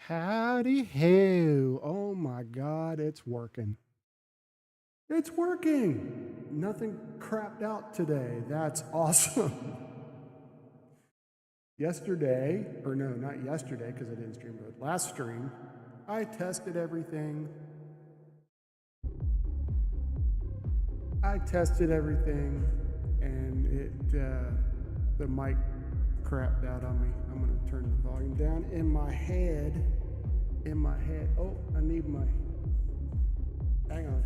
Howdy ho. Oh my God, it's working. It's working. Nothing crapped out today. That's awesome. Yesterday, or no, not yesterday because I didn't stream, but last stream, I tested everything. And the mic crapped out on me. I'm gonna turn the volume down. In my head. Oh, I need my. Hang on.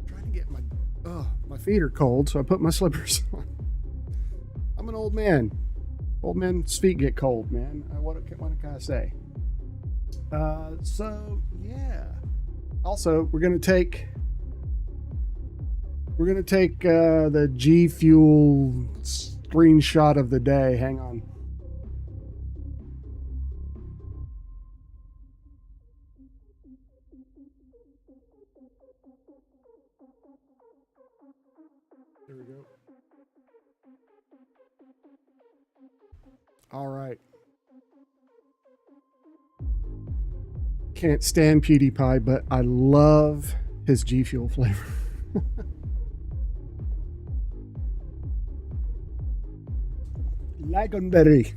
Trying to get my feet are cold, so I put my slippers on. I'm an old man. Old men's feet get cold, man. What can I say? So yeah. Also, we're gonna take the G Fuel screenshot of the day. Hang on. There we go. All right. Can't stand PewDiePie, but I love his G Fuel flavor. Lagenberry.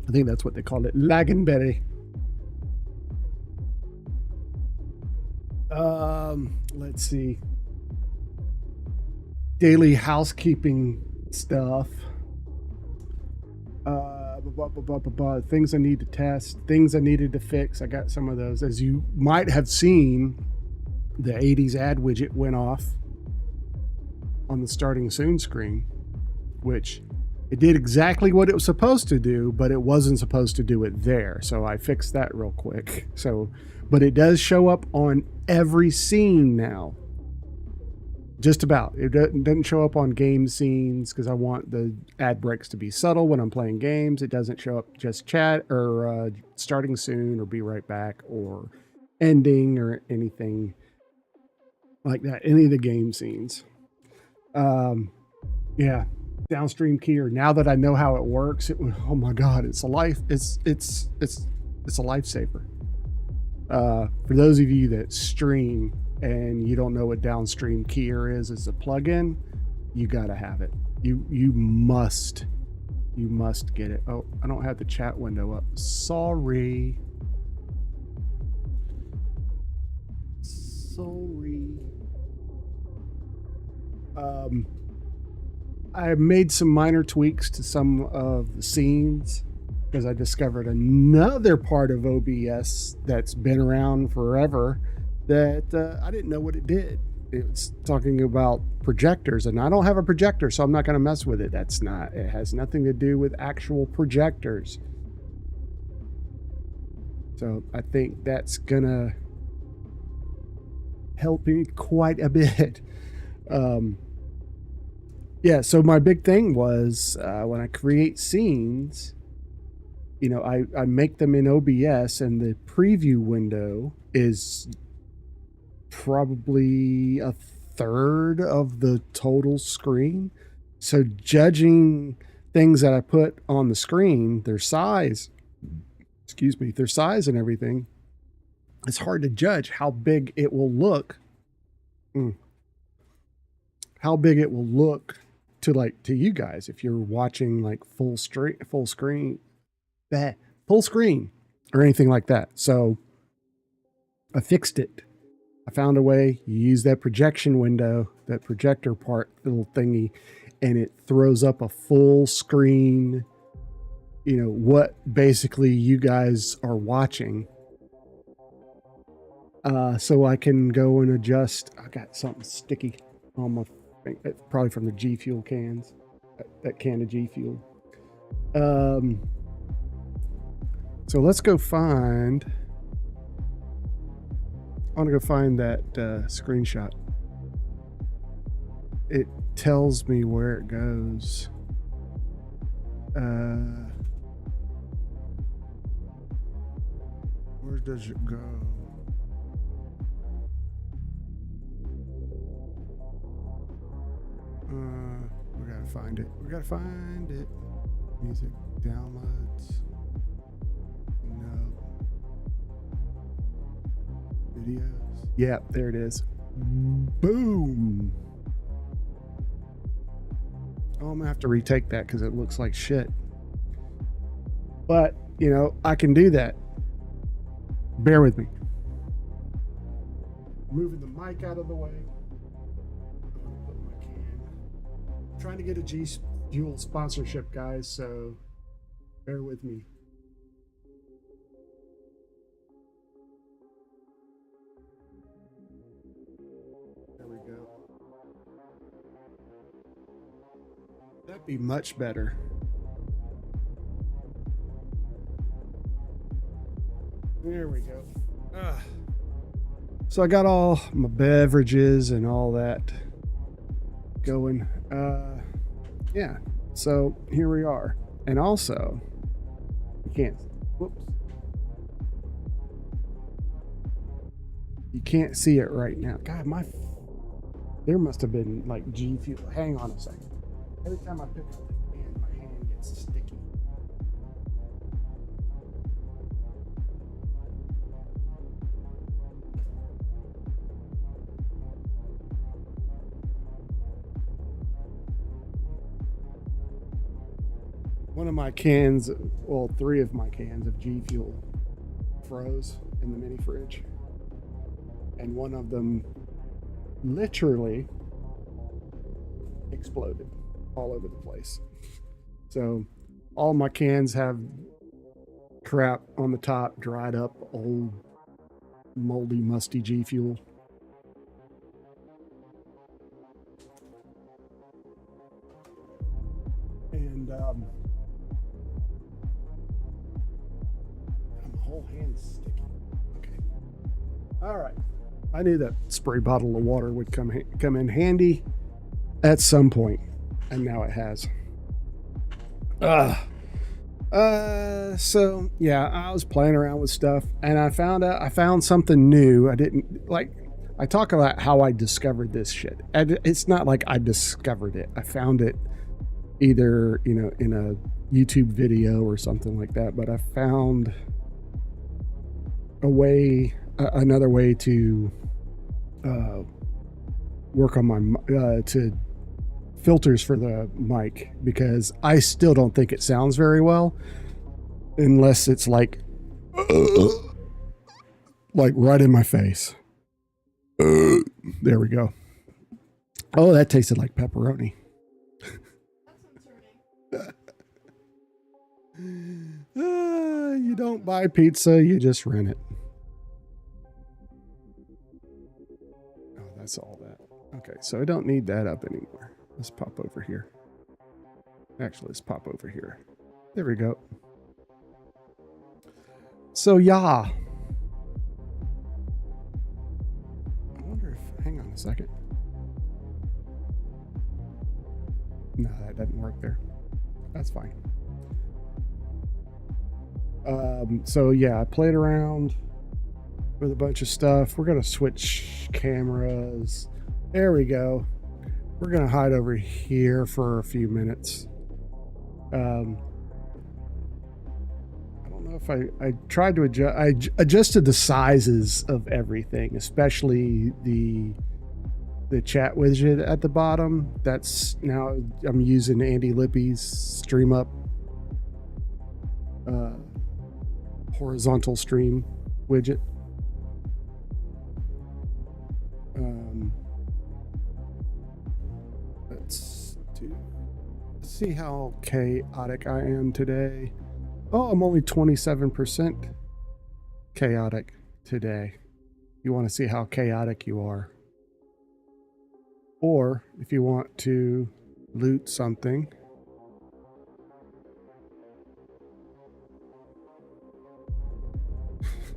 I think that's what they call it. Lagenberry. Let's see. Daily housekeeping stuff. Things I need to test, things I needed to fix. I got some of those. As you might have seen, the 80s ad widget went off on the starting soon screen, which it did exactly what it was supposed to do, but it wasn't supposed to do it there. So I fixed that real quick. But it does show up on every scene now. Just about. It doesn't show up on game scenes because I want the ad breaks to be subtle when I'm playing games. It doesn't show up just chat or starting soon or be right back or ending or anything like that. Any of the game scenes. Yeah. Downstream keyer. Now that I know how it works, oh my God, it's a life. It's a lifesaver. For those of you that stream and you don't know what downstream keyer is as a plugin, you gotta have it. You must get it. Oh, I don't have the chat window up. Sorry. I made some minor tweaks to some of the scenes because I discovered another part of OBS that's been around forever that I didn't know what it did. It's talking about projectors, and I don't have a projector, so I'm not going to mess with it. It has nothing to do with actual projectors. So I think that's going to help me quite a bit. Yeah, so my big thing was when I create scenes, I make them in OBS, and the preview window is probably a third of the total screen. So judging things that I put on the screen, their size and everything, it's hard to judge how big it will look. How big it will look to you guys if you're watching like full screen or anything like that. So I fixed it. I found a way. You use that projection window, that projector part, little thingy, and it throws up a full screen, what basically you guys are watching. So I can go and adjust. I got something sticky on my thing. It's probably from the G Fuel cans, that can of G Fuel. So let's go find... I want to go find that screenshot. It tells me where it goes. Where does it go? We gotta find it. We gotta find it. Music downloads. No. Videos. Yeah, there it is. Boom. Oh, I'm gonna have to retake that because it looks like shit. But, you know, I can do that. Bear with me. Moving the mic out of the way. Put my can. I'm trying to get a G Fuel sponsorship, guys, so bear with me. There we go. That'd be much better. There we go. So I got all my beverages and all that going. Yeah. So here we are. And also, you can't. Whoops. You can't see it right now. God, there must have been like G Fuel. Hang on a second. Every time I pick up the can, my hand gets sticky. One of my cans, well, 3 of my cans of G Fuel froze in the mini fridge. And one of them literally exploded all over the place. So all my cans have crap on the top, dried up, old, moldy, musty G Fuel. And my whole hand's sticky. Okay. All right. I knew that spray bottle of water would come in handy at some point, and now it has. So yeah, I was playing around with stuff, and I found something new. I talk about how I discovered this shit. And it's not like I discovered it. I found it either, you know, in a YouTube video or something like that, but I found another way to work on my to filters for the mic, because I still don't think it sounds very well unless it's like right in my face. There we go. Oh, that tasted like pepperoni. You don't buy pizza, you just rent it. Oh, that's all that. Okay, so I don't need that up anymore. Let's pop over here. Actually, let's pop over here. There we go. So, yeah. I wonder if... Hang on a second. No, that doesn't work there. That's fine. So yeah, I played around with a bunch of stuff. We're gonna switch cameras. There we go. We're gonna hide over here for a few minutes. I don't know if I tried to adjust. I adjusted the sizes of everything, especially the chat widget at the bottom. That's now I'm using Andy Lippy's Stream Up horizontal stream widget. Let's see how chaotic I am today. Oh, I'm only 27% chaotic today. You want to see how chaotic you are. Or if you want to loot something,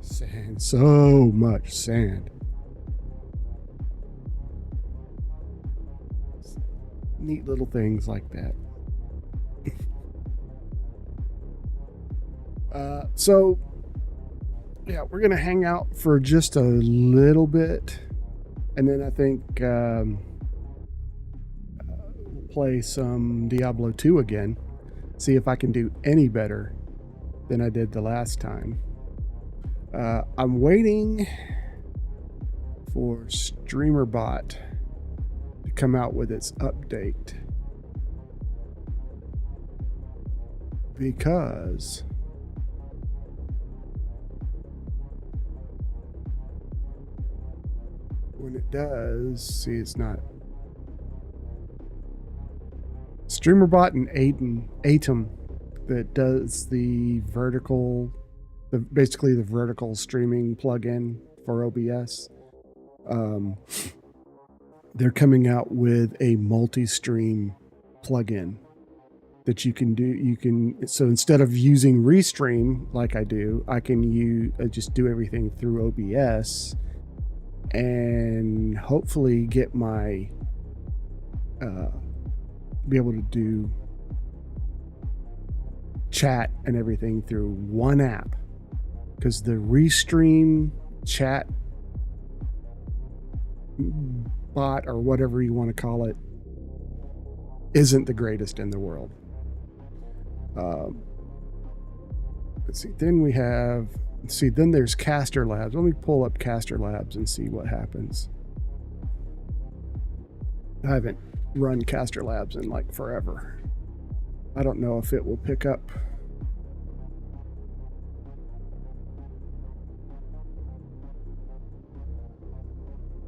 sand, so much sand. Neat little things like that. So Yeah, we're gonna hang out for just a little bit, and then I think we'll play some Diablo 2 again. See if I can do any better than I did the last time. I'm waiting for StreamerBot to come out with its update, because when it does, see, it's not StreamerBot and Atom that does the vertical, basically the vertical streaming plugin for OBS. They're coming out with a multi-stream plugin that you can do. So instead of using Restream like I do, I can just do everything through OBS and hopefully get my be able to do chat and everything through one app, because the Restream chat bot, or whatever you want to call it, isn't the greatest in the world. Let's see. Then we have, then there's Caster Labs. Let me pull up Caster Labs and see what happens. I haven't run Caster Labs in like forever. I don't know if it will pick up.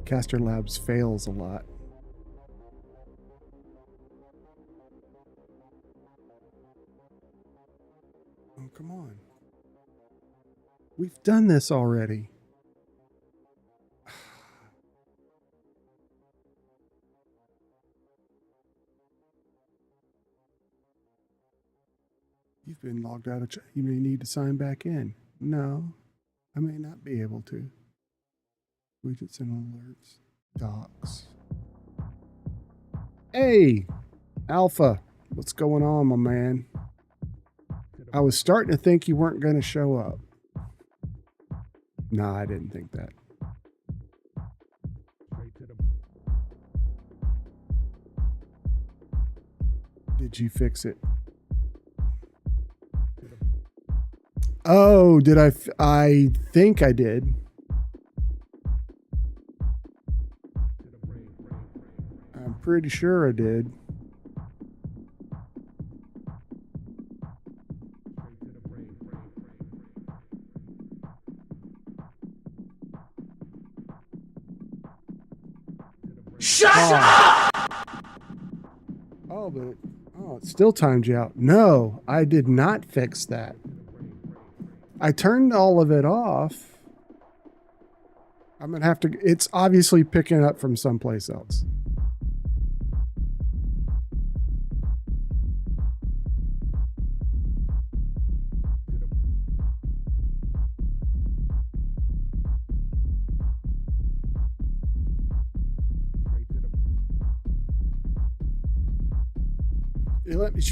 Caster Labs fails a lot. Oh, come on. We've done this already. You've been logged out of chat. You may need to sign back in. No, I may not be able to. Widgets and alerts. Docs. Hey, Alpha. What's going on, my man? I was starting to think you weren't going to show up. Nah, I didn't think that. Did you fix it? Oh, did I? I think I did. I'm pretty sure I did. Shut up! Oh, but it still timed you out. No, I did not fix that. I turned all of it off. I'm gonna have to. It's obviously picking up from someplace else.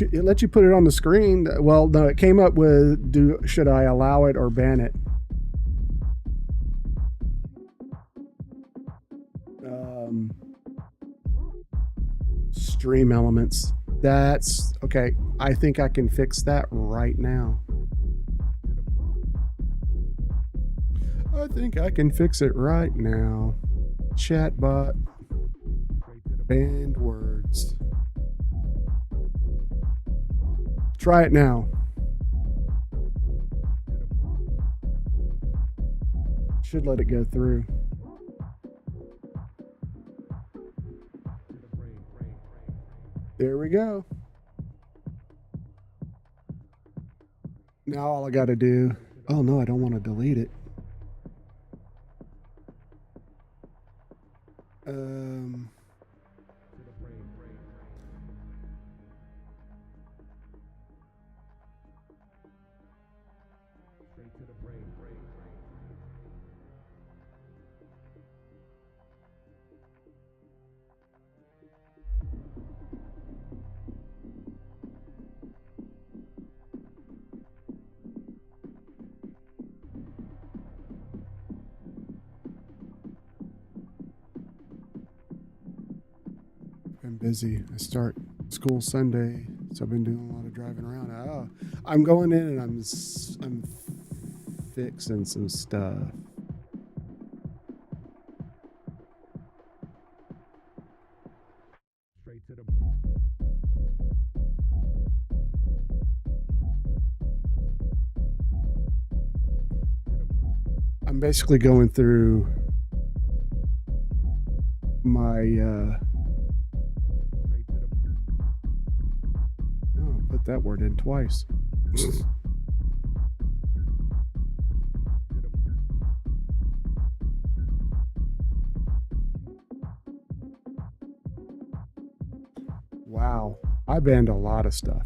It let you put it on the screen. Well, no, it came up with, should I allow it or ban it? Stream elements. That's okay. I think I can fix that right now. I think I can fix it right now. Chatbot. Banned words. Try it now. Should let it go through. There we go. Now all I got to do. Oh no, I don't want to delete it. I'm busy. I start school Sunday, so I've been doing a lot of driving around. Oh, I'm going in and I'm fixing some stuff. Straight to the. I'm basically going through my oh, put that word in twice. Wow, I banned a lot of stuff.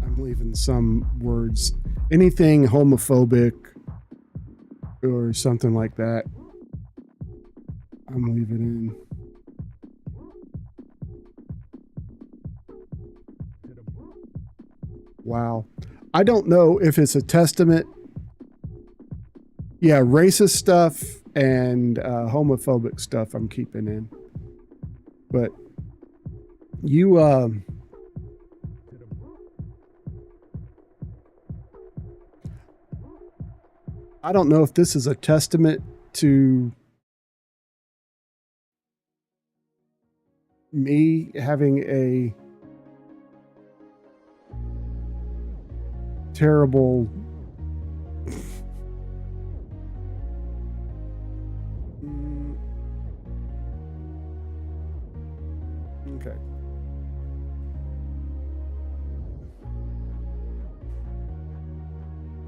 I'm leaving some words, anything homophobic or something like that, I'm leaving in. Wow. I don't know if it's a testament. Yeah, racist stuff and homophobic stuff I'm keeping in. But you, I don't know if this is a testament to me having a terrible okay.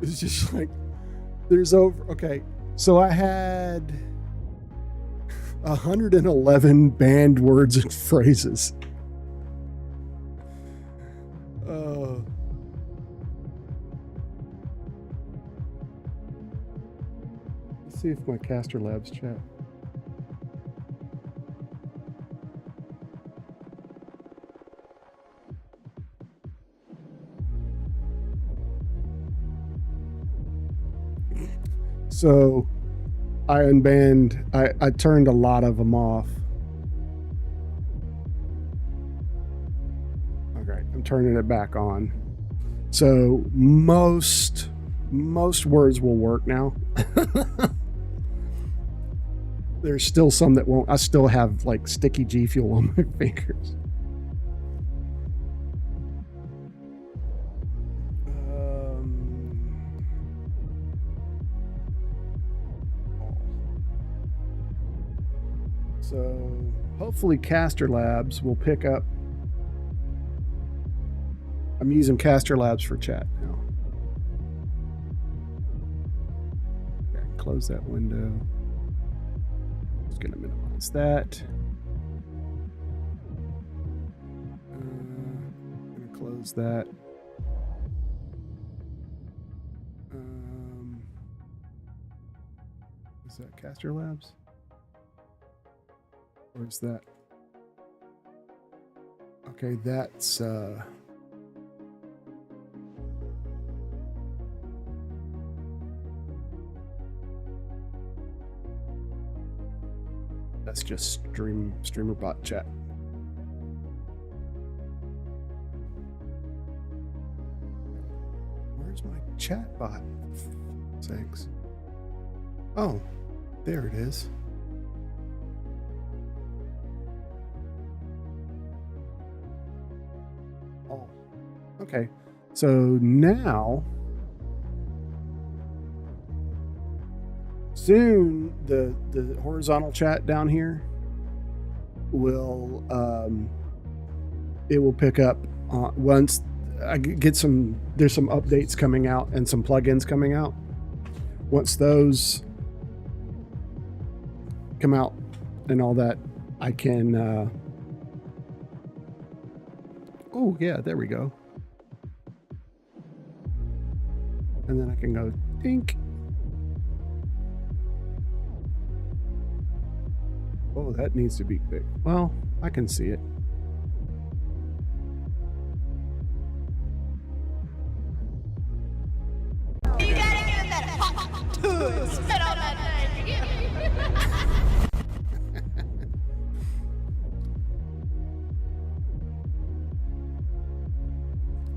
It's just like there's over okay. So I had 111 banned words and phrases. Let's see if my Caster Labs chat. So I unbanned, I turned a lot of them off. Okay, I'm turning it back on. So most words will work now. There's still some that won't. I still have like sticky G Fuel on my fingers. So hopefully Caster Labs will pick up. I'm using Caster Labs for chat now. Okay, close that window. Just gonna minimize that. Gonna close that. Is that Caster Labs? Or is that? Okay, that's just streamer bot chat. Where's my chat bot? Thanks. Oh, there it is. Oh, okay. So now, soon the horizontal chat down here will it will pick up once I get some. There's some updates coming out and some plugins coming out. Once those come out and all that, I can oh yeah, there we go. And then I can go dink. Oh, that needs to be big. Well, I can see it. You gotta give that hot spit on that thing.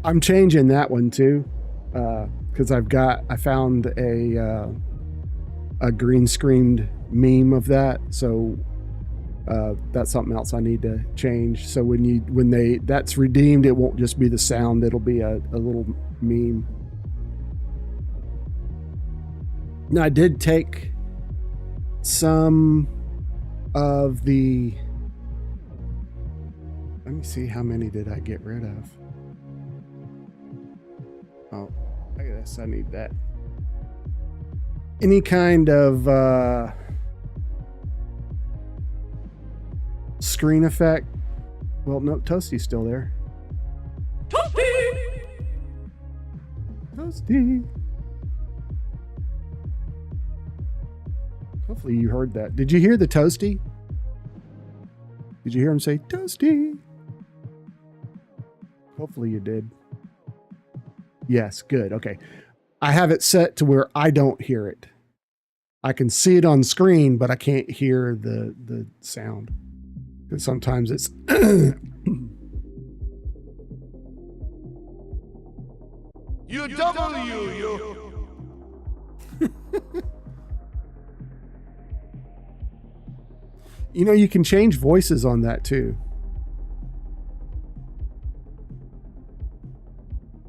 I'm changing that one too, because I found a green screened meme of that, so that's something else I need to change. So when that's redeemed, it won't just be the sound; it'll be a little meme. Now I did take some of the. Let me see, how many did I get rid of? Oh, I guess I need that. Any kind of screen effect. Well, no, Toasty's still there. Toasty. Hopefully you heard that. Did you hear the Toasty? Did you hear him say Toasty? Hopefully you did. Yes, good. Okay. I have it set to where I don't hear it. I can see it on screen, but I can't hear the sound. Because sometimes it's You W, you. You know, you can change voices on that too.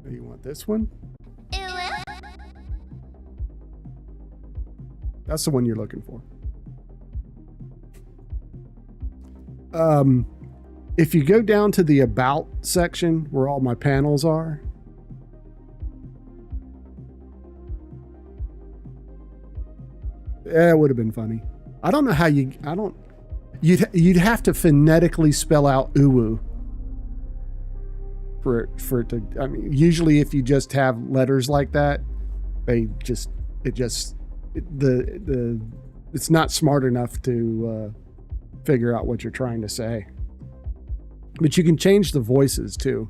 Oh, you want this one? That's the one you're looking for. If you go down to the About section where all my panels are, it would have been funny. I don't know how you'd have to phonetically spell out uwu for it to. I mean, usually if you just have letters like that, it's not smart enough to figure out what you're trying to say. But you can change the voices too.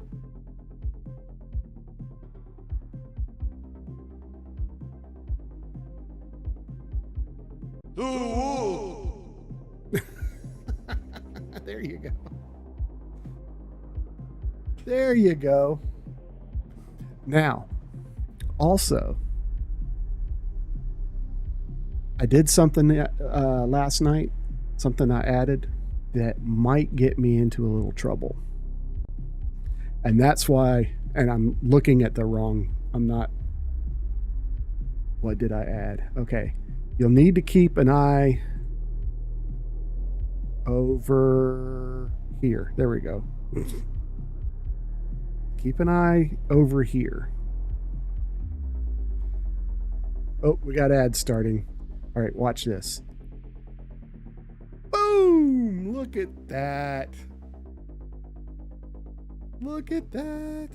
There you go. There you go. Now, also, I did something last night, something I added that might get me into a little trouble. And that's why, and I'm looking at the wrong, what did I add? Okay. You'll need to keep an eye over here. There we go. Keep an eye over here. Oh, we got ads starting. All right, watch this. Boom! Look at that. Look at that.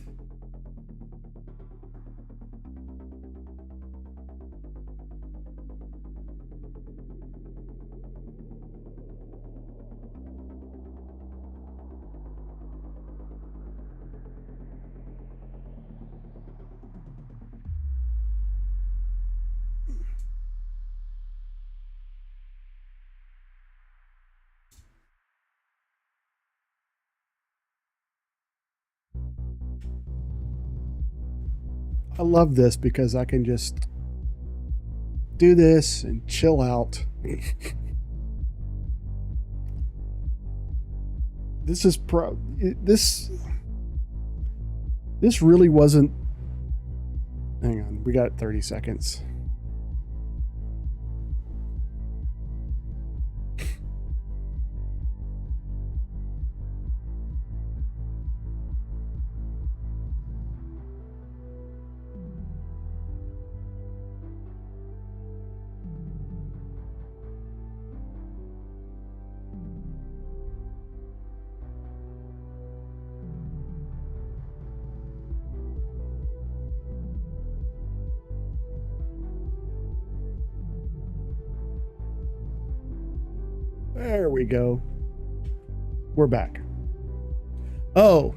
I love this because I can just do this and chill out. This really wasn't. Hang on, we got 30 seconds. There we go. We're back. Oh,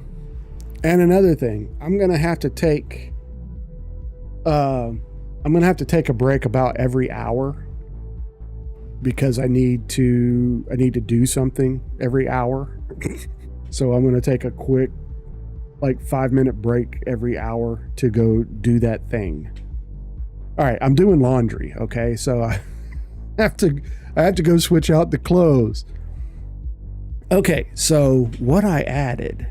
and another thing, I'm gonna have to take a break about every hour because I need to do something every hour. So I'm gonna take a quick, like 5-minute break every hour to go do that thing. All right, I'm doing laundry. Okay, so I have to go switch out the clothes. Okay, so what I added,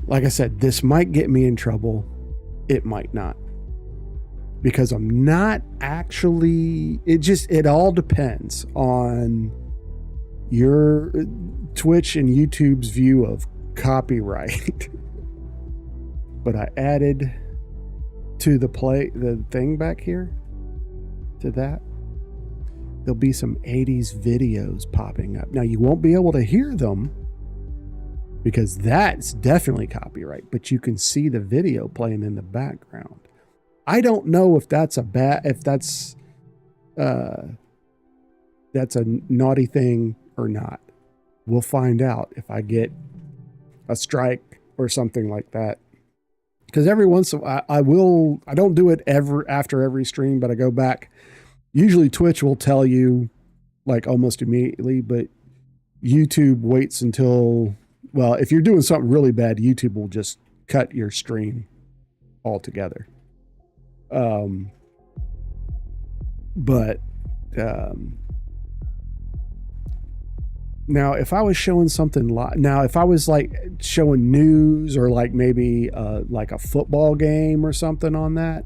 like I said, this might get me in trouble. It might not. Because I'm not actually, it all depends on your Twitch and YouTube's view of copyright. But I added to the thing back here, to that, there'll be some 80s videos popping up. Now you won't be able to hear them because that's definitely copyright, but you can see the video playing in the background. I don't know if that's that's a naughty thing or not. We'll find out if I get a strike or something like that. Because every once in a while, I don't do it after every stream, but I go back. Usually Twitch will tell you like almost immediately, but YouTube waits until, well, if you're doing something really bad, YouTube will just cut your stream altogether. Now if I was showing something now if I was like showing news or like maybe like a football game or something on that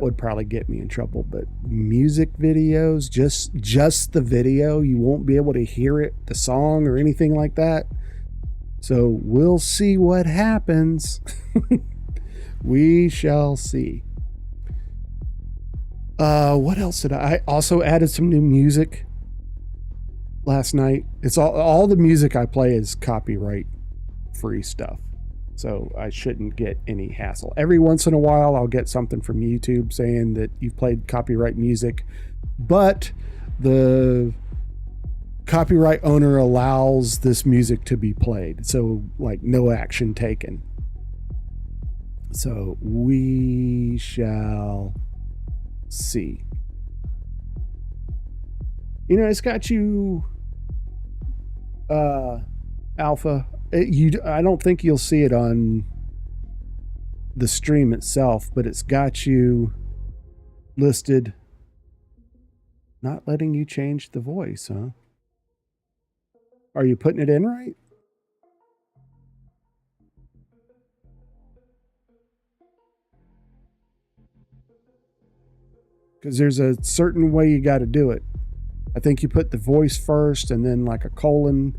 would probably get me in trouble. But music videos, just the video, you won't be able to hear it, the song or anything like that. So we'll see what happens. We shall see. What else did I also added some new music last night. It's all the music I play is copyright free stuff. So I shouldn't get any hassle. Every once in a while, I'll get something from YouTube saying that you've played copyright music, but the copyright owner allows this music to be played. So like no action taken. So we shall see. You know, it's got you, Alpha. I don't think you'll see it on the stream itself, but it's got you listed. Not letting you change the voice, huh? Are you putting it in right? Because there's a certain way you got to do it. I think you put the voice first and then like a colon.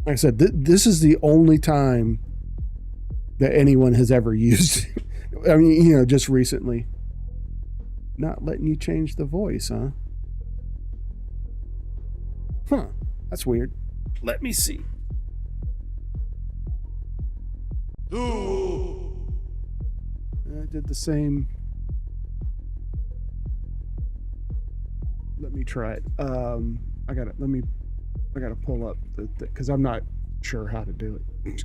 Like I said, this is the only time that anyone has ever used. I mean, you know, just recently. Not letting you change the voice, huh? Huh. That's weird. Let me see. I did the same. Let me try it. I gotta pull up because I'm not sure how to do it.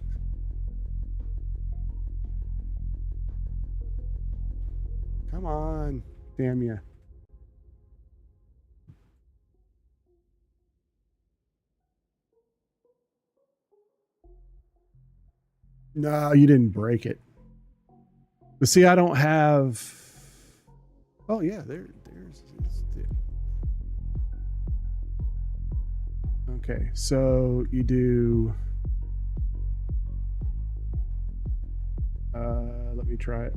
Come on, damn you. No, you didn't break it. But see, I don't have. Oh yeah, there's. Okay, so you do. Let me try it.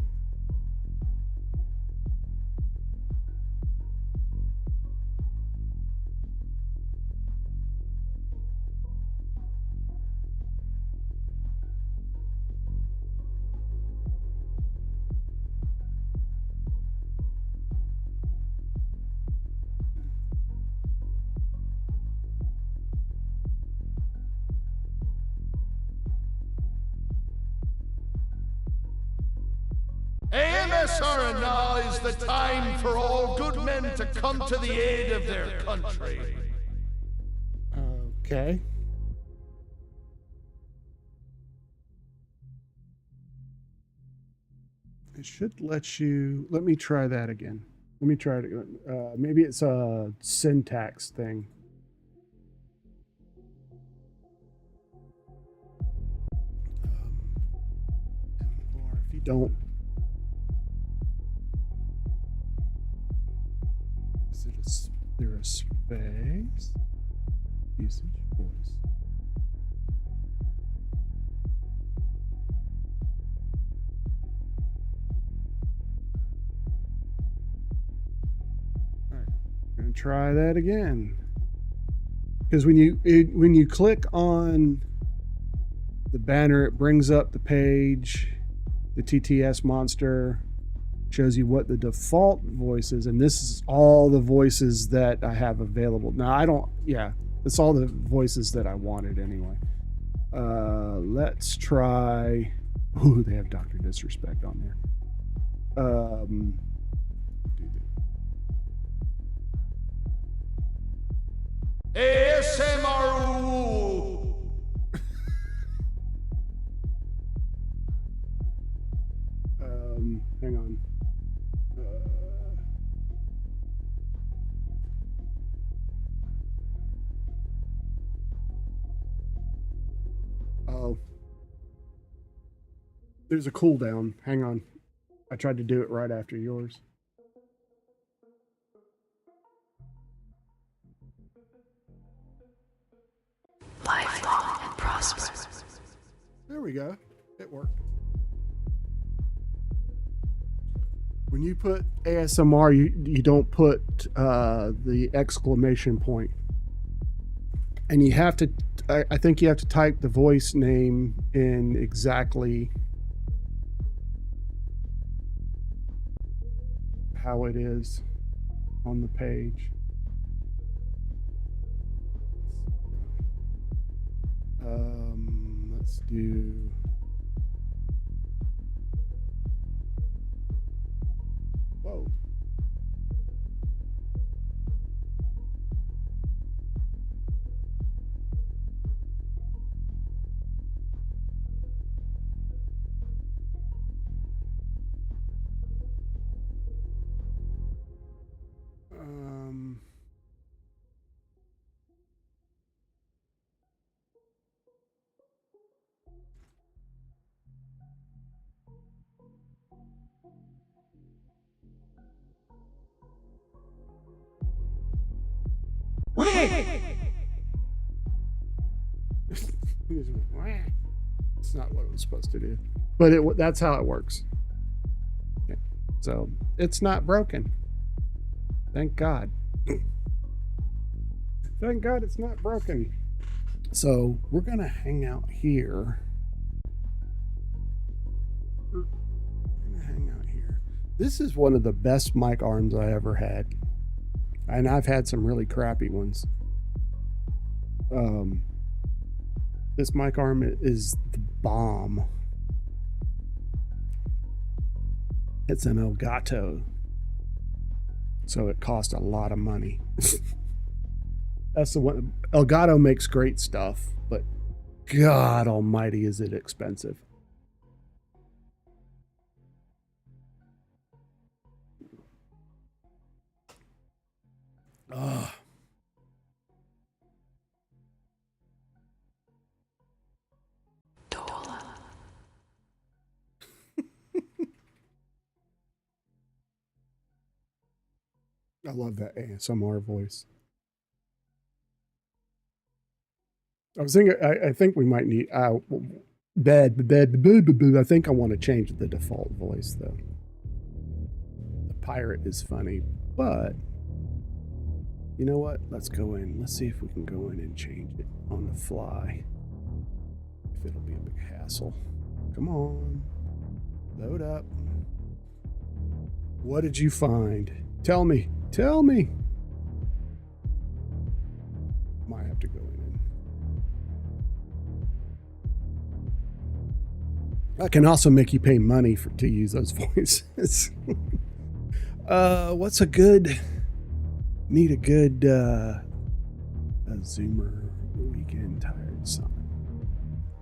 ASR now is the time for all good men to come to the aid of their country. Okay. It should let you. Let me try that again. Let me try it again. Maybe it's a syntax thing. Or if you don't. Is there a space? Usage voice. All right, I'm gonna try that again. Because when you click on the banner, it brings up the page, the TTS monster, shows you what the default voice is, and this is all the voices that I have available. Now it's all the voices that I wanted anyway. Let's try. Ooh, they have Dr. Disrespect on there. ASMR. Hang on. Oh. There's a cooldown. Hang on. I tried to do it right after yours. Lifelong and prosperous. There we go. It worked. When you put ASMR, you don't put the exclamation point. And you have to, I think you have to type the voice name in exactly how it is on the page. Let's do. Whoa. It's not what it was supposed to do, but that's how it works. Okay. So it's not broken. Thank God. Thank God it's not broken. So we're gonna hang out here. This is one of the best mic arms I ever had, and I've had some really crappy ones. This mic arm is the bomb. It's an Elgato, so it cost a lot of money. That's the one. Elgato makes great stuff, but God almighty, is it expensive. Ugh. I love that ASMR voice. I was thinking, I think we might need, I think I want to change the default voice though. The pirate is funny, but you know what? Let's go in. Let's see if we can go in and change it on the fly. If it'll be a big hassle. Come on. Load up. What did you find? Tell me. Tell me. Might have to go in and I can also make you pay money to use those voices. What's a good... Need a good a Zoomer weekend tired son.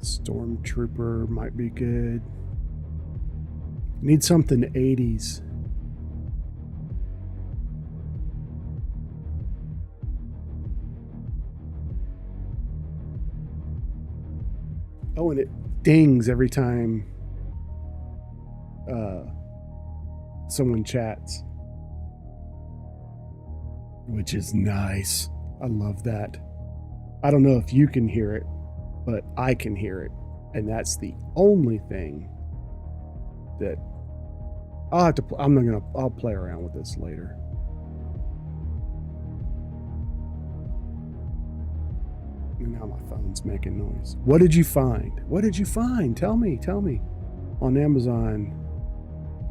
Stormtrooper might be good. Need something 80s. Oh, and it dings every time someone chats, which is nice. I love that. I don't know if you can hear it, but I can hear it, and that's the only thing that I'll have to. I'll play around with this later. And now my phone's making noise. What did you find? What did you find? Tell me. On Amazon,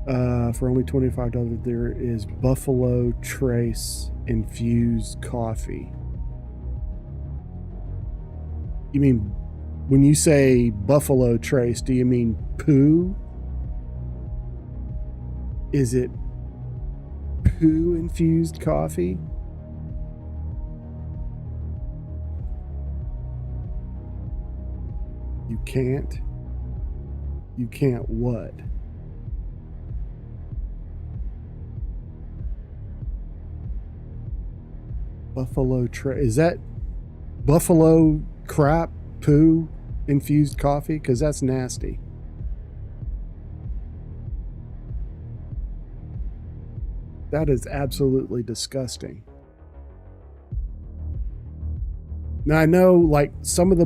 for only $25, there is Buffalo Trace infused coffee. You mean, when you say Buffalo Trace, do you mean poo? Is it poo infused coffee? You can't what? Buffalo Trace. Is that buffalo crap poo infused coffee? Because that's nasty. That is absolutely disgusting. Now I know, like, one of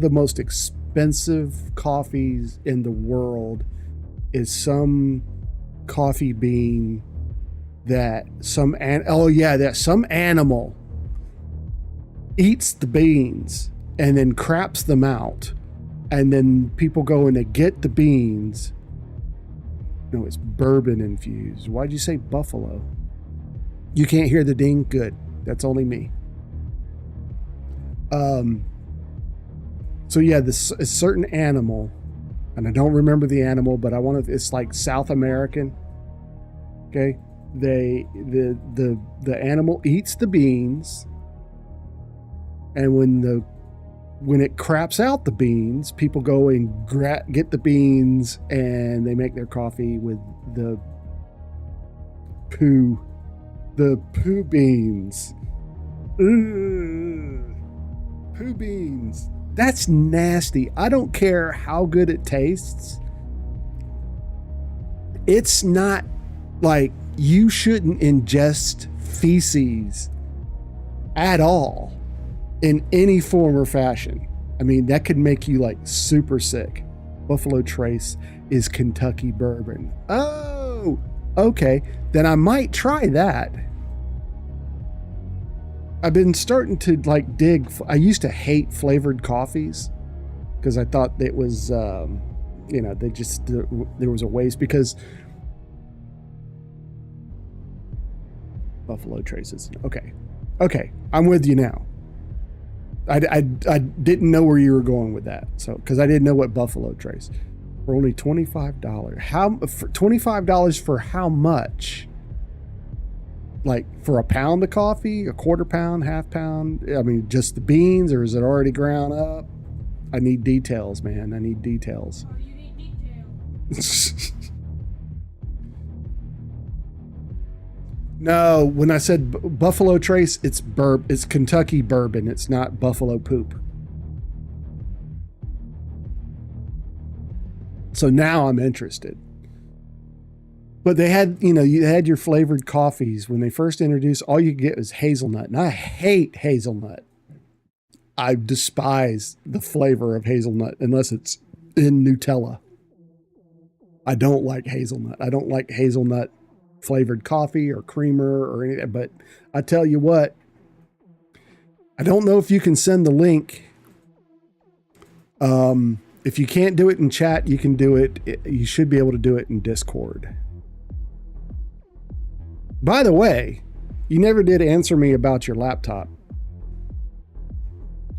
the most expensive coffees in the world is some coffee bean that some animal eats the beans and then craps them out, and then people go in to get the beans. No, it's bourbon infused. Why'd you say buffalo? You can't hear the ding? Good. That's only me. So yeah, this a certain animal, and I don't remember the animal, but it's like South American. Okay. The animal eats the beans, and when it craps out the beans, people go and get the beans, and they make their coffee with the poo beans. Ugh. Poo beans. That's nasty. I don't care how good it tastes. It's not like, you shouldn't ingest feces at all in any form or fashion. I mean, that could make you like super sick. Buffalo Trace is Kentucky bourbon. Oh, okay. Then I might try that. I've been starting to like dig. I used to hate flavored coffees because I thought it was, there was a waste, because Buffalo Traces. Okay. I'm with you now. I didn't know where you were going with that. So, because I didn't know what Buffalo Trace. For only $25. For $25 for how much? Like for a pound of coffee, a quarter pound, half pound? I mean, just the beans, or is it already ground up? I need details, man. I need details. Oh, you need details. No, when I said Buffalo Trace, it's Kentucky bourbon. It's not buffalo poop. So now I'm interested. But they had, you had your flavored coffees. When they first introduced, all you could get was hazelnut. And I hate hazelnut. I despise the flavor of hazelnut unless it's in Nutella. I don't like hazelnut. I don't like hazelnut flavored coffee or creamer or anything. But I tell you what, I don't know if you can send the link. If you can't do it in chat, you can do it. You should be able to do it in Discord. By the way, you never did answer me about your laptop.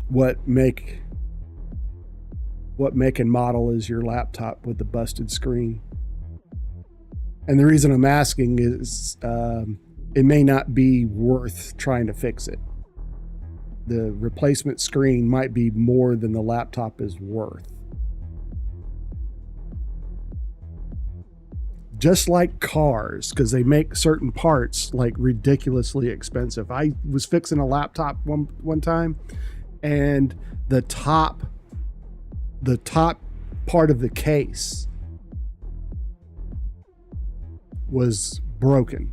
What make what make and model is your laptop with the busted screen? And the reason I'm asking is it may not be worth trying to fix it. The replacement screen might be more than the laptop is worth. Just like cars, because they make certain parts like ridiculously expensive. I was fixing a laptop one time, and the top part of the case was broken.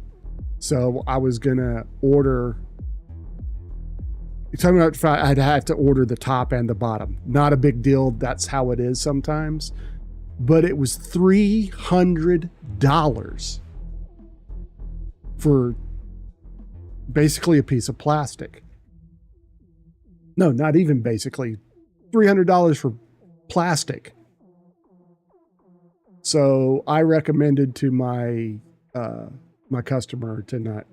So I was gonna order. You're talking about I'd have to order the top and the bottom. Not a big deal. That's how it is sometimes. But it was $300 for basically a piece of plastic. No, not even basically. $300 for plastic. So I recommended to my my customer to not.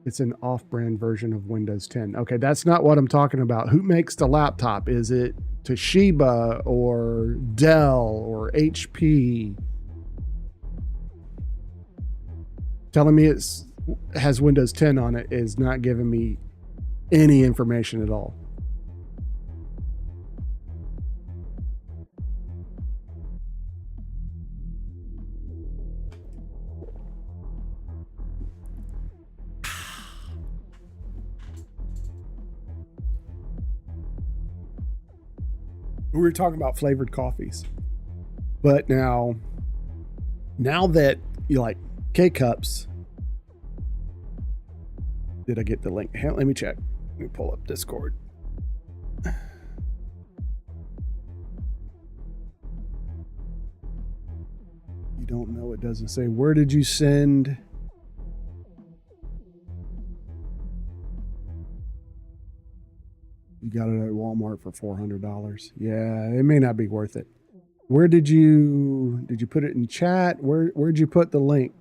It's an off-brand version of Windows 10. Okay, that's not what I'm talking about. Who makes the laptop? Is it Toshiba or Dell or HP? Telling me it has Windows 10 on it is not giving me any information at all. We were talking about flavored coffees, but now that you like K-Cups, did I get the link? Let me check. Let me pull up Discord. You don't know, it doesn't say. Where did you send? You got it at Walmart for $400. Yeah, it may not be worth it. Where did you put it in chat? Where'd you put the link?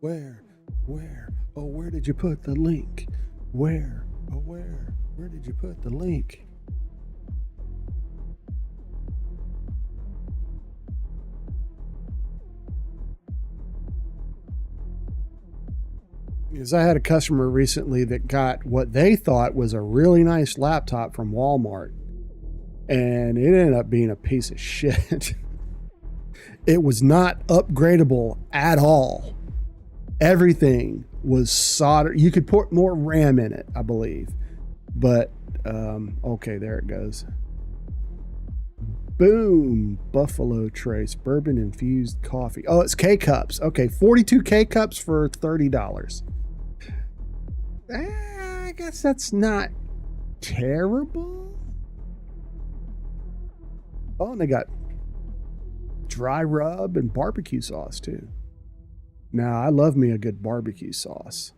Where? Oh, where did you put the link? Where? Oh, where did you put the link? Because I had a customer recently that got what they thought was a really nice laptop from Walmart, and it ended up being a piece of shit. It was not upgradable at all. Everything was soldered. You could put more RAM in it, I believe. But, okay, there it goes. Boom. Buffalo Trace bourbon infused coffee. Oh, it's K-Cups. Okay, 42 K-Cups for $30. I guess that's not terrible. Oh, and they got dry rub and barbecue sauce too. Now, I love me a good barbecue sauce.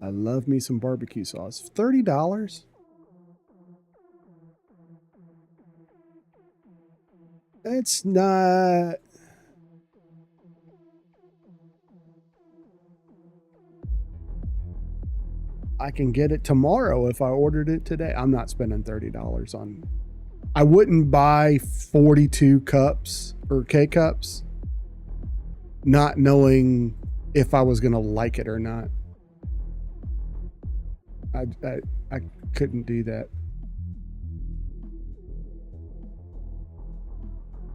I love me some barbecue sauce. $30? It's not. I can get it tomorrow if I ordered it today. I'm not spending $30 on. I wouldn't buy 42 cups or K-Cups not knowing if I was going to like it or not. I couldn't do that.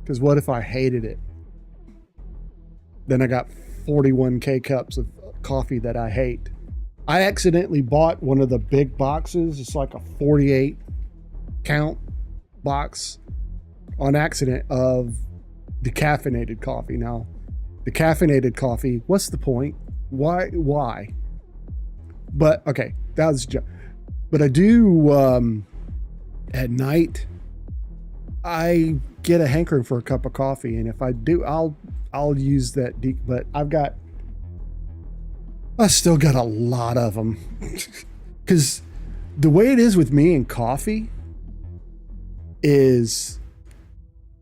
Because what if I hated it? Then I got 41 K-Cups of coffee that I hate. I accidentally bought one of the big boxes. It's like a 48 count box on accident of decaffeinated coffee. Now, decaffeinated coffee, what's the point? Why? But, okay, that was just, but I do, at night, I get a hankering for a cup of coffee. And if I do, I'll use that, but I still got a lot of them. Because the way it is with me and coffee is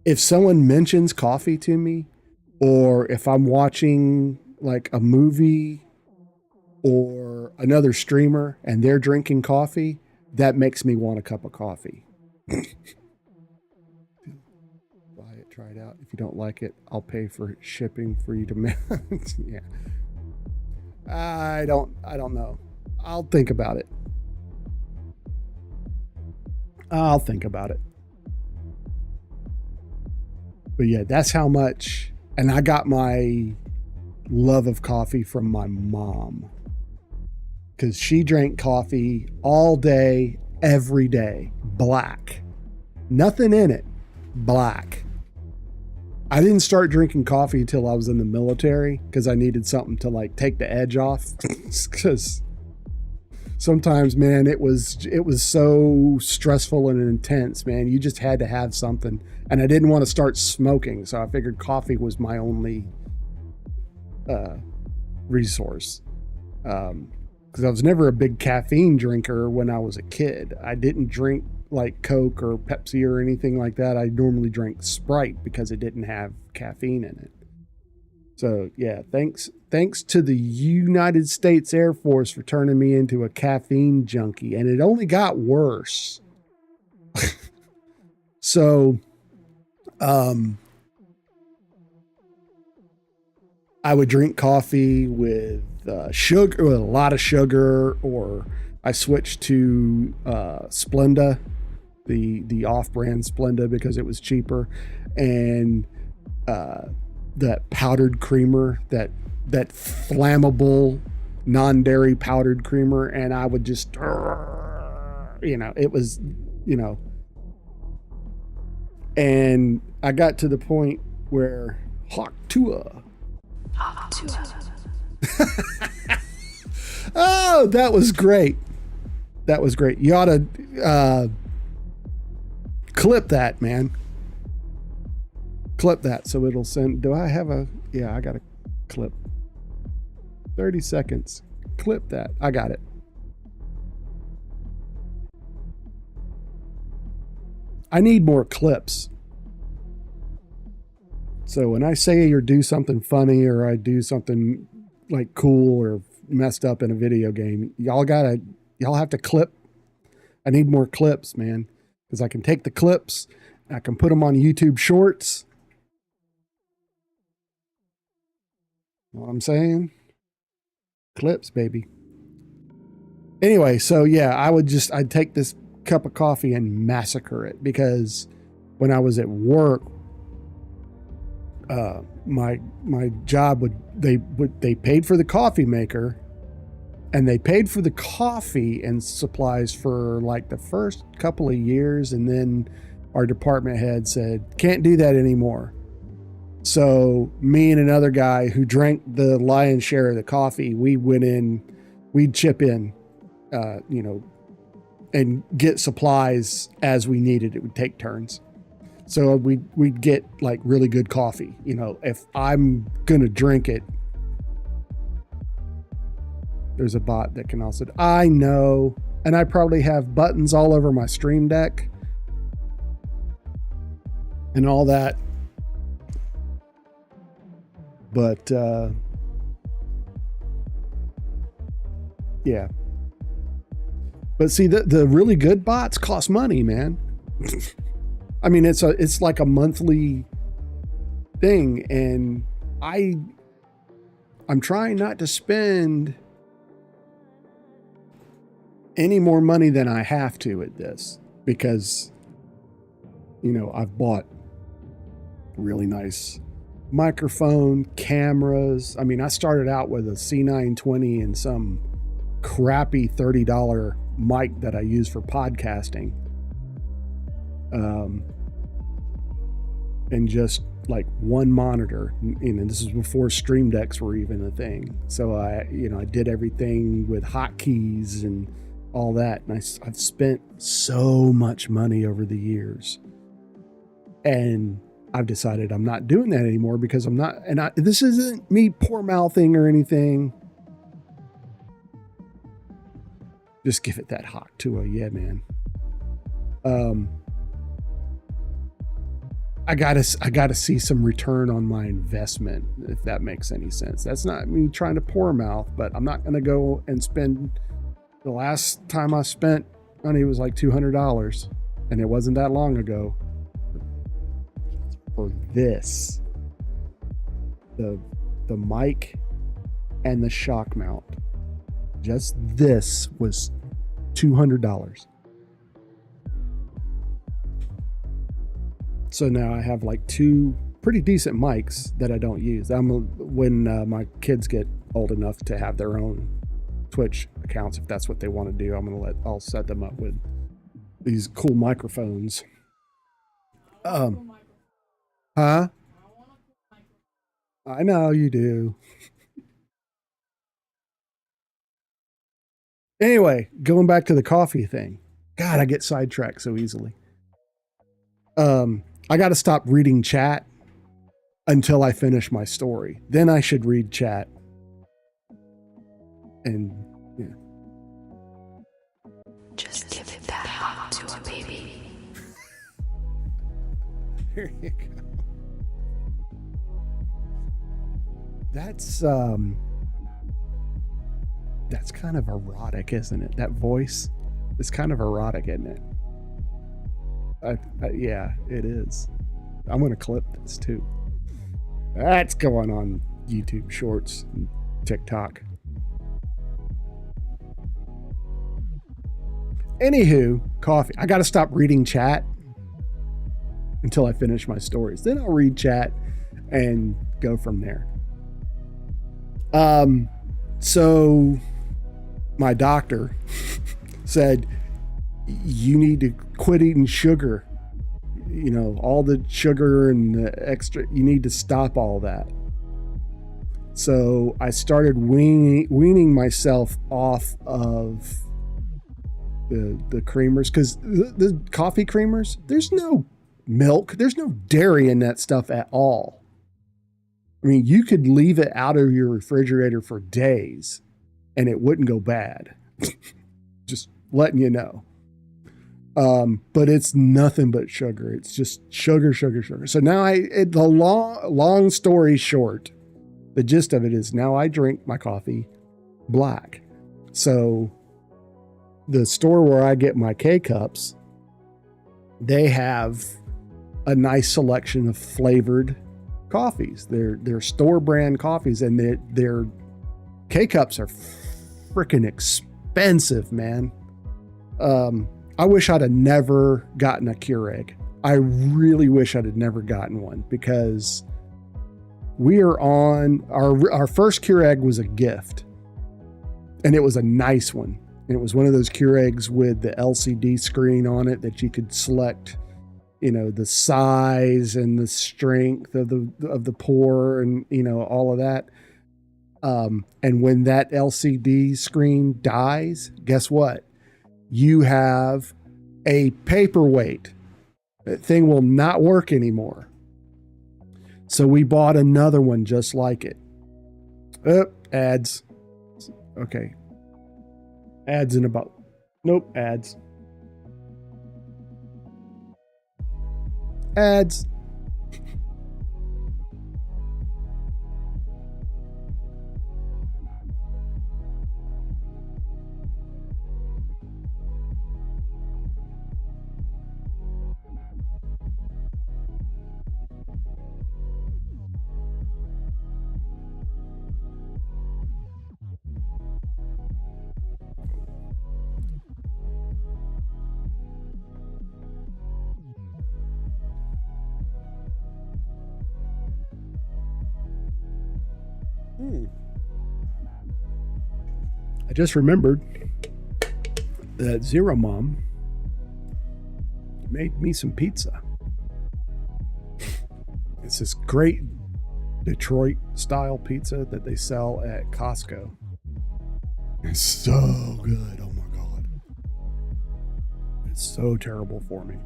if someone mentions coffee to me, or if I'm watching like a movie or another streamer and they're drinking coffee, that makes me want a cup of coffee. Buy it, try it out. If you don't like it, I'll pay for shipping for you to yeah. I don't know. I'll think about it. But yeah, that's how much. And I got my love of coffee from my mom, because she drank coffee all day, every day, black. Nothing in it, black. I didn't start drinking coffee until I was in the military because I needed something to like take the edge off. Because sometimes, man, it was so stressful and intense, man. You just had to have something. And I didn't want to start smoking, so I figured coffee was my only resource. Because I was never a big caffeine drinker when I was a kid. I didn't drink like Coke or Pepsi or anything like that. I normally drank Sprite because it didn't have caffeine in it. So yeah, thanks to the United States Air Force for turning me into a caffeine junkie, and it only got worse. So I would drink coffee with sugar, with a lot of sugar, or I switched to Splenda, the off-brand Splenda, because it was cheaper, and that powdered creamer, that flammable non-dairy powdered creamer, and I would just, it was, and I got to the point where Hawk Tua. Oh, that was great. You ought to clip that, man. Clip that so it'll send. Do I have a? Yeah, I got a clip. 30 seconds. Clip that. I got it. I need more clips. So when I say or do something funny, or I do something like cool or messed up in a video game, y'all have to clip. I need more clips, man, because I can take the clips, I can put them on YouTube Shorts. Know what I'm saying? Clips, baby. Anyway, so yeah, I'd take this cup of coffee and massacre it, because when I was at work, my job they paid for the coffee maker, and they paid for the coffee and supplies for like the first couple of years, and then our department head said, can't do that anymore. So me and another guy who drank the lion's share of the coffee, we'd chip in, and get supplies as we needed. It would take turns. So we'd get like really good coffee. If I'm going to drink it, there's a bot that can also, I know, and I probably have buttons all over my Stream Deck and all that. But, yeah. But see, the really good bots cost money, man. I mean, it's like a monthly thing, and I'm trying not to spend any more money than I have to at this, because, I've bought really nice microphone, cameras. I mean, I started out with a C920 and some crappy $30 mic that I use for podcasting. And just like one monitor, this is before Stream Decks were even a thing. So I did everything with hotkeys and all that. And I've spent so much money over the years, and I've decided I'm not doing that anymore, because I'm not, and this isn't me poor mouthing or anything. Just give it that Hawk Tua. Yeah, man. I gotta see some return on my investment, if that makes any sense. That's not me trying to poor mouth, but I'm not gonna go and spend. The last time I spent money was like $200, and it wasn't that long ago. For this, the mic and the shock mount, just this was $200. So now I have like two pretty decent mics that I don't use. When my kids get old enough to have their own Twitch accounts, if that's what they want to do, I'll set them up with these cool microphones. Huh? I know you do. Anyway, going back to the coffee thing. God, I get sidetracked so easily. I got to stop reading chat until I finish my story. Then I should read chat. And yeah. Just give it that hot to a baby. There you go. That's kind of erotic, isn't it? That voice is kind of erotic, isn't it? Yeah, it is. I'm going to clip this too. That's going on YouTube Shorts and TikTok. Anywho, coffee. I got to stop reading chat until I finish my stories. Then I'll read chat and go from there. So my doctor said, you need to quit eating sugar. You know, all the sugar and the extra, you need to stop all that. So I started weaning myself off of the creamers, because the coffee creamers, there's no milk, there's no dairy in that stuff at all. I mean, you could leave it out of your refrigerator for days and it wouldn't go bad. Just letting you know. But it's nothing but sugar. It's just sugar. So now the long story short, the gist of it is now I drink my coffee black. So the store where I get my K-Cups, they have a nice selection of flavored coffees. They're store brand coffees, and their K-Cups are freaking expensive, man. I wish I'd have never gotten a Keurig. I really wish I'd have never gotten one, because we are on our first Keurig was a gift, and it was a nice one. And it was one of those Keurigs with the LCD screen on it that you could select, you know, the size and the strength of the pour and, you know, all of that. And when that LCD screen dies, guess what? You have a paperweight. That thing will not work anymore. So we bought another one just like it. Ads. Okay. Ads in about. Nope, ads. Ads. I just remembered that Zero Mom made me some pizza. It's this great Detroit style pizza that they sell at Costco. It's so good. Oh my God. It's so terrible for me.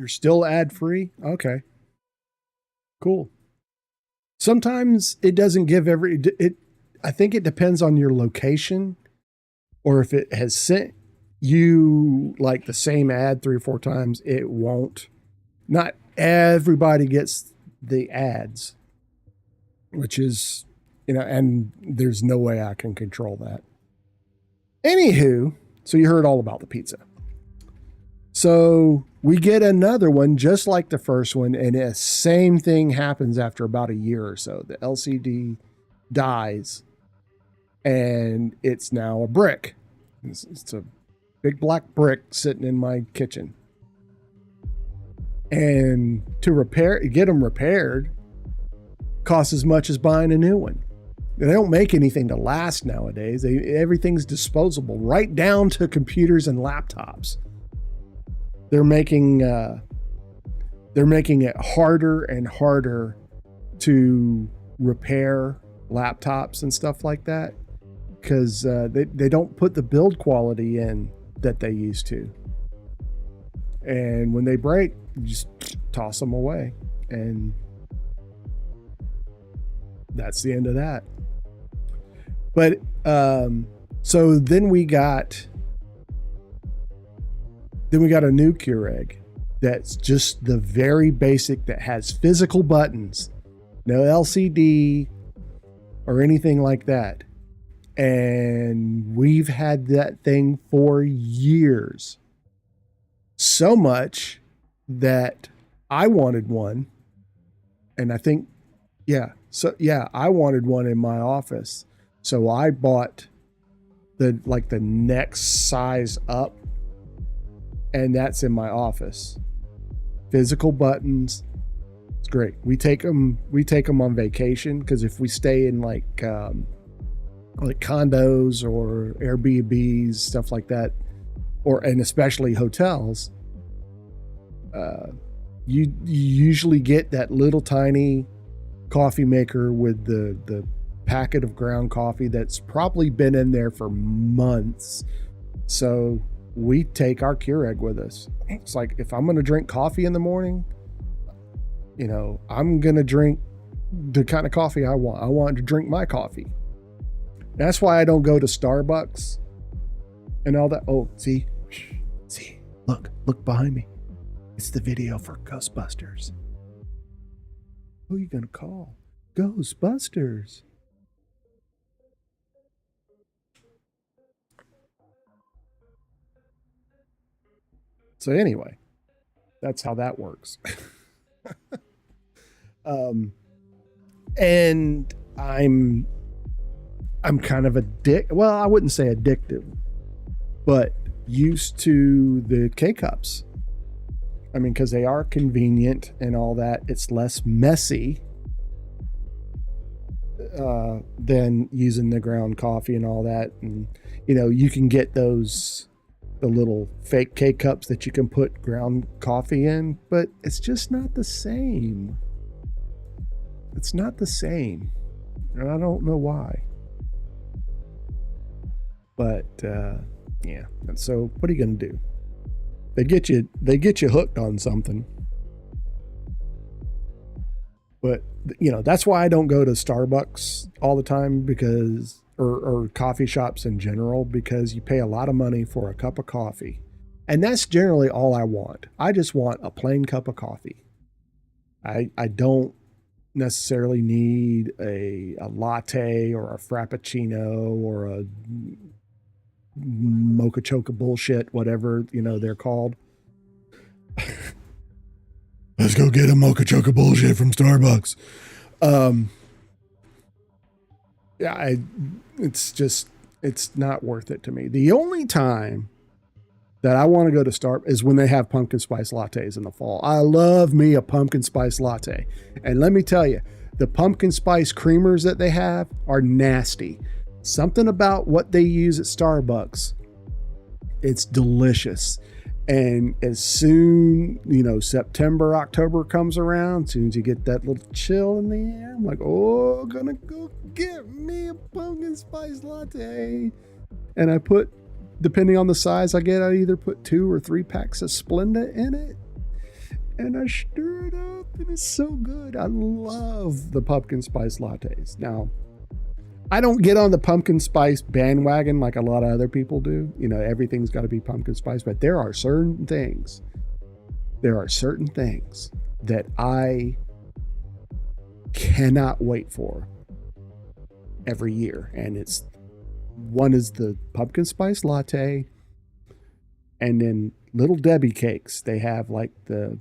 You're still ad free? Okay. Cool. Sometimes it doesn't give I think it depends on your location, or if it has sent you like the same ad 3 or 4 times, it won't. Not everybody gets the ads, which is, and there's no way I can control that. Anywho, so you heard all about the pizza. So we get another one just like the first one, and the same thing happens after about a year or so. The LCD dies, and it's now a brick. It's a big black brick sitting in my kitchen. And to get them repaired costs as much as buying a new one. They don't make anything to last nowadays. Everything's disposable, right down to computers and laptops. They're making it harder and harder to repair laptops and stuff like that, because they don't put the build quality in that they used to. And when they break, you just toss them away, and that's the end of that. But so then we got a new Keurig that's just the very basic, that has physical buttons, no LCD or anything like that. And we've had that thing for years. So much that I wanted one. And I think, I wanted one in my office. So I bought the next size up, and that's in my office. Physical buttons. It's great. We take them on vacation, because if we stay in like condos or Airbnbs, stuff like that, and especially hotels, you usually get that little tiny coffee maker with the packet of ground coffee that's probably been in there for months. So we take our Keurig with us. It's like, if I'm going to drink coffee in the morning, I'm going to drink the kind of coffee I want. I want to drink my coffee. That's why I don't go to Starbucks and all that. Oh, see, look behind me. It's the video for Ghostbusters. Who are you going to call? Ghostbusters. So anyway, that's how that works. And I'm kind of well, I wouldn't say addictive, but used to the K-Cups. I mean, because they are convenient and all that. It's less messy than using the ground coffee and all that. And, you can get the little fake K-Cups that you can put ground coffee in, but it's just not the same. It's not the same. And I don't know why. But, yeah. And so what are you going to do? They get you hooked on something. But, that's why I don't go to Starbucks all the time, because, or coffee shops in general, because you pay a lot of money for a cup of coffee. And that's generally all I want. I just want a plain cup of coffee. I don't necessarily need a latte or a frappuccino or a mocha choca bullshit, whatever, they're called. Let's go get a mocha choca bullshit from Starbucks. Yeah, it's not worth it to me. The only time that I want to go to Starbucks is when they have pumpkin spice lattes in the fall. I love me a pumpkin spice latte. And let me tell you, the pumpkin spice creamers that they have are nasty. Something about what they use at Starbucks, it's delicious. And as soon, September, October comes around, as soon as you get that little chill in the air, I'm like, oh, gonna go get me a pumpkin spice latte. And I put, depending on the size I get, I either put 2 or 3 packs of Splenda in it. and I stir it up, and it's so good. I love the pumpkin spice lattes. Now, I don't get on the pumpkin spice bandwagon like a lot of other people do. You know, everything's got to be pumpkin spice, but there are certain things. There are certain things that I cannot wait for every year, and it's one is the pumpkin spice latte, and then Little Debbie cakes. They have like the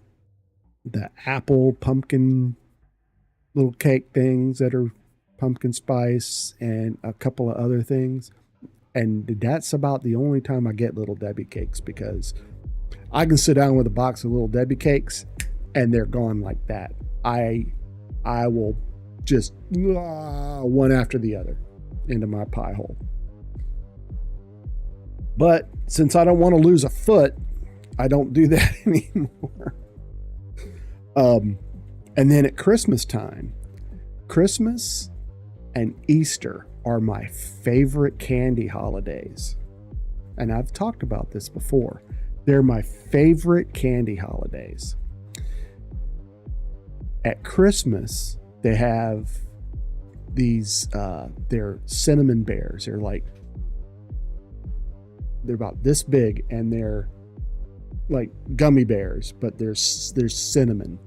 apple pumpkin little cake things that are pumpkin spice and a couple of other things. And that's about the only time I get Little Debbie cakes, because I can sit down with a box of Little Debbie cakes and they're gone like that. I will just one after the other into my pie hole. But since I don't want to lose a foot, I don't do that anymore. And then at Christmas time, Christmas and Easter are my favorite candy holidays. And I've talked about this before. They're my favorite candy holidays. At Christmas, they have these, they're cinnamon bears. They're about this big, and they're like gummy bears, but there's cinnamon.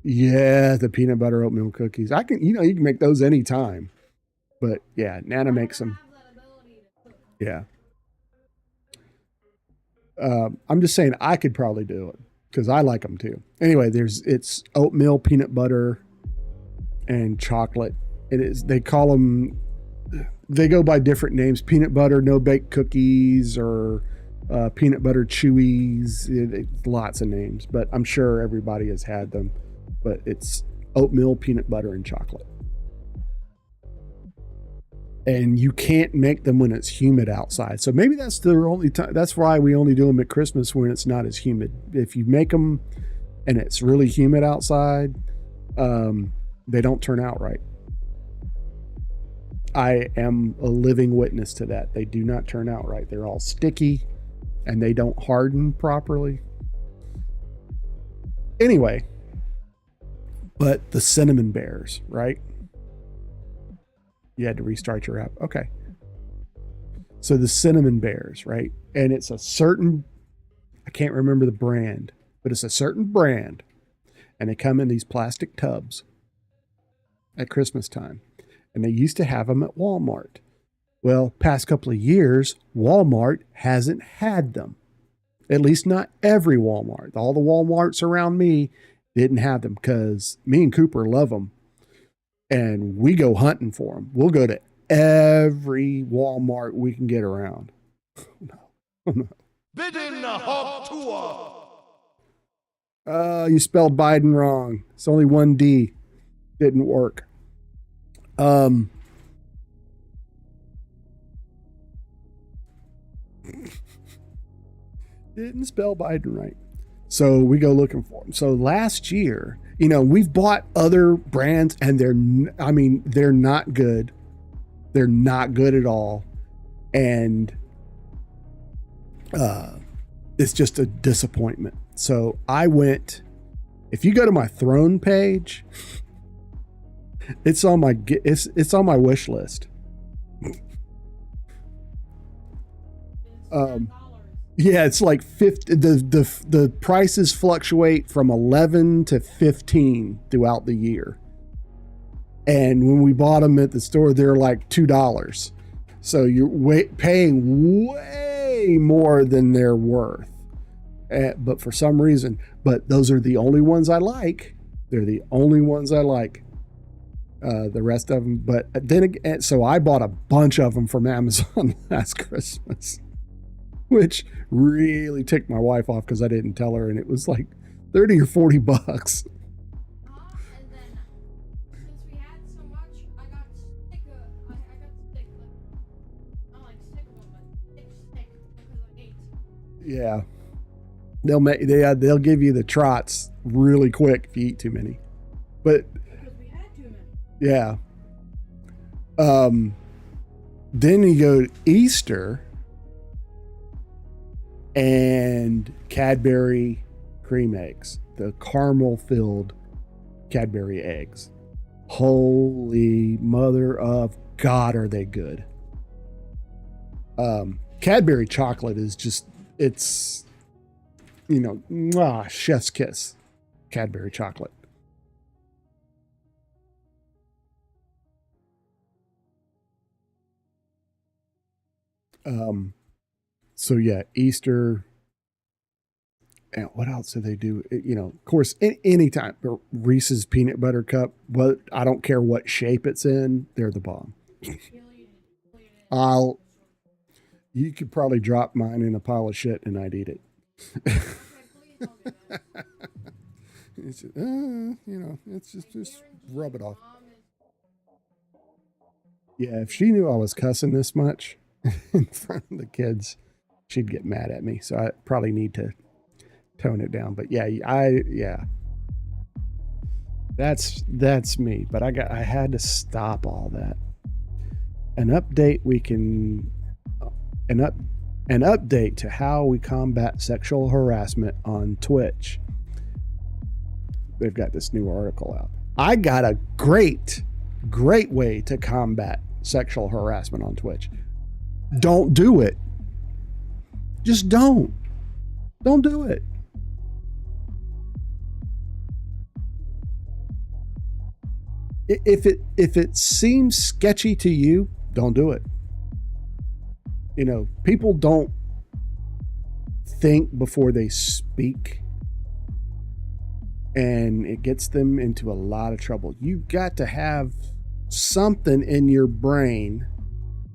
Yeah, the peanut butter oatmeal cookies. You can make those anytime. But yeah, Nana makes them. Yeah. I'm just saying I could probably do it because I like them too. Anyway, it's oatmeal, peanut butter, and chocolate. They call them, they go by different names: peanut butter no bake cookies, or peanut butter chewies. Lots of names, but I'm sure everybody has had them. But it's oatmeal, peanut butter, and chocolate. And you can't make them when it's humid outside. So maybe that's the only time. That's why we only do them at Christmas, when it's not as humid. If you make them and it's really humid outside, they don't turn out right. I am a living witness to that. They do not turn out right. They're all sticky and they don't harden properly. Anyway, but the cinnamon bears, right? You had to restart your app. Okay. So the cinnamon bears, right? And it's a certain, I can't remember the brand, but it's a certain brand. And they come in these plastic tubs at Christmas time. And they used to have them at Walmart. Well, past couple of years, Walmart hasn't had them. At least not every Walmart. All the Walmarts around me didn't have them, because me and Cooper love them. And we go hunting for them. We'll go to every Walmart we can get around. No. Bidden hog tour. You spelled Biden wrong. It's only one D. Didn't work. Didn't spell Biden right. So we go looking for them. So last year, we've bought other brands, and they're not good. They're not good at all. And it's just a disappointment. So I went, if you go to my Throne page, it's on my wish list. Yeah, it's like 50. The prices fluctuate from 11 to 15 throughout the year. And when we bought them at the store, they're like $2. So you're paying way more than they're worth. But for some reason, those are the only ones I like. They're the only ones I like. The rest of them, but then again, so I bought a bunch of them from Amazon last Christmas, which really ticked my wife off because I didn't tell her, and it was like $30 or $40. And then, since we had so much, I got sick of them, but sick because I ate. Yeah, they'll give you the trots really quick if you eat too many, but Because we had too many. yeah. Then you go to Easter, and Cadbury cream eggs, the caramel filled Cadbury eggs. Holy mother of God, are they good? Cadbury chocolate is just, it's, chef's kiss. Cadbury chocolate. So yeah, Easter. And what else do they do? Of course, anytime Reese's peanut butter cup, but I don't care what shape it's in, they're the bomb. You could probably drop mine in a pile of shit and I'd eat it. It's just, it's just rub it off. Yeah, if she knew I was cussing this much in front of the kids, she'd get mad at me. So I probably need to tone it down. But yeah, that's me. But I had to stop all that. An update an update to how we combat sexual harassment on Twitch. They've got this new article out. I got a great way to combat sexual harassment on Twitch. Don't do it. Just don't. Don't do it. If it seems sketchy to you, don't do it. People don't think before they speak, and it gets them into a lot of trouble. You got to have something in your brain,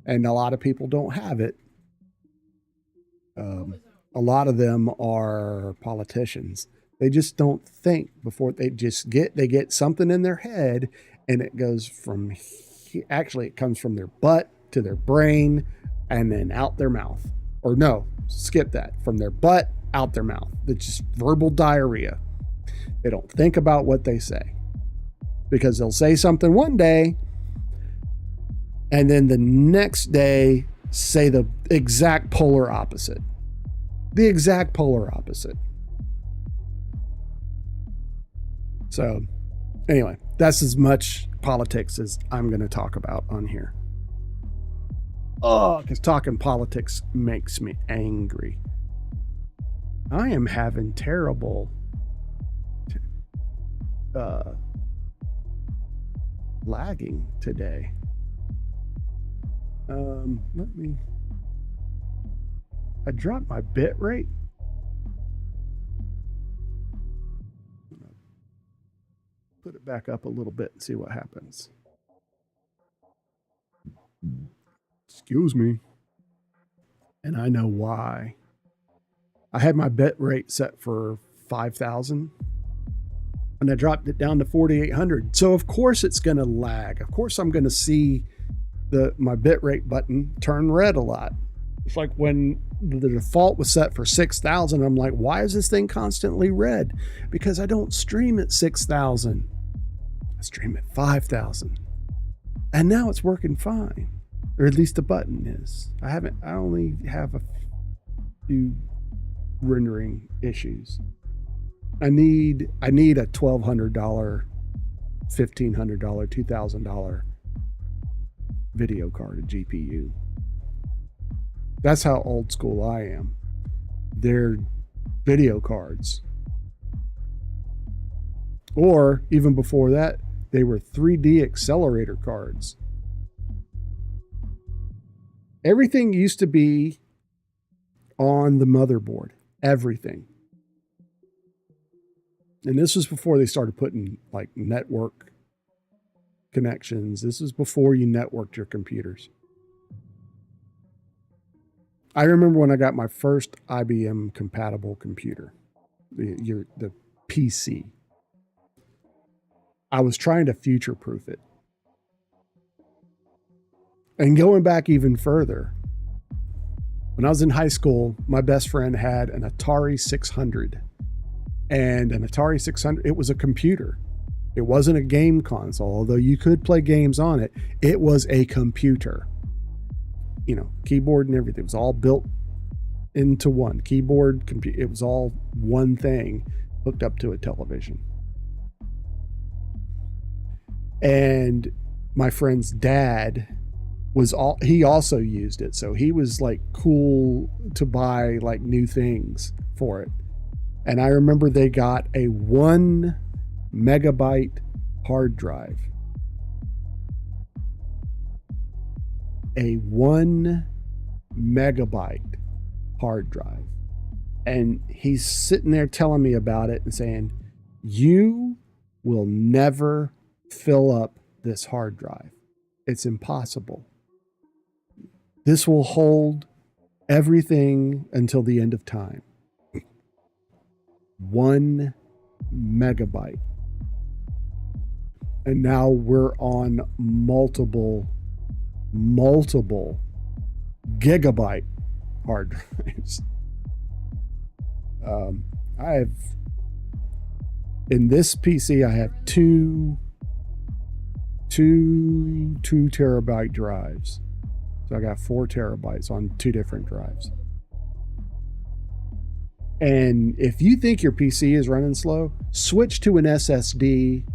and a lot of people don't have it. A lot of them are politicians. They just don't think before they get something in their head, and it goes it comes from their butt to their brain and then out their mouth. Or no, skip that. From their butt out their mouth. It's just verbal diarrhea. They don't think about what they say, because they'll say something one day and then the next day say the exact polar opposite. The exact polar opposite. So anyway, that's as much politics as I'm going to talk about on here. Oh, because talking politics makes me angry. I am having terrible lagging today. I dropped my bit rate. Put it back up a little bit and see what happens. Excuse me. And I know why. I had my bit rate set for 5,000 and I dropped it down to 4,800. So of course it's going to lag. Of course I'm going to see my bit rate button turn red a lot. It's like when the default was set for 6,000, I'm like, why is this thing constantly red? Because I don't stream at 6,000. I stream at 5,000. And now it's working fine. Or at least the button is. I only have a few rendering issues. I need a $1,200, $1,500, $2,000 video card, a GPU. That's how old school I am. They're video cards. Or even before that, they were 3D accelerator cards. Everything used to be on the motherboard. Everything. And this was before they started putting like network connections. This is before you networked your computers. I remember when I got my first IBM compatible computer, the PC. I was trying to future-proof it. And going back even further, when I was in high school, my best friend had an Atari 600. And an Atari 600, it was a computer. It wasn't a game console, although you could play games on it. It was a computer. Keyboard and everything. It was all built into one keyboard, computer. It was all one thing hooked up to a television. And my friend's dad he also used it. So he was like cool to buy like new things for it. And I remember they got a 1 megabyte hard drive. A 1 megabyte hard drive. And he's sitting there telling me about it and saying, you will never fill up this hard drive. It's impossible. This will hold everything until the end of time. 1 megabyte. And now we're on multiple gigabyte hard drives. I have, in this PC, I have two 2 terabyte drives. So I got 4 terabytes on 2 different drives. And if you think your PC is running slow, switch to an SSD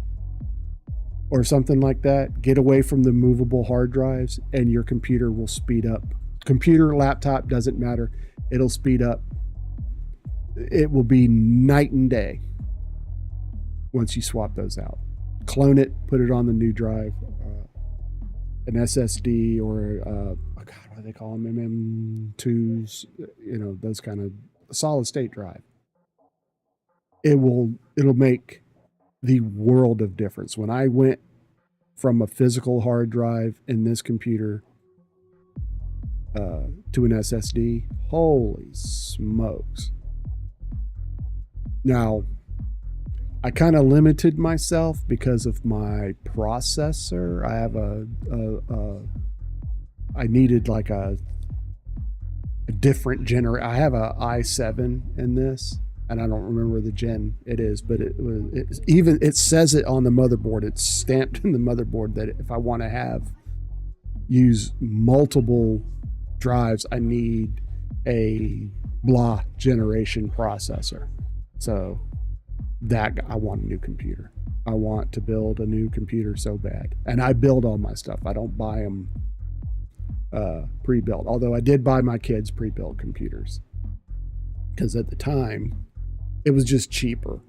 or something like that. Get away from the movable hard drives and your computer will speed up. Computer, laptop, doesn't matter. It'll speed up. It will be night and day once you swap those out. Clone it, put it on the new drive, an SSD or what do they call them? MM2s, those kind of solid state drive. It'll make the world of difference. When I went from a physical hard drive in this computer to an SSD, holy smokes. Now, I kind of limited myself because of my processor. I have I needed like a different I have a i7 in this, and I don't remember the gen it is, but it says it on the motherboard. It's stamped in the motherboard that if I want to use multiple drives, I need a blah generation processor. So that I want a new computer. I want to build a new computer so bad. And I build all my stuff. I don't buy them pre-built. Although I did buy my kids pre-built computers. Because at the time, it was just cheaper.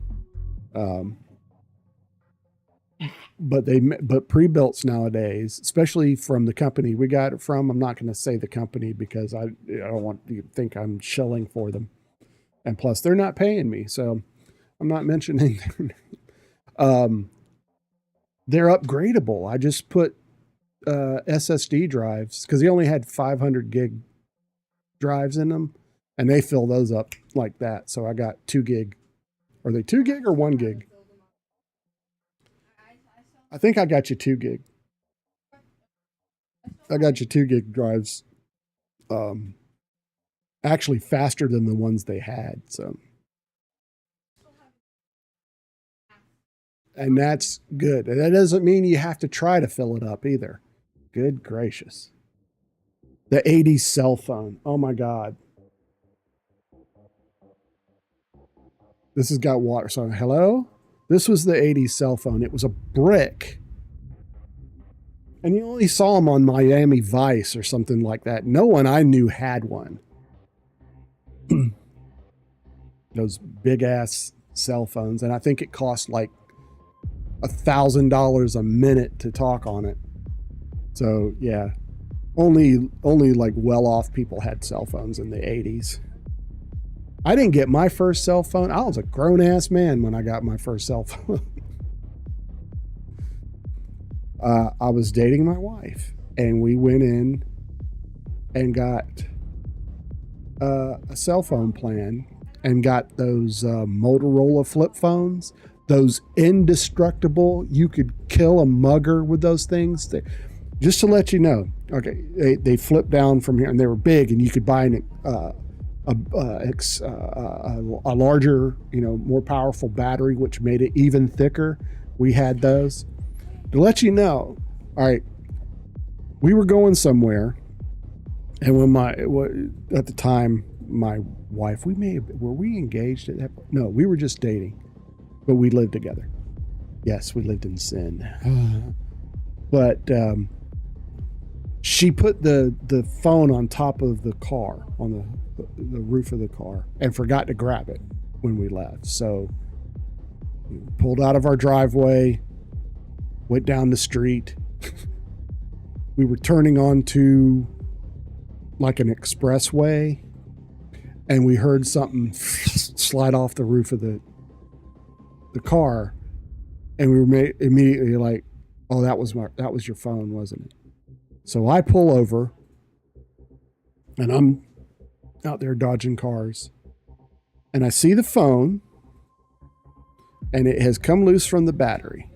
But pre-builts nowadays, especially from the company we got it from, I'm not going to say the company because I don't want you to think I'm shilling for them. And plus, they're not paying me, so I'm not mentioning their name. They're upgradable. I just put SSD drives because he only had 500 gig drives in them, and they fill those up like that. So I got 2 gig. Are they 2 gig or 1 gig? I think I got you 2 gig. I got you 2 gig drives. Actually faster than the ones they had. So, and that's good. And that doesn't mean you have to try to fill it up either. Good gracious. The 80s cell phone. Oh my God. This has got water. So hello? This was the 80s cell phone. It was a brick. And you only saw them on Miami Vice or something like that. No one I knew had one. Those big ass cell phones. And I think it cost like $1,000 a minute to talk on it. So yeah, only like well-off people had cell phones in the 80s. I didn't get my first cell phone. I was a grown-ass man when I got my first cell phone. I was dating my wife, and we went in and got a cell phone plan and got those Motorola flip phones, those indestructible, you could kill a mugger with those things. Just to let you know, okay, they flip down from here, and they were big, and you could buy a larger, more powerful battery, which made it even thicker. We had those. To let you know, all right, we were going somewhere, and when at the time, my wife. Were we engaged at that point? No, we were just dating, but we lived together. Yes, we lived in sin. But she put the phone on top of the car, on the roof of the car, and forgot to grab it when we left. So we pulled out of our driveway, went down the street. We were turning onto like an expressway, and we heard something slide off the roof of the car, and we were immediately like, "Oh, that was your phone, wasn't it?" So I pull over, and I'm out there dodging cars, and I see the phone, and it has come loose from the battery.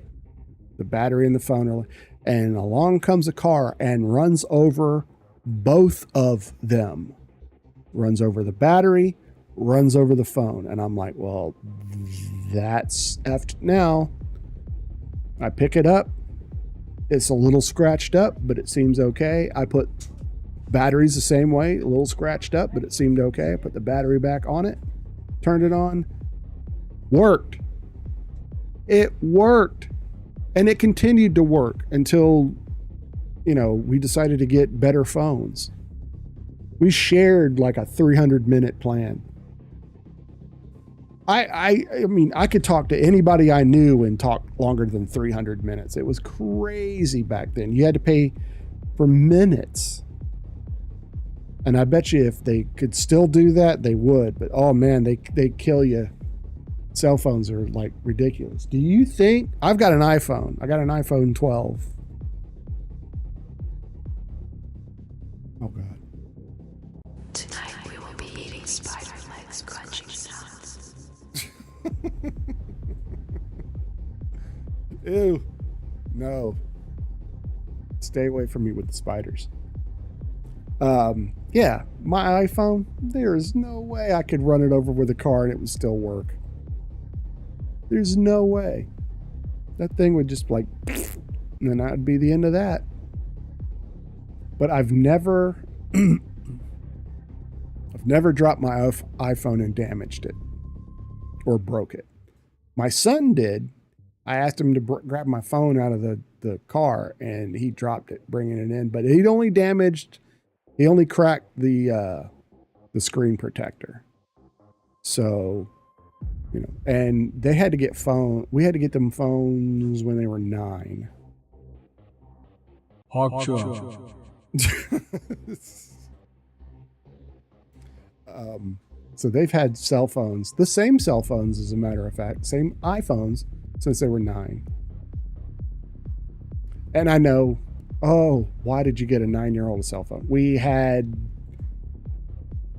The battery and the phone are, and along comes a car and runs over both of them. Runs over the battery, runs over the phone. And I'm like, well, that's effed now. I pick it up. It's a little scratched up, but it seems okay. I put batteries the same way, a little scratched up, but it seemed okay. I put the battery back on it, turned it on, worked. It worked. And it continued to work until, we decided to get better phones. We shared like a 300-minute plan. I mean, I could talk to anybody I knew and talk longer than 300 minutes. It was crazy back then. You had to pay for minutes. And I bet you if they could still do that, they would. But oh man, they kill you. Cell phones are like ridiculous. Do you think I've got an iPhone? I got an iPhone 12. Oh God. Tonight we will be eating spider legs crunching sounds. Ew. No. Stay away from me with the spiders. Yeah, my iPhone, there is no way I could run it over with a car and it would still work. There's no way. That thing would just like, and then that would be the end of that. But I've never dropped my iPhone and damaged it or broke it. My son did. I asked him to grab my phone out of the car and he dropped it, bringing it in. But he only cracked the screen protector. So, and they had to get we had to get them phones when they were 9. So they've had cell phones, the same cell phones, as a matter of fact, same iPhones since they were 9. And I know, why did you get a 9-year-old a cell phone? We had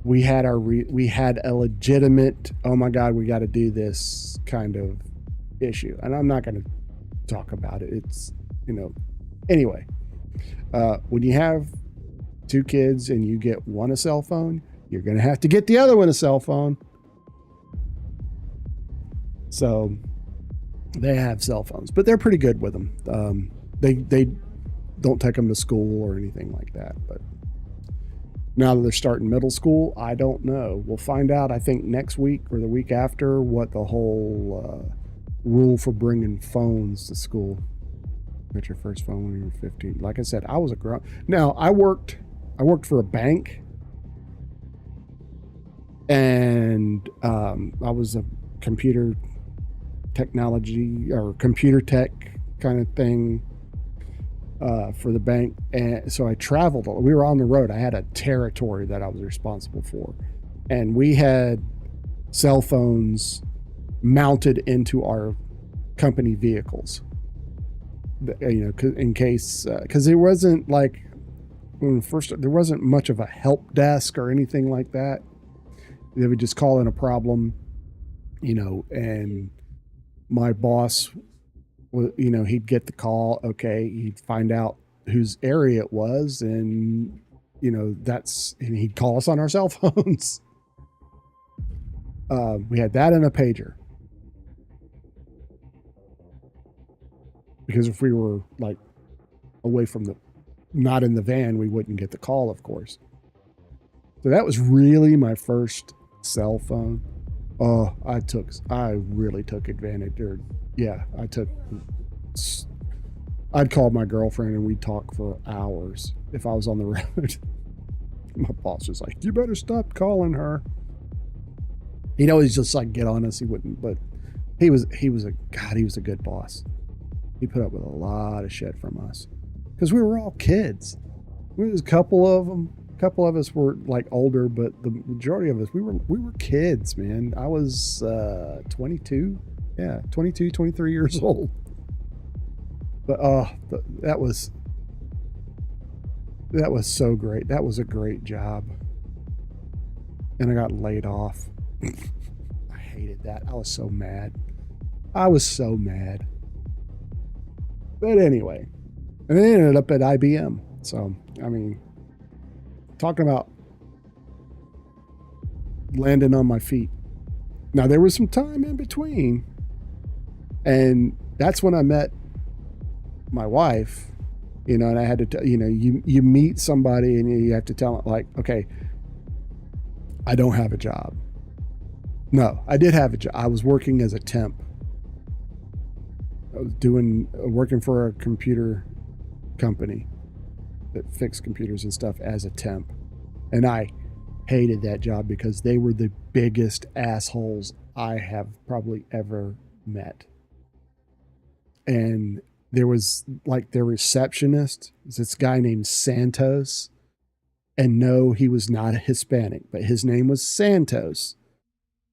a legitimate, oh my God, we got to do this kind of issue. And I'm not going to talk about it. It's, anyway, when you have 2 kids and you get one a cell phone, you're going to have to get the other one a cell phone. So they have cell phones, but they're pretty good with them. They don't take them to school or anything like that, but now that they're starting middle school, I don't know. We'll find out, I think, next week or the week after what the whole rule for bringing phones to school. Get your first phone when you were 15. Like I said, I was a grown. Now, I worked for a bank, and I was a computer technology or computer tech kind of thing for the bank, and so I traveled. We were on the road. I had a territory that I was responsible for, and we had cell phones mounted into our company vehicles. In case, because it wasn't like when first there wasn't much of a help desk or anything like that. They would just call in a problem, and my boss, he'd get the call. Okay, he'd find out whose area it was, and and he'd call us on our cell phones. We had that and a pager, because if we were like away from not in the van, we wouldn't get the call, of course. So that was really my first cell phone. Oh, I really took advantage. Or yeah, I'd call my girlfriend and we'd talk for hours if I was on the road. My boss was like, "You better stop calling her." He'd always just like get on us. He wouldn't, but he was a good boss. He put up with a lot of shit from us because we were all kids. There was a couple of us were like older, but the majority of us, we were kids, man. I was 22, 23 years old. But that was so great. That was a great job. And I got laid off. I hated that. I was so mad. But anyway, and then I ended up at IBM. So, I mean, talking about landing on my feet. Now, there was some time in between. And that's when I met my wife, and I had to, you meet somebody and you have to tell them, like, okay, I don't have a job. No, I did have a job. I was working as a temp. I was working for a computer company that fixed computers and stuff as a temp. And I hated that job because they were the biggest assholes I have probably ever met. And there was like their receptionist, this guy named Santos. And no, he was not a Hispanic, but his name was Santos.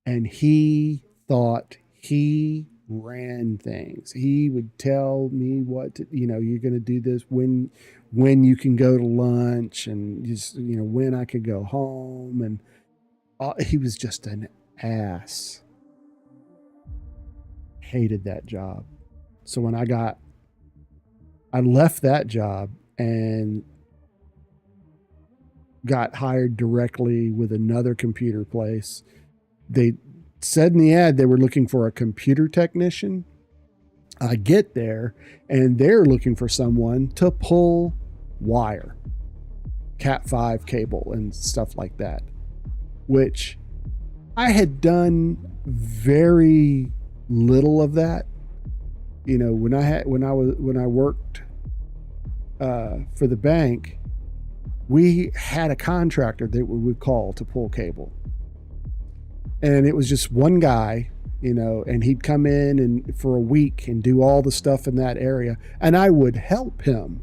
And he thought he ran things. He would tell me what to, you're going to do this, when you can go to lunch, and just, when I could go home. And he was just an ass. Hated that job. So when I left that job and got hired directly with another computer place. They said in the ad they were looking for a computer technician. I get there and they're looking for someone to pull wire, Cat5 cable and stuff like that, which I had done very little of that. When I worked for the bank, we had a contractor that we would call to pull cable. And it was just one guy, and he'd come in and for a week and do all the stuff in that area. And I would help him,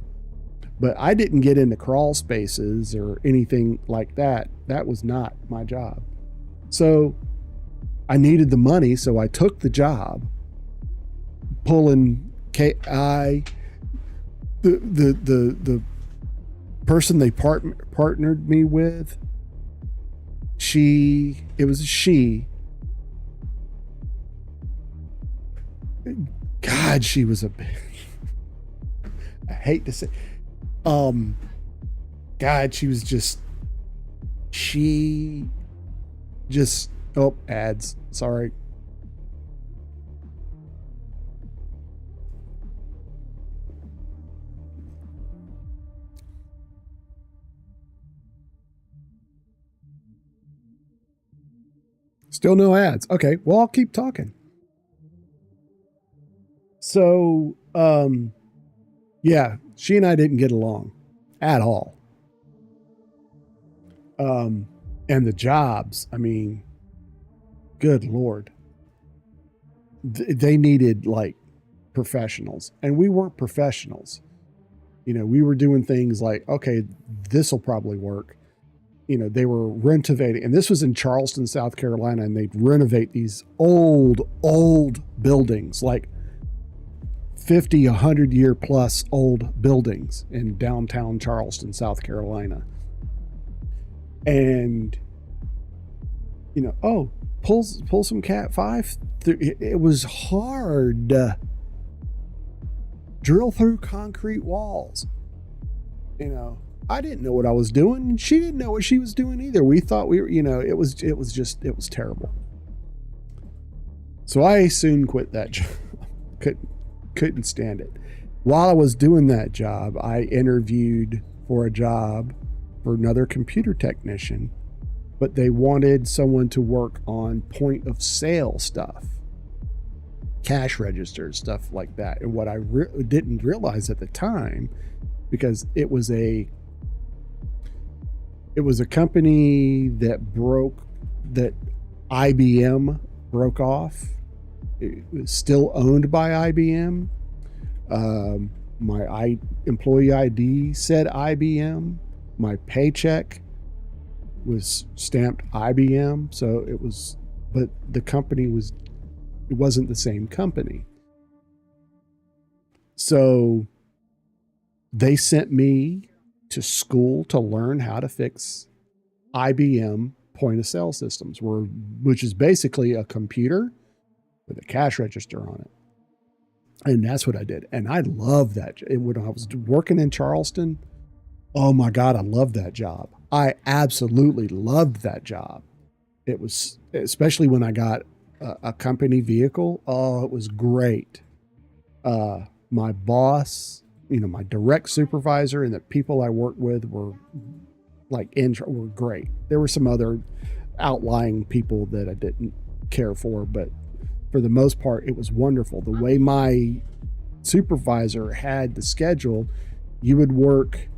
but I didn't get into crawl spaces or anything like that. That was not my job. So I needed the money. So I took the job pulling the person they partnered me with, it was a she. God, she was a bitch. I hate to say, God, ads. Sorry. Still no ads. Okay, well, I'll keep talking. So, yeah, she and I didn't get along at all. And the jobs, I mean, good Lord. They needed like professionals, and we weren't professionals. We were doing things like, okay, this will probably work. They were renovating, and this was in Charleston, South Carolina, and they'd renovate these old buildings, like 50, 100 year plus old buildings in downtown Charleston, South Carolina. And, pull some Cat5. It was hard. Drill through concrete walls. I didn't know what I was doing, and she didn't know what she was doing either. We thought we were, it was terrible. So I soon quit that job. Couldn't stand it. While I was doing that job, I interviewed for a job for another computer technician but they wanted someone to work on point of sale stuff, cash registers, stuff like that. And what I didn't realize at the time, because it was a company that IBM broke off. It was still owned by IBM. My employee ID said IBM. My paycheck was stamped IBM. So it was, but the company it wasn't the same company. So they sent me to school to learn how to fix IBM point of sale systems, which is basically a computer with a cash register on it. And that's what I did. And I love that. When I was working in Charleston, oh my God, I loved that job. I absolutely loved that job. It was, especially when I got a company vehicle. Oh, it was great. My boss, my direct supervisor and the people I worked with were were great. There were some other outlying people that I didn't care for, but for the most part, it was wonderful. The way my supervisor had the schedule, you would work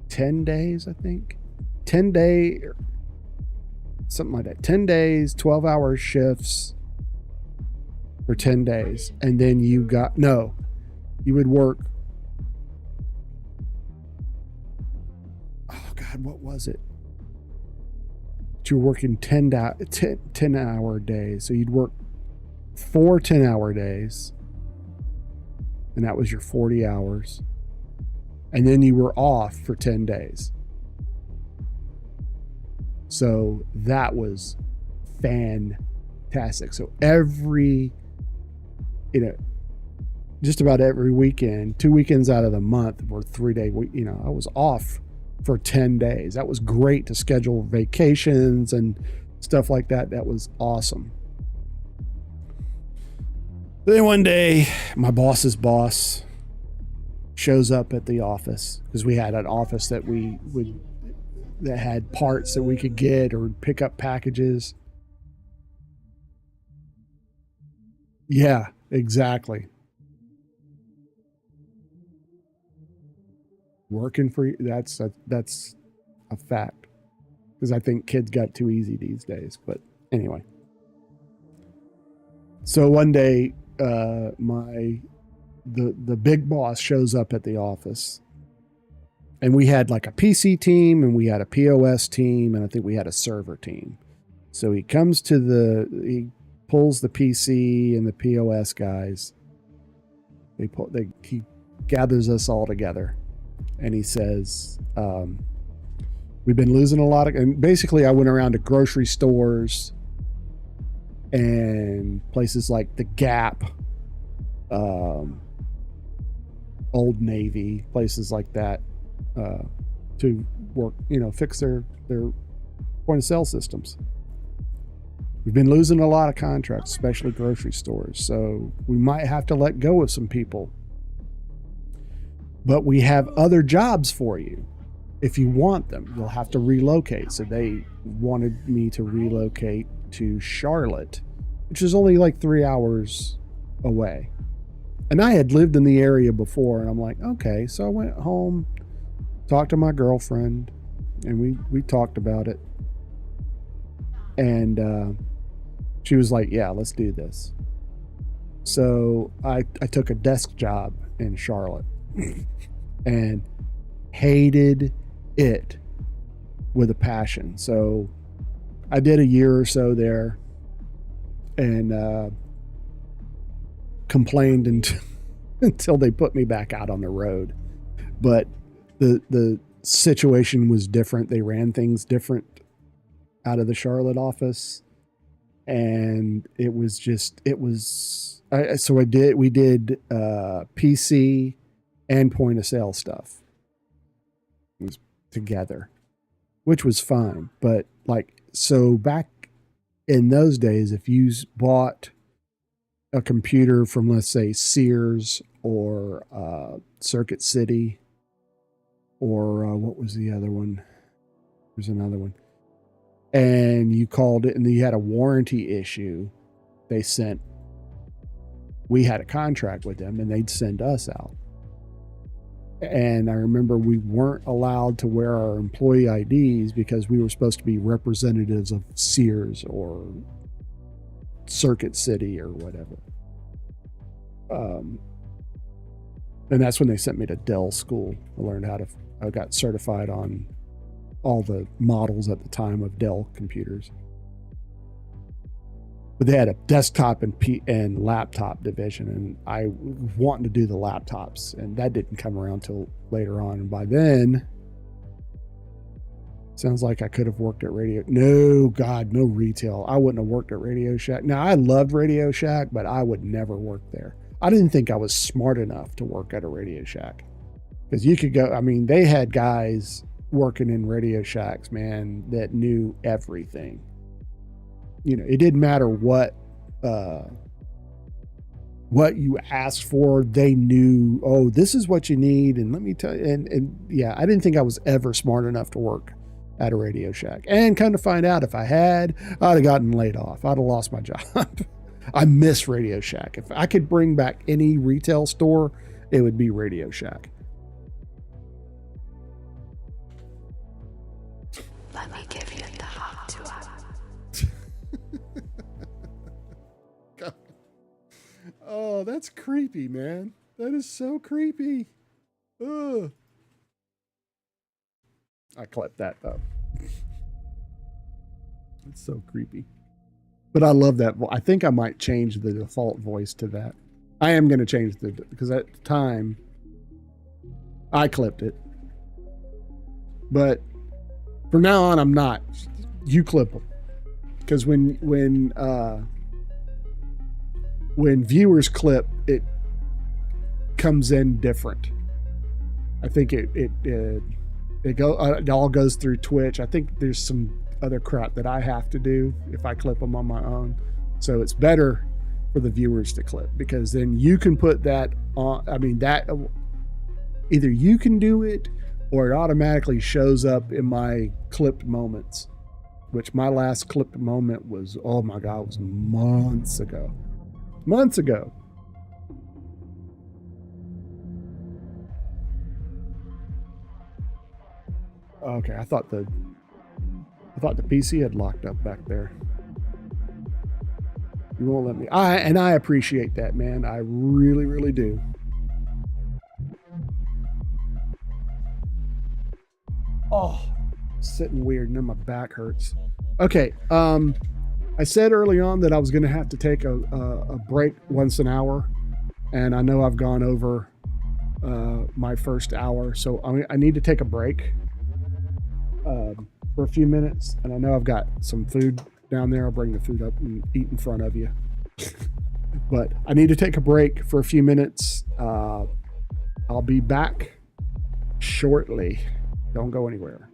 10 days, I think. 10 day, something like that. 10 days, 12-hour shifts for 10 days. And then you would work, oh God, what was it? You're working 10-hour days. So you'd work 4 10-hour days, and that was your 40 hours. And then you were off for 10 days. So that was fantastic. So just about every weekend, 2 weekends out of the month were 3-day week. I was off for 10 days. That was great to schedule vacations and stuff like that. That was awesome. Then one day, my boss's boss shows up at the office, because we had an office that that had parts that we could get or pick up packages. Yeah, exactly. Working for you, that's a fact, because I think kids got too easy these days. But anyway, so one day the big boss shows up at the office, and we had like a PC team and we had a POS team, and I think we had a server team. So he comes he pulls the PC and the POS guys. He gathers us all together. And he says, we've been losing a lot and basically I went around to grocery stores and places like the Gap, Old Navy, places like that, to work, fix their point of sale systems. We've been losing a lot of contracts, especially grocery stores. So we might have to let go of some people. But we have other jobs for you. If you want them, you'll have to relocate. So they wanted me to relocate to Charlotte, which is only like 3 hours away. And I had lived in the area before, and I'm like, okay. So I went home, talked to my girlfriend, and we talked about it. And she was like, yeah, let's do this. So I took a desk job in Charlotte. And hated it with a passion. So I did a year or so there and complained until they put me back out on the road. But the situation was different. They ran things different out of the Charlotte office. And we did PC and point of sale stuff. It was together, which was fine. But so back in those days, if you bought a computer from, let's say, Sears or Circuit City, or what was the other one? There's another one. and you called it and you had a warranty issue, we had a contract with them and they'd send us out. And I remember we weren't allowed to wear our employee IDs because we were supposed to be representatives of Sears or Circuit City or whatever. And that's when they sent me to Dell school. I got certified on all the models at the time of Dell computers. But they had a desktop and laptop division, and I wanted to do the laptops, and that didn't come around till later on. And by then, sounds like I could have worked at Radio. No, God, no retail. I wouldn't have worked at Radio Shack. Now, I loved Radio Shack, but I would never work there. I didn't think I was smart enough to work at a Radio Shack. Because you could go, I mean, they had guys working in Radio Shacks, man, that knew everything. You know, it didn't matter what you asked for. They knew, oh, this is what you need. And let me tell you, and yeah, I didn't think I was ever smart enough to work at a Radio Shack. And kind of find out, if I had, I'd have gotten laid off. I'd have lost my job. I miss Radio Shack. If I could bring back any retail store, it would be Radio Shack. Let me give you the hot tour. Oh, that's creepy, man. That is so creepy. Ugh. I clipped that though. It's so creepy. But I love that. I think I might change the default voice to that. I am going to change because at the time I clipped it. But from now on, I'm not. You clip them. Because when viewers clip, it comes in different. I think it all goes through Twitch. I think there's some other crap that I have to do if I clip them on my own. So it's better for the viewers to clip, because then you can put that on. I mean, that either you can do it or it automatically shows up in my clipped moments, which my last clipped moment was, oh my God, it was months ago. Months ago. Okay, I thought the PC had locked up back there. You won't let me. I appreciate that, man. I really, really do. Oh, sitting weird, and then my back hurts. Okay, I said early on that I was going to have to take a break once an hour, and I know I've gone over my first hour, so I need to take a break for a few minutes, and I know I've got some food down there. I'll bring the food up and eat in front of you. But I need to take a break for a few minutes. I'll be back shortly. Don't go anywhere.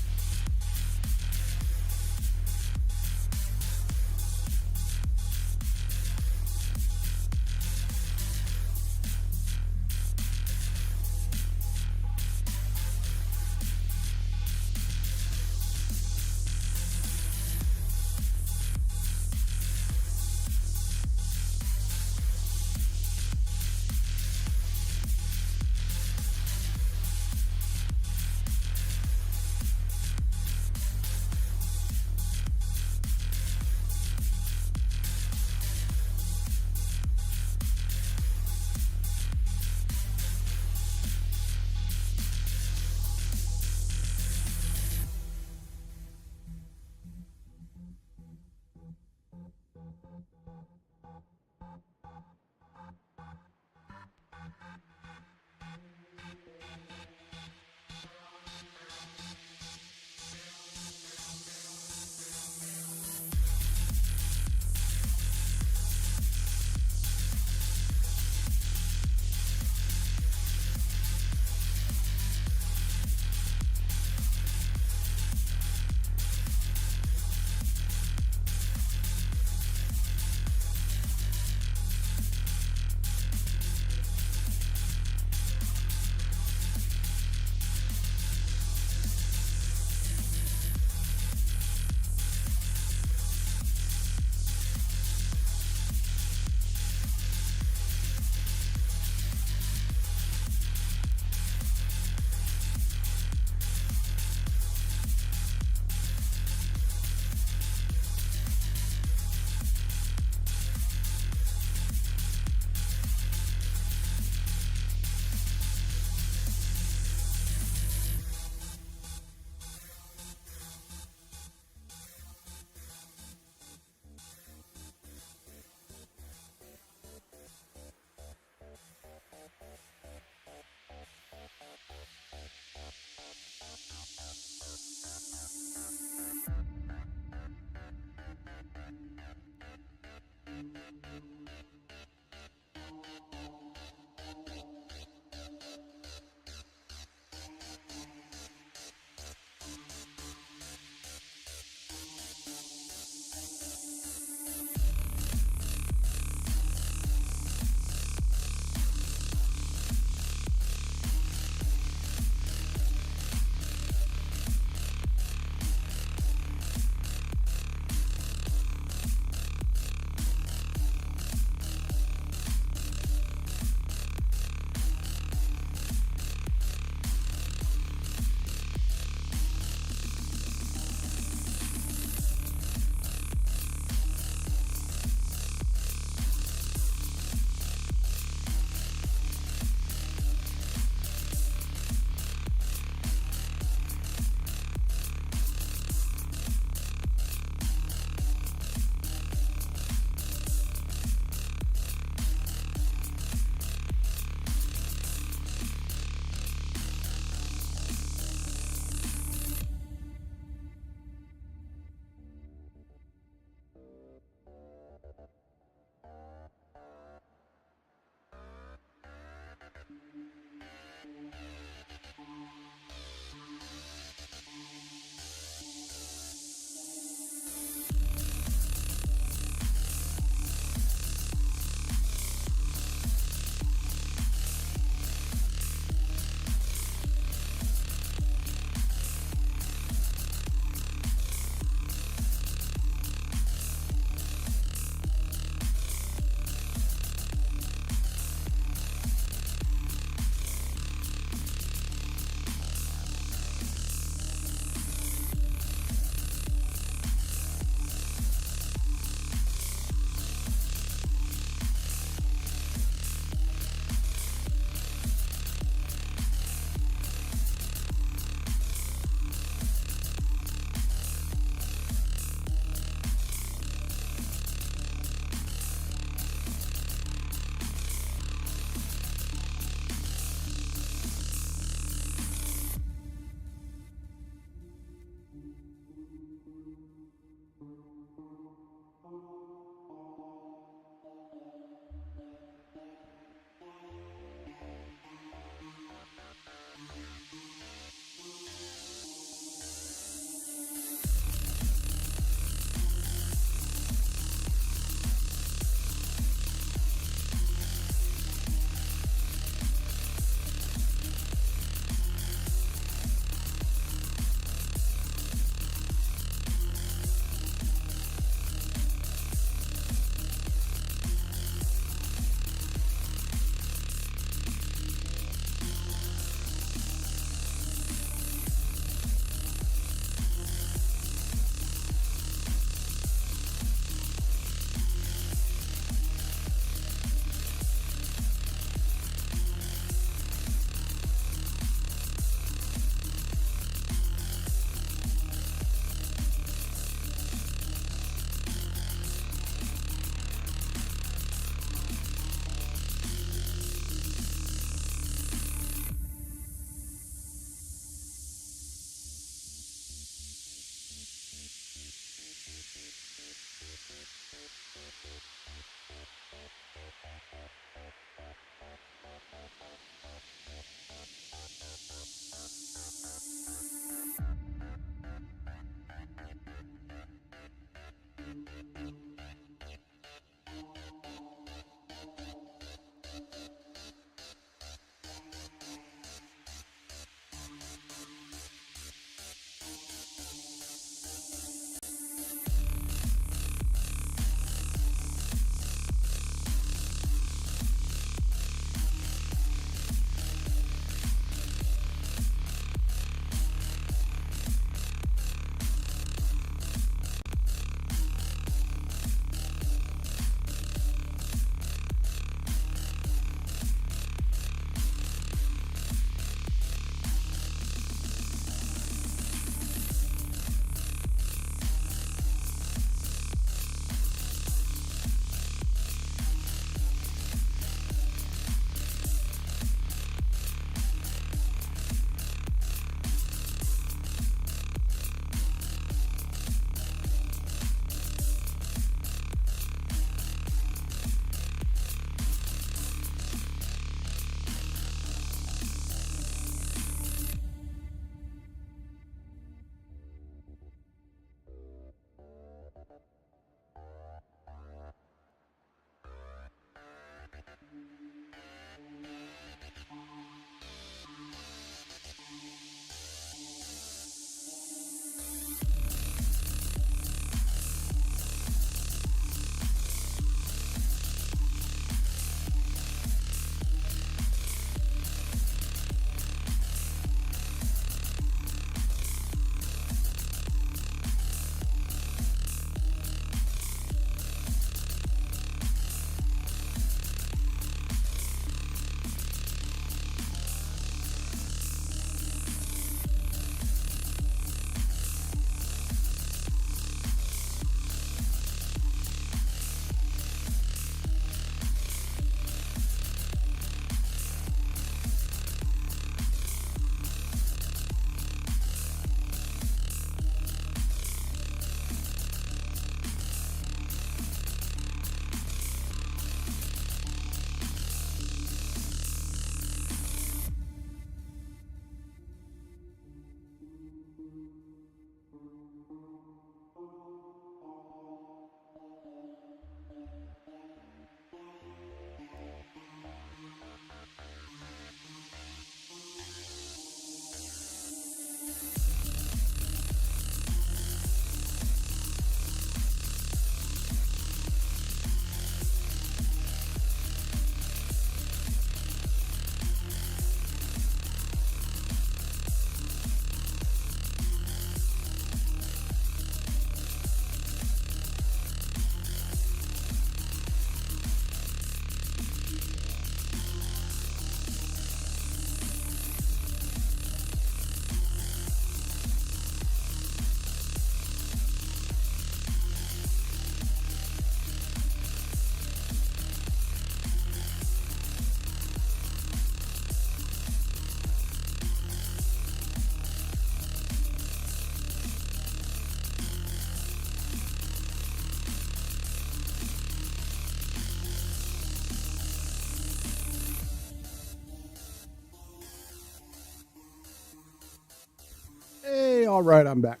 All right, I'm back.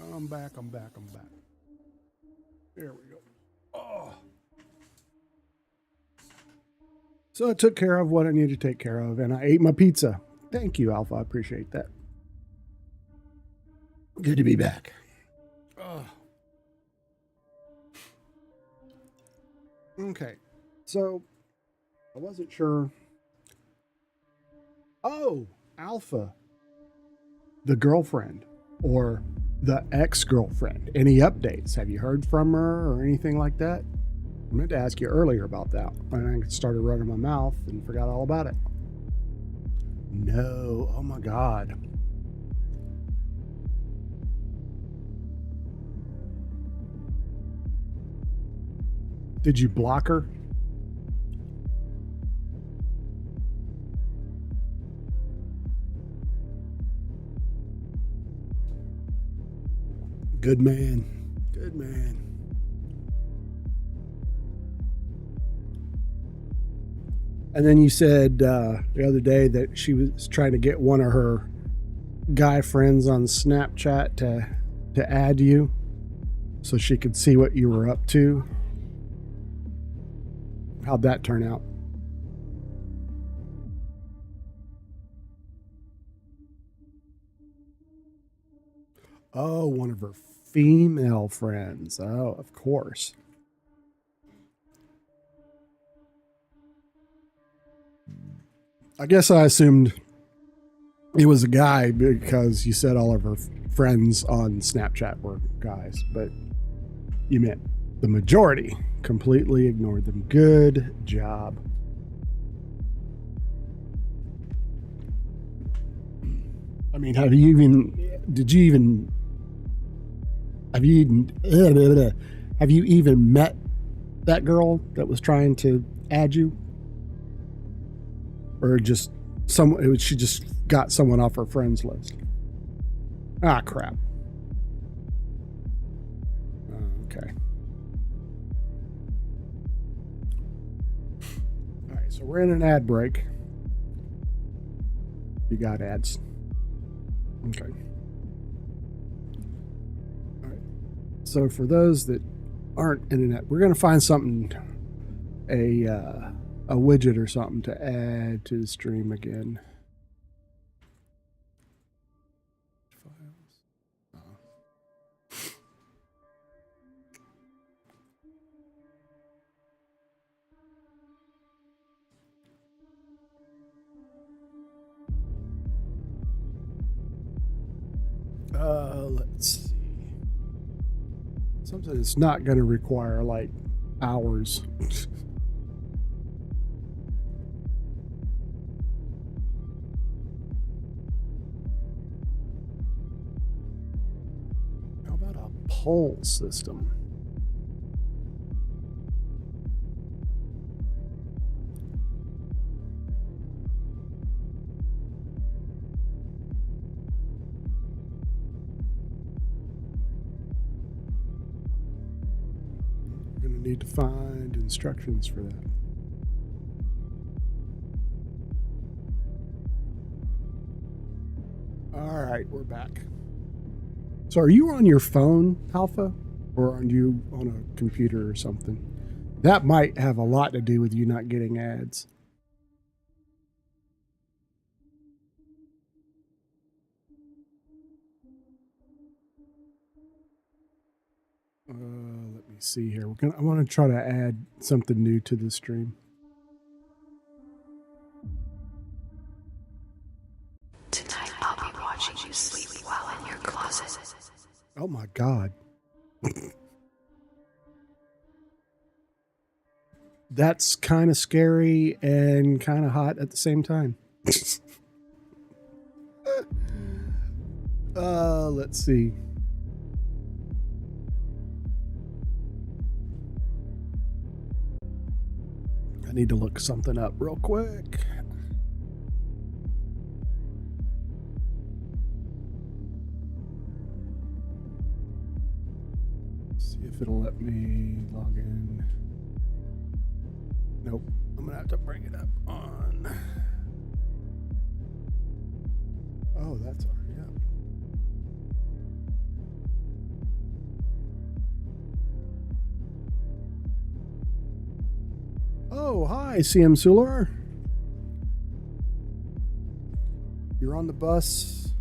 I'm back. There we go. Oh. So I took care of what I needed to take care of, and I ate my pizza. Thank you, Alpha. I appreciate that. Good to be back. Oh. Okay, so I wasn't sure. Oh, Alpha, the girlfriend or the ex-girlfriend. Any updates? Have you heard from her or anything like that? I meant to ask you earlier about that, and I started running my mouth and forgot all about it. No, oh my God. Did you block her? Good man. Good man. And then you said the other day that she was trying to get one of her guy friends on Snapchat to add you so she could see what you were up to. How'd that turn out? Oh, one of her female friends. Oh, of course. I guess I assumed it was a guy because you said all of her friends on Snapchat were guys, but you meant the majority. Completely ignored them. Good job. I mean, have you even met that girl that was trying to add you? Or just she just got someone off her friends list? Ah, crap. Okay. All right, so we're in an ad break. You got ads. Okay. All right. So for those that aren't internet, we're going to find something, a widget or something to add to the stream again. Let's see. Something that's not going to require like hours. How about a poll system? Need to find instructions for that. All right, we're back. So are you on your phone, Alpha? Or are you on a computer or something? That might have a lot to do with you not getting ads. Let me see here. I want to try to add something new to the stream. Tonight I'll be watching you sleep while in your closet. Oh my God. That's kind of scary and kind of hot at the same time. Let's see. I need to look something up real quick. See if it'll let me log in. Nope. I'm gonna have to bring it up on. Oh, that's already up. Oh, hi, CM Sular. You're on the bus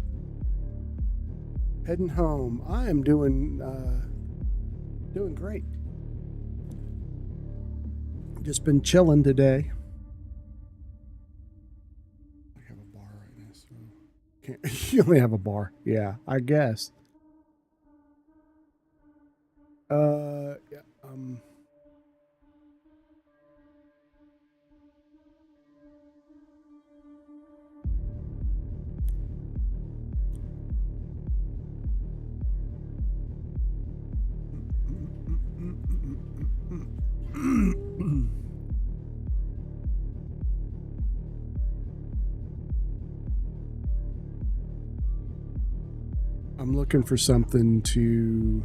heading home. I am doing great. Just been chilling today. I have a bar right now, so can't. You only have a bar, yeah, I guess. Yeah, I'm looking for something to.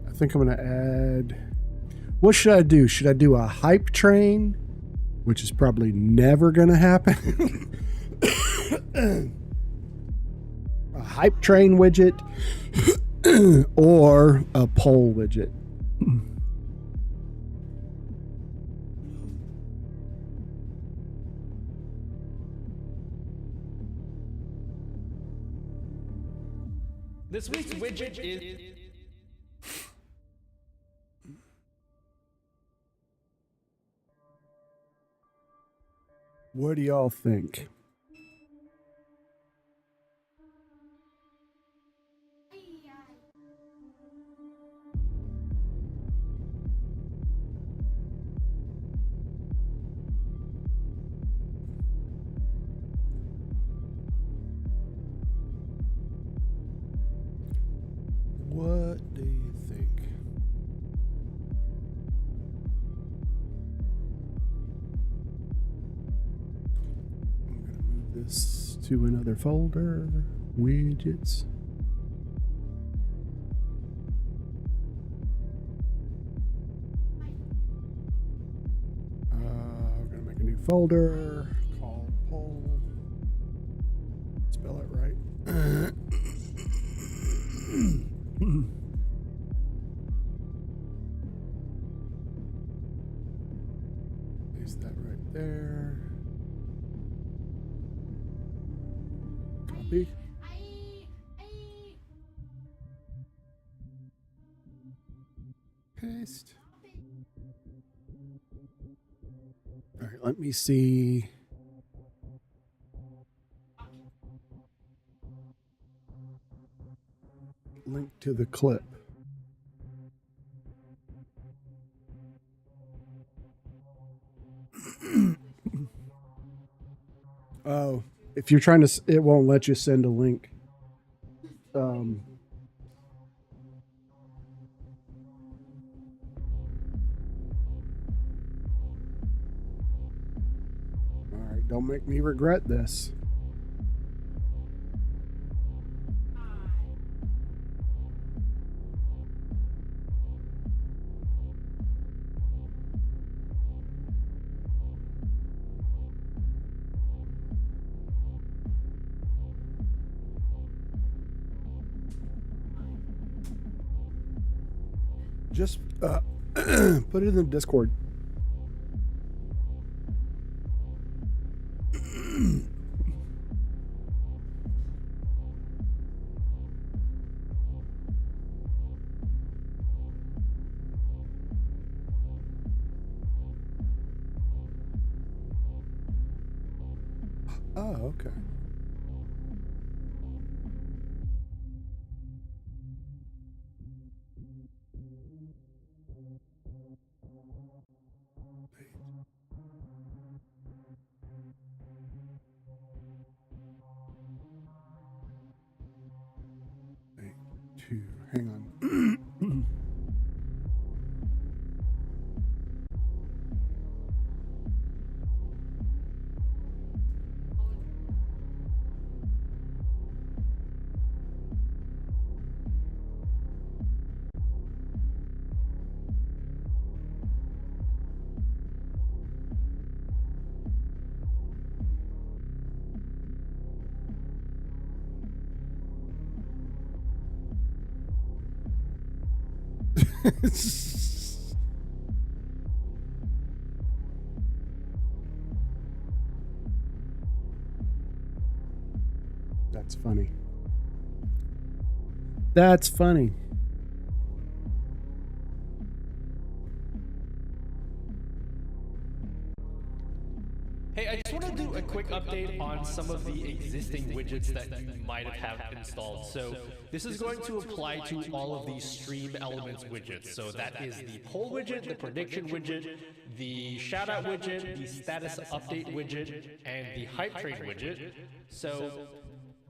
I think I'm going to add. What should I do? Should I do a hype train, which is probably never going to happen? A hype train widget or a poll widget? This week's widget is... What do y'all think? What do you think? I'm going to move this to another folder. Widgets. I'm going to make a new folder called poll. Spell it right. Place that right there. Copy. Paste. All right, let me see. Link to the clip. Oh, if you're trying to, it won't let you send a link. All right, don't make me regret this. Just put it in the Discord. Oh, okay. Two. Hang on. That's funny. That's funny. Hey, I just want to do a quick update on some of the existing widgets that you might have installed. So this is going to apply to all of these stream elements widgets. So that is the poll widget, the prediction widget, the shoutout widget, the status update widget, and the hype train widget. So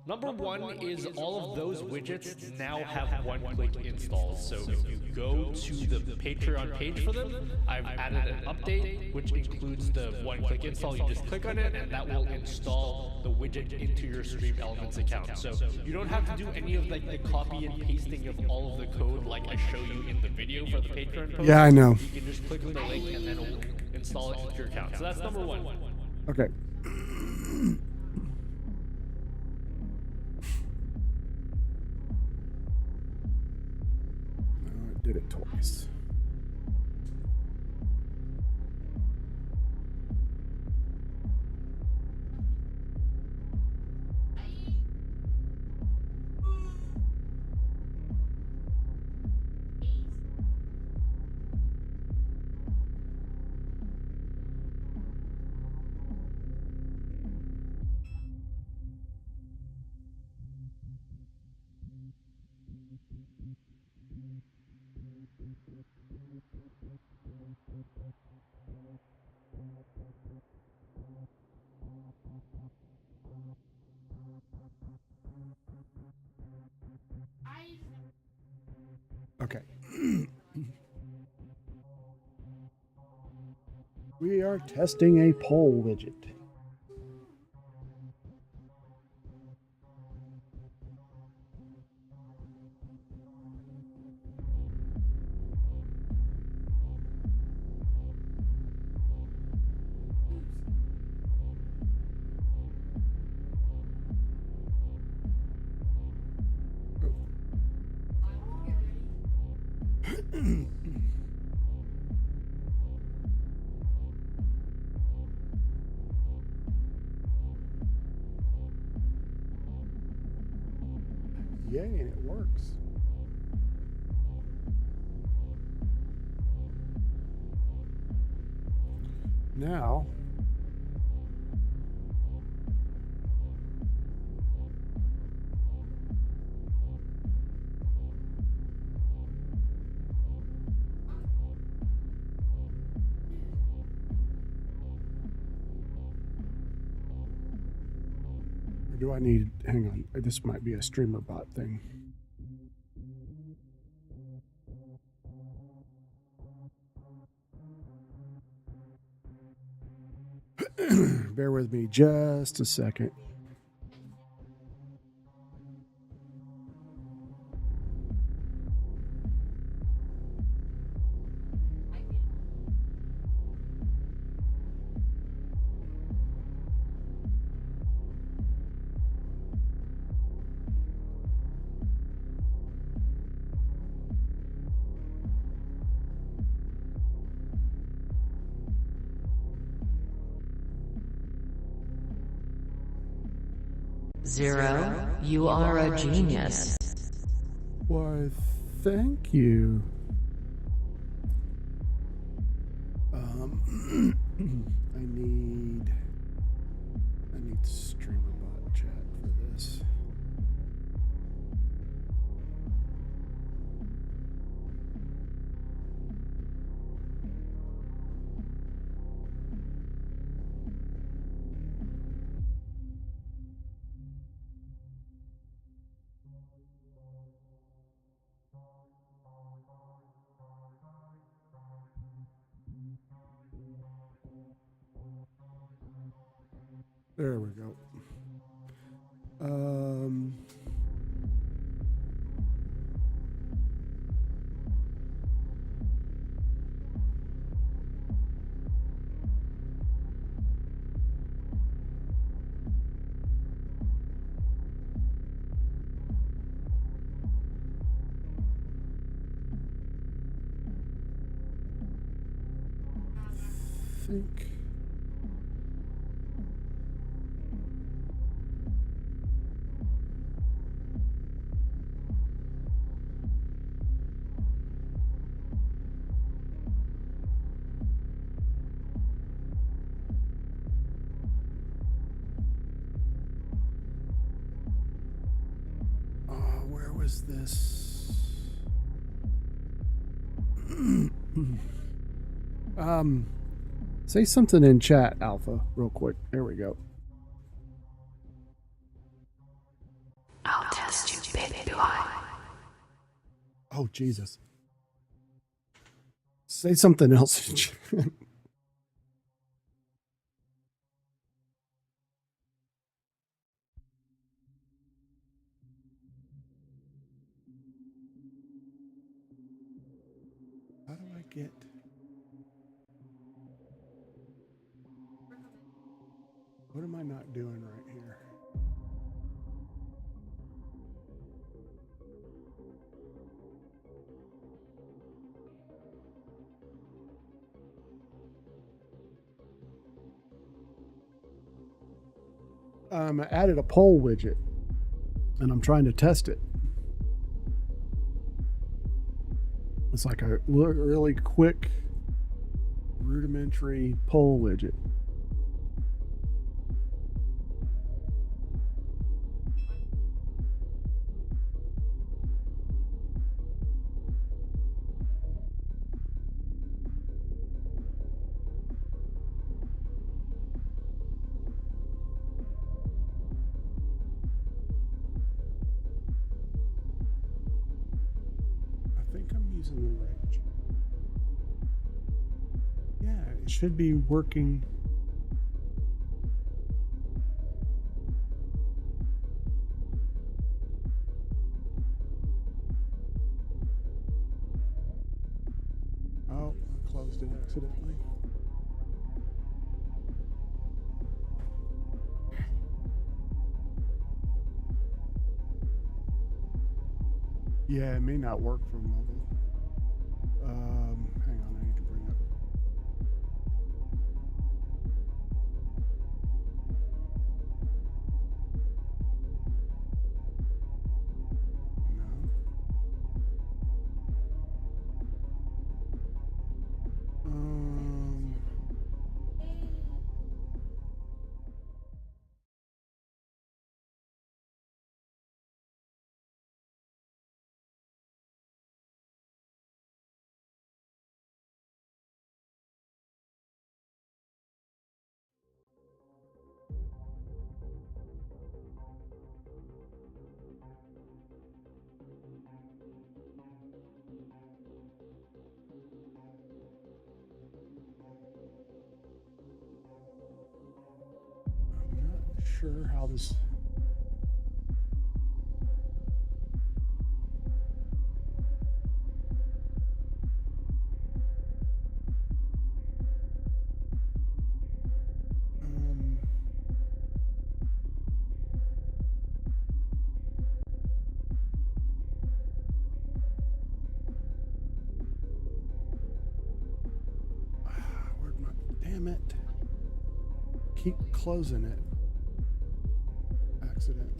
number one is all of those widgets now have one-click installs. So if you go to the Patreon page for them, I've added an update which includes the one-click install. You just click on it and that will install the widget into your Stream Elements account. So you don't have to do any of like the copy and pasting of all of the code like I show you in the video for the Patreon post. Yeah, I know. You can just click on the link and then it'll install it into your account. So that's number one. Okay. Did it twice. Okay. We are testing a poll widget. Yay, and it works. Now, or do I need, hang on, this might be a streamer bot thing. Bear with me just a second. Zero, you are a genius. Why, thank you. I need streamer bot chat for this. There we go. think. Where was this? Say something in chat, Alpha, real quick. There we go. I'll test you, baby boy. Oh, Jesus. Say something else in chat. How do I get... What am I not doing right here? I added a poll widget, and I'm trying to test it. It's like a really quick, rudimentary poll widget. I think I'm using the right. Yeah, it should be working. Oh, I closed it accidentally. Yeah, it may not work for mobile. Hang on, I need to bring up. No. Um. I'm not sure how this. Um, where'd my. Damn it. Keep closing it accidentally.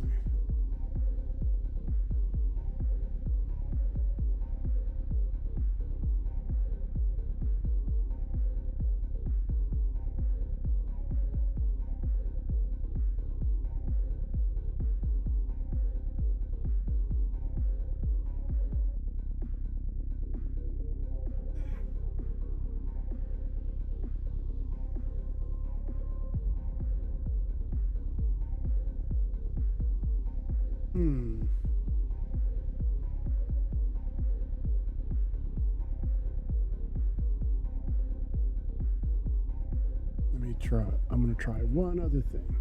Let me try. I'm going to try one other thing.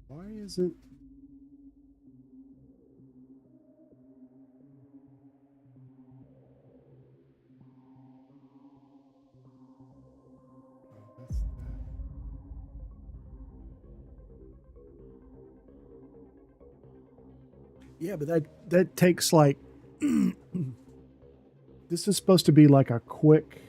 Why isn't... Yeah, but that takes like this is supposed to be like a quick.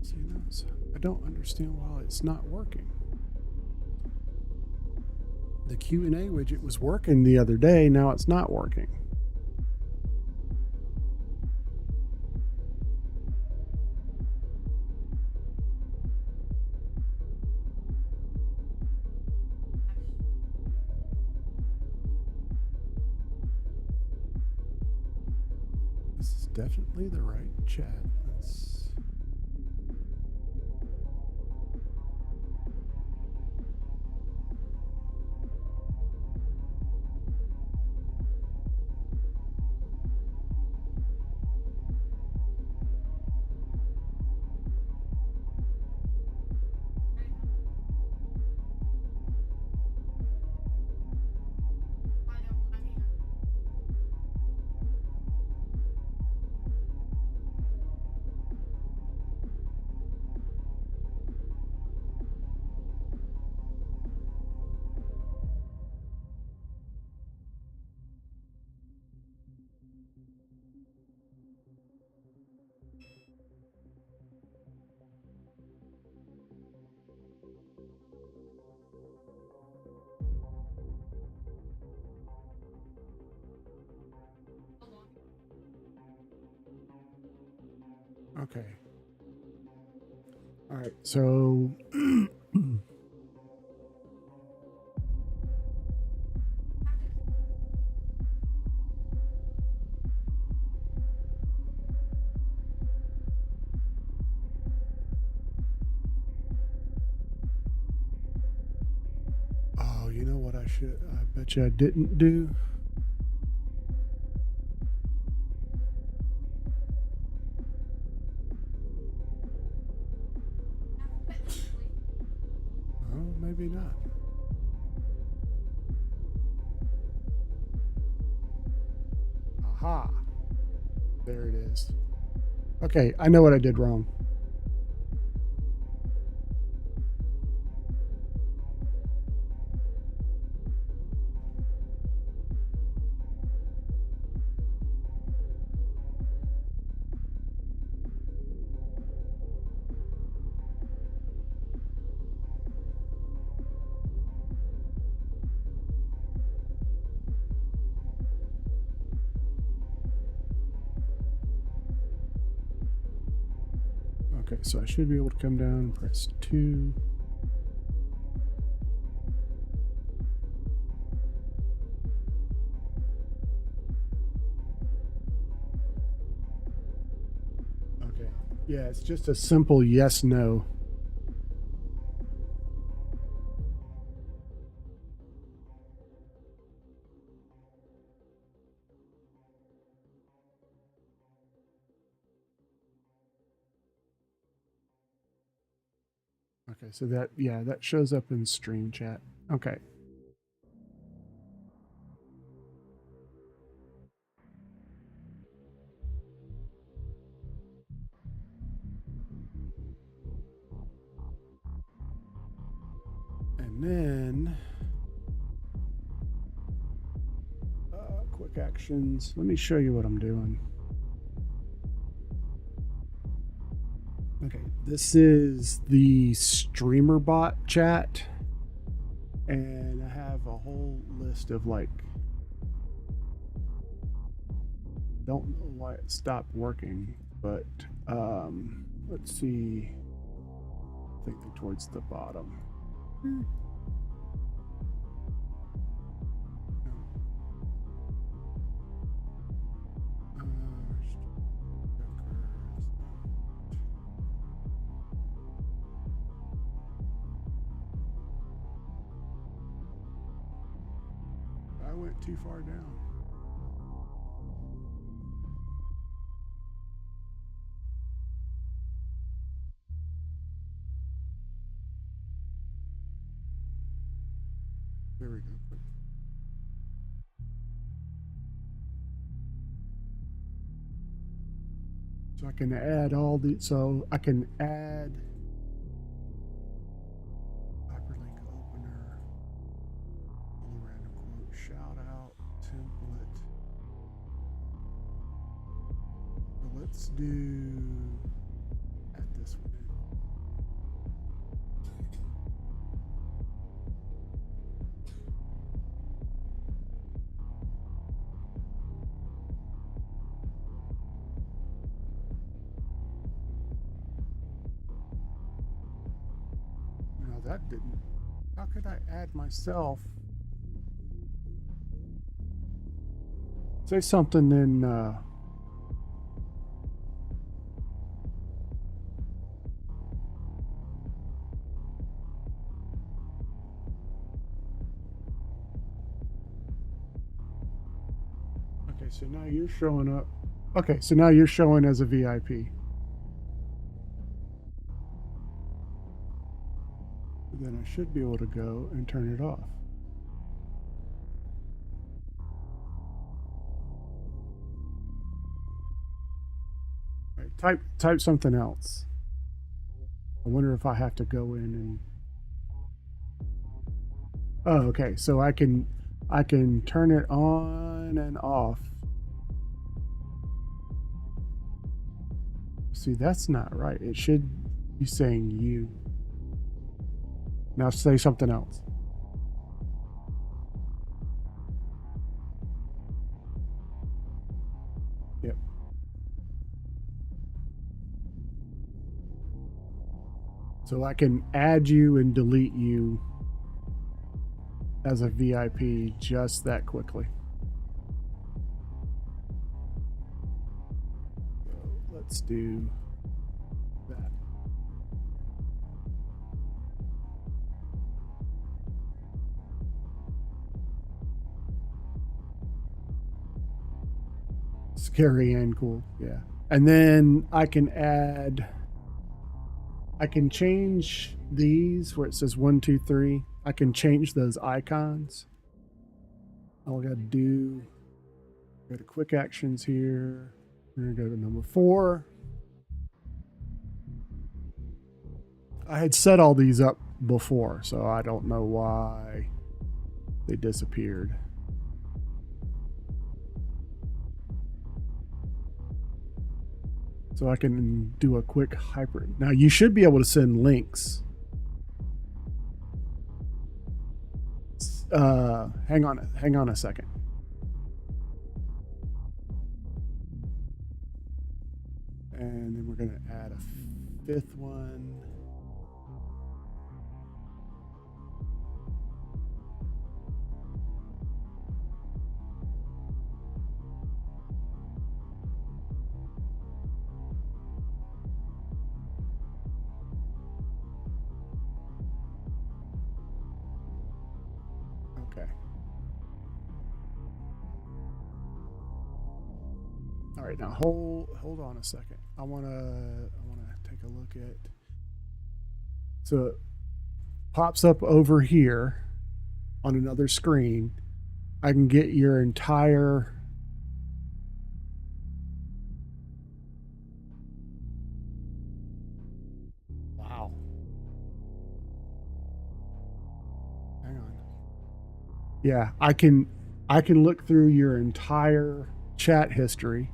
See, no, I don't understand why it's not working. The Q&A widget was working the other day. Now it's not working. This is definitely the right chat. Let's... Okay. All right. So oh, you know what I bet you I didn't do? Oh, maybe not. Aha. There it is. Okay, I know what I did wrong. Okay, so I should be able to come down and press 2. Okay. Yeah, it's just a simple yes, no. Okay, so that, yeah, that shows up in stream chat. Okay. And then quick actions. Let me show you what I'm doing. Okay, this is the streamer bot chat, and I have a whole list of like, don't know why it stopped working, but let's see. I think they're towards the bottom. I went too far down. There we go. So I can add all the, so I can add hyperlink opener, little random quote, shout out, template. So let's do, add this one in. That didn't. How could I add myself? Say something in. Okay, so now you're showing up. Okay, so now you're showing as a VIP. Then I should be able to go and turn it off. All right, type something else. I wonder if I have to go in and. Oh, okay. So I can turn it on and off. See, that's not right. It should be saying you. Now say something else. Yep. So I can add you and delete you as a VIP just that quickly. So let's do that. Scary and cool, yeah. And then I can change these where it says 1, 2, 3. I can change those icons. All I gotta do, go to quick actions here. We're gonna go to number 4. I had set all these up before, so I don't know why they disappeared. So I can do a quick hyper. Now you should be able to send links. Hang on a second. And then we're gonna add a 5th one. Okay. All right, now hold on a second. I wanna take a look at. So it pops up over here on another screen. I can get your entire. Wow. Hang on. Yeah, I can look through your entire chat history.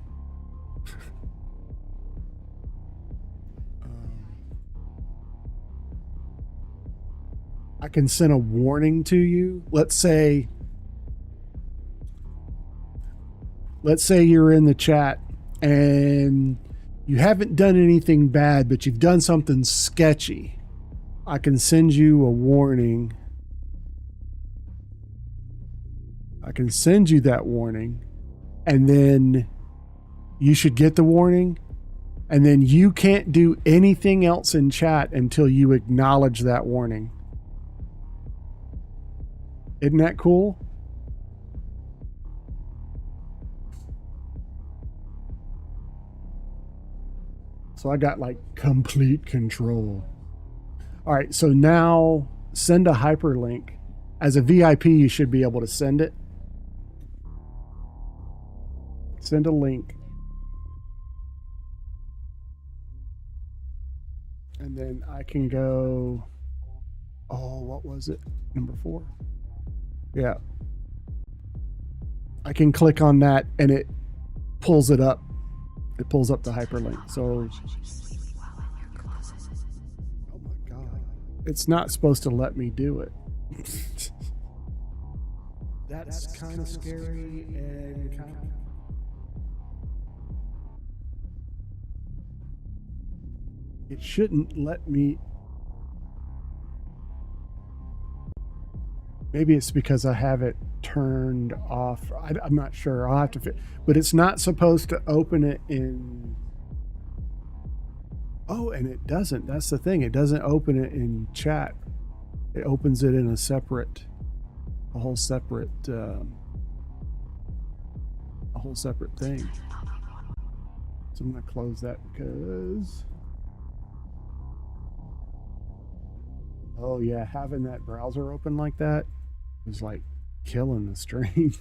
I can send a warning to you. Let's say you're in the chat and you haven't done anything bad, but you've done something sketchy. I can send you a warning. I can send you that warning, and then you should get the warning, and then you can't do anything else in chat until you acknowledge that warning. Isn't that cool? So I got like complete control. All right, so now send a hyperlink As a VIP, you should be able to send it. Send a link. And then I can go, oh, what was it? Number 4. Yeah. I can click on that and it pulls it up. It pulls up the hyperlink. So, oh my God. It's not supposed to let me do it. That's kind of scary and kind of... It shouldn't let me... Maybe it's because I have it turned off. I'm not sure. I'll have to... But it's not supposed to open it in... Oh, and it doesn't. That's the thing. It doesn't open it in chat. It opens it in a separate... A whole separate thing. So I'm going to close that because... Oh yeah, having that browser open like that is like killing the stream.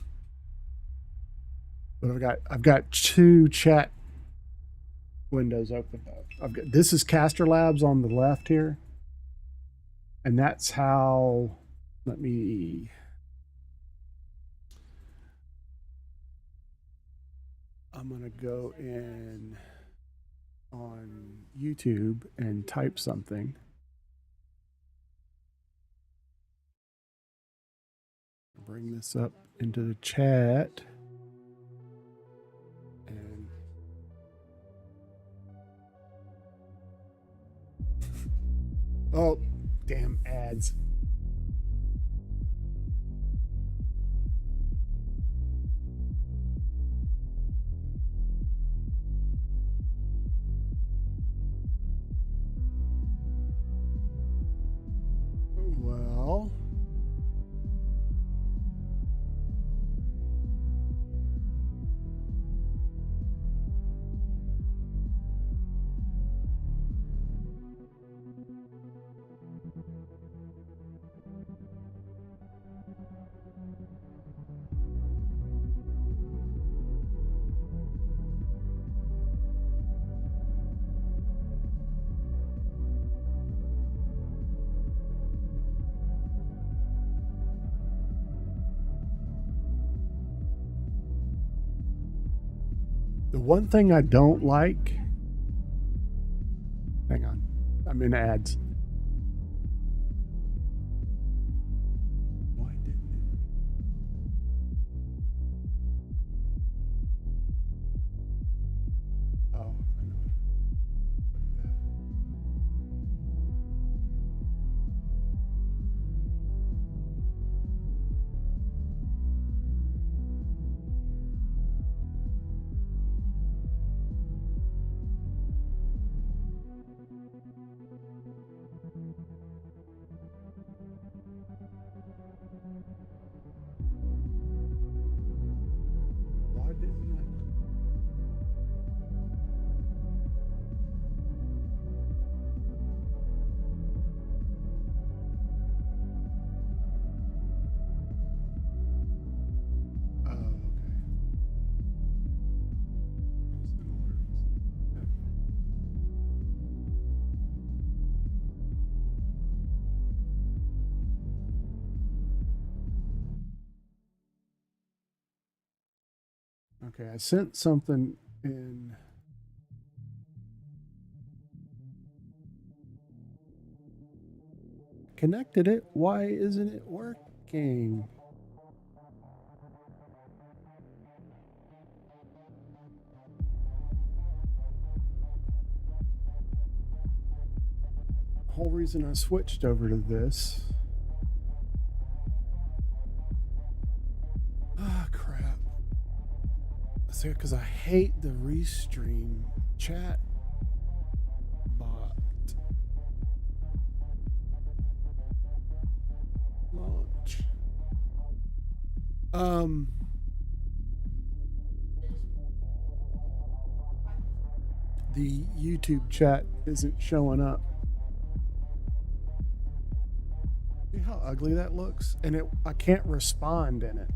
But I've got 2 chat windows open up. This is Caster Labs on the left here. And that's how, let me, I'm gonna go in on YouTube and type something. Bring this up into the chat. And oh, damn ads. Well, the one thing I don't like, hang on, I'm in ads. Why didn't it? Oh, I know. Like that. Why didn't it? Oh, okay. Okay, I sent something in. Connected it. Why isn't it working? The whole reason I switched over to this. Ah, crap. See, because I hate the restream chat bot. Launch. The YouTube chat isn't showing up. See how ugly that looks, and I can't respond in it.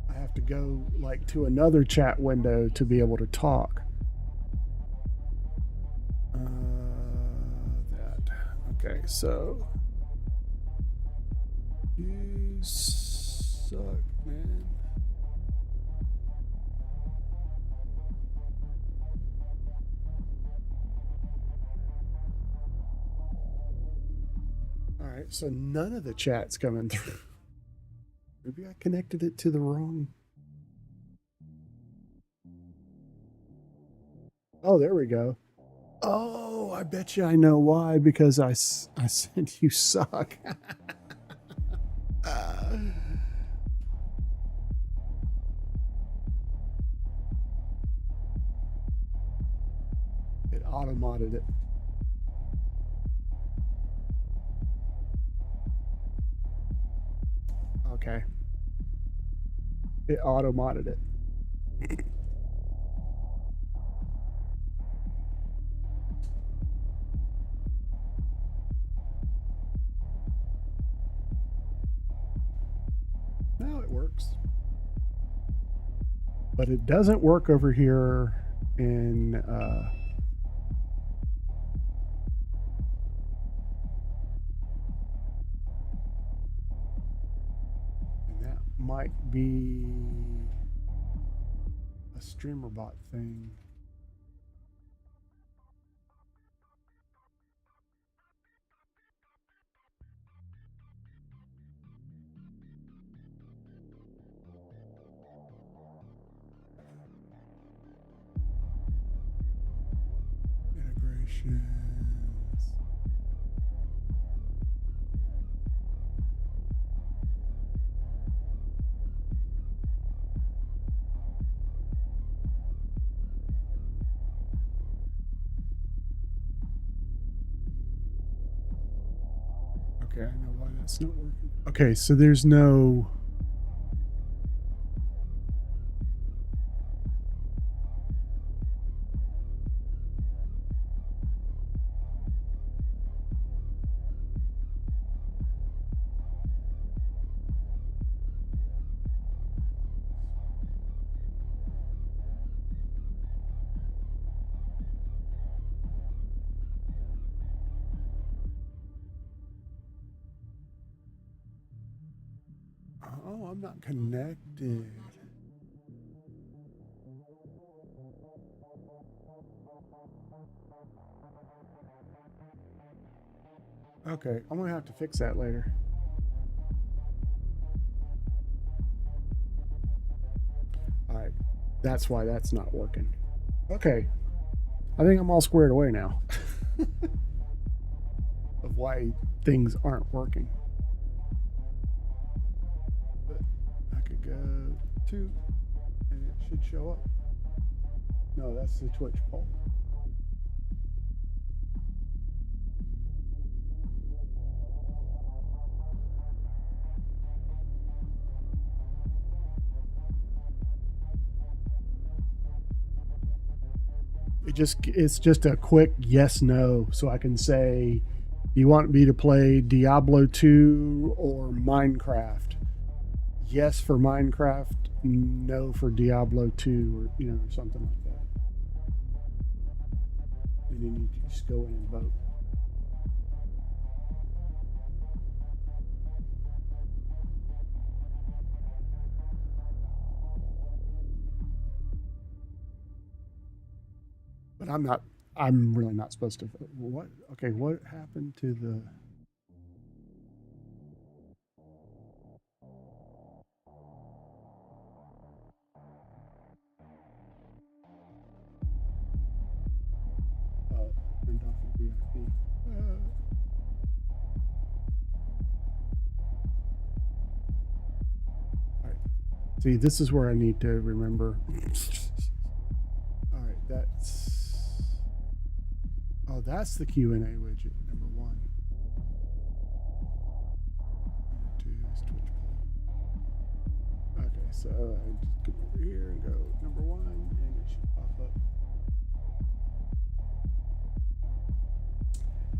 I have to go like to another chat window to be able to talk. That. Okay, so you suck, man. All right, so none of the chat's coming through. Maybe I connected it to the wrong. Oh, there we go. Oh, I bet you I know why, because I said you suck. It auto-modded it. Okay. It auto-modded it. Now it works. But it doesn't work over here in and that might be a streamer bot thing. Integrations. Okay, I know why that's not working. Okay, so there's no. Oh, I'm not connected. Okay, I'm gonna have to fix that later. All right, that's why that's not working. Okay, I think I'm all squared away now of why things aren't working. But I could go to, and it should show up. No, that's the Twitch poll. It's just a quick yes no, so I can say, do you want me to play Diablo 2 or Minecraft? Yes for Minecraft, no for Diablo 2, or or something like that. And then you can just go in and vote. But I'm really not supposed to. What? Okay, what happened to the. Oh, turned off the VIP. All right. See, this is where I need to remember. All right, that's. Oh, that's the Q&A widget, number 1. Number 2 is Twitch poll. Okay, so I just come over here and go number 1, and it should pop up.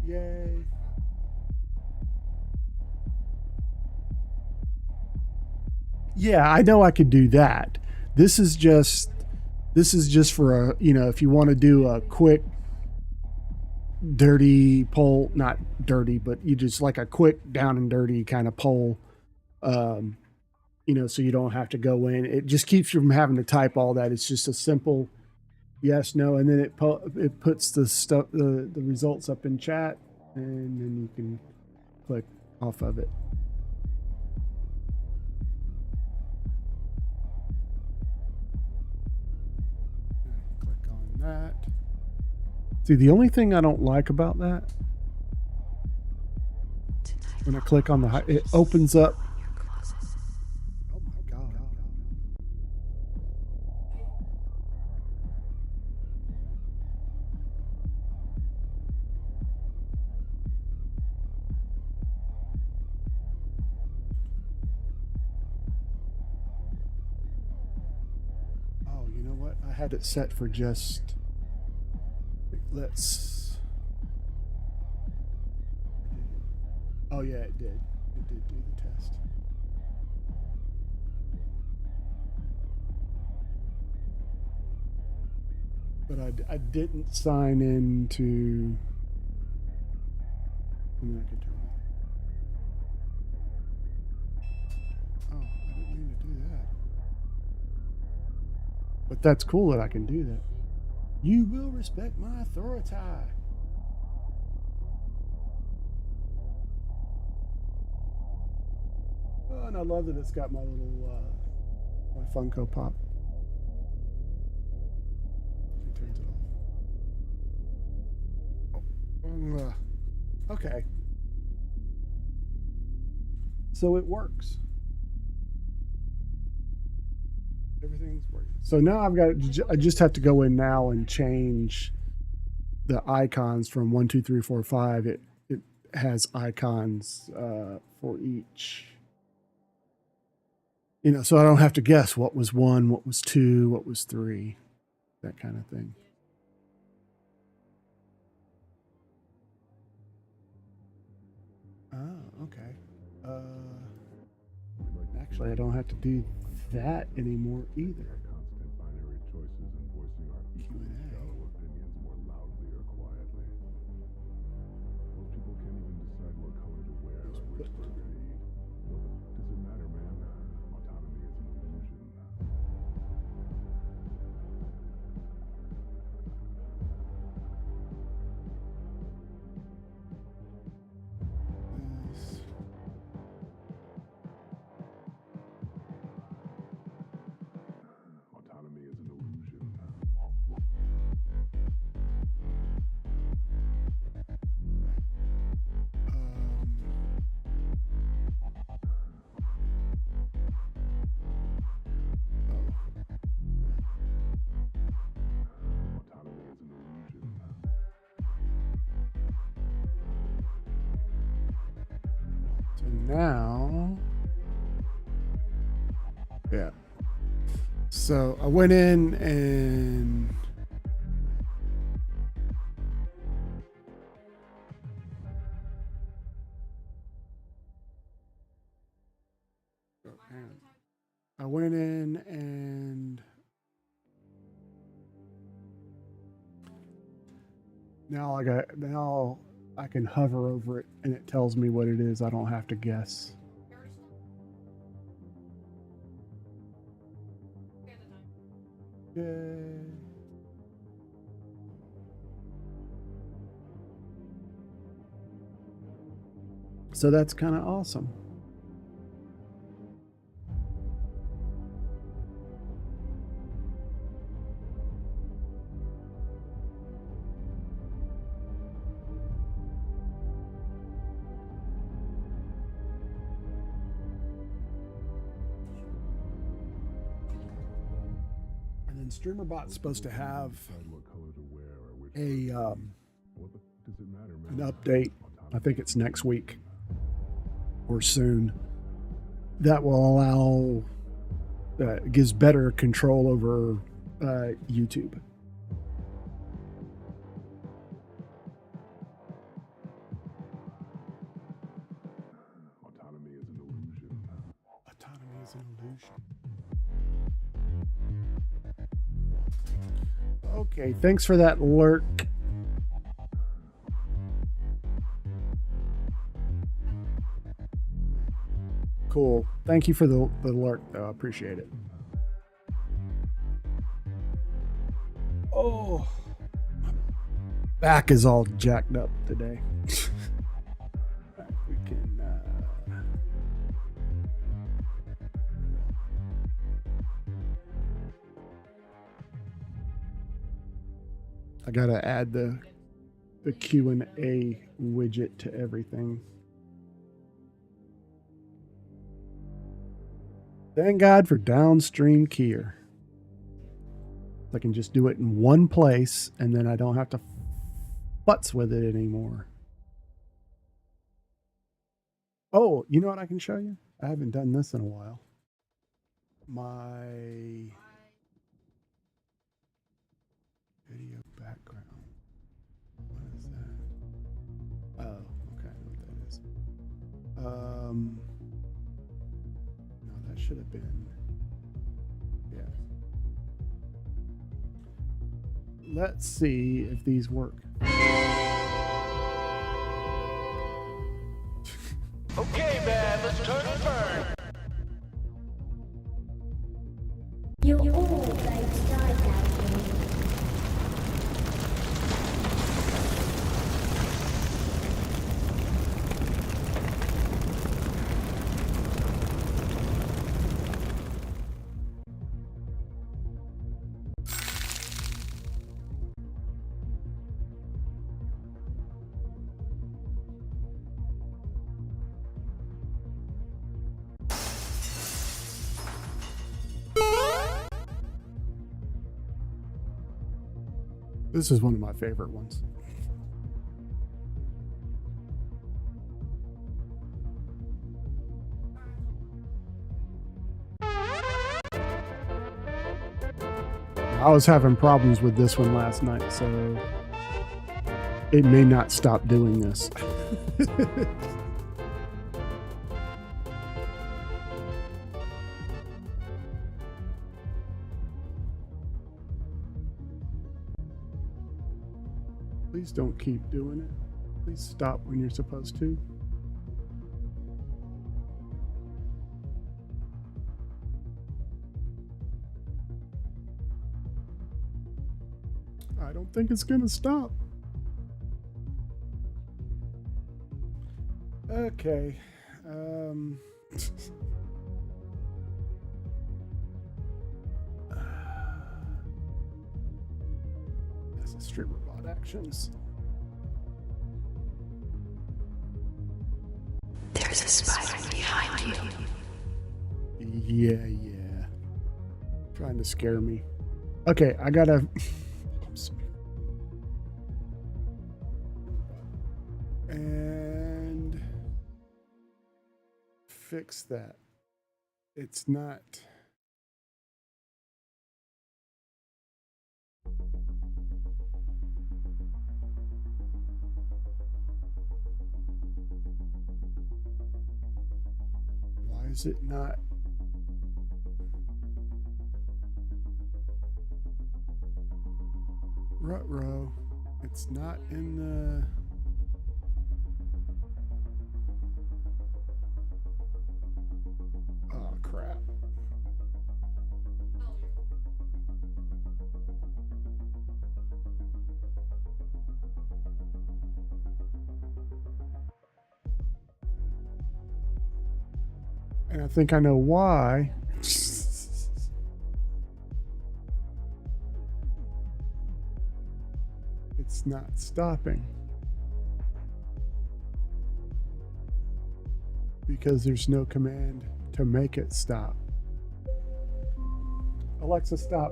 Yay. Yeah, I know I could do that. This is just for a, you know, if you want to do a quick dirty poll, not dirty, but you just like a quick down and dirty kind of poll. You know, so you don't have to go in. It just keeps you from having to type all that. It's just a simple yes, no, and then it puts the stuff the results up in chat, and then you can click off of it. Click on that. See, the only thing I don't like about that, when I click on the, it opens up. Oh my God. Oh, you know what? I had it set for just, let's, oh yeah, it did. It did do the test. But I didn't sign into, I mean, I can turn it. Oh, I didn't mean to do that. But that's cool that I can do that. You will respect my authority. Oh, and I love that it's got my little my Funko Pop. It turns it off. Okay. So it works. Everything's working. So now I just have to go in now and change the icons from 1, 2, 3, 4, 5. It has icons for each. You know, so I don't have to guess what was 1, what was 2, what was 3, that kind of thing. Oh, okay. Actually, I don't have to do that anymore either. Constant binary choices and voicing our shallow opinions more loudly or quietly. Most people can't even decide what color to wear or which burger to eat. What does it matter, man? Autonomy is an illusion. Autonomy is an illusion. Autonomy is an illusion. So now, yeah. So I went in and now I can hover over it and it tells me what it is. I don't have to guess. Yay. So that's kind of awesome. And then StreamerBot's supposed to have What color to wear or which a what does it matter, an man? update. I think it's next week or soon. That will allow gives better control over YouTube. Autonomy is an illusion. Autonomy is an illusion. Okay, thanks for that lurk. Cool. Thank you for the lurk, though. I appreciate it. Oh, my back is all jacked up today. We can. I gotta add the Q&A widget to everything. Thank God for downstream keyer. I can just do it in one place and then I don't have to futz with it anymore. Oh, you know what I can show you? I haven't done this in a while. My video background. What is that? Oh, okay, I know what that is. No, that should have been. Yeah. Let's see if these work. Okay, man, let's turn and burn. You're all going to die down here. This is one of my favorite ones. I was having problems with this one last night, so it may not stop doing this. Please don't keep doing it. Please stop when you're supposed to. I don't think it's gonna stop. Okay. That's a strip robot actions. There's a spider behind you. Yeah. Trying to scare me. Okay, I gotta. And fix that. It's not. Why is it not? Ruh-roh. It's not in the. Oh, crap. And I think I know why. It's not stopping. Because there's no command to make it stop. Alexa, stop.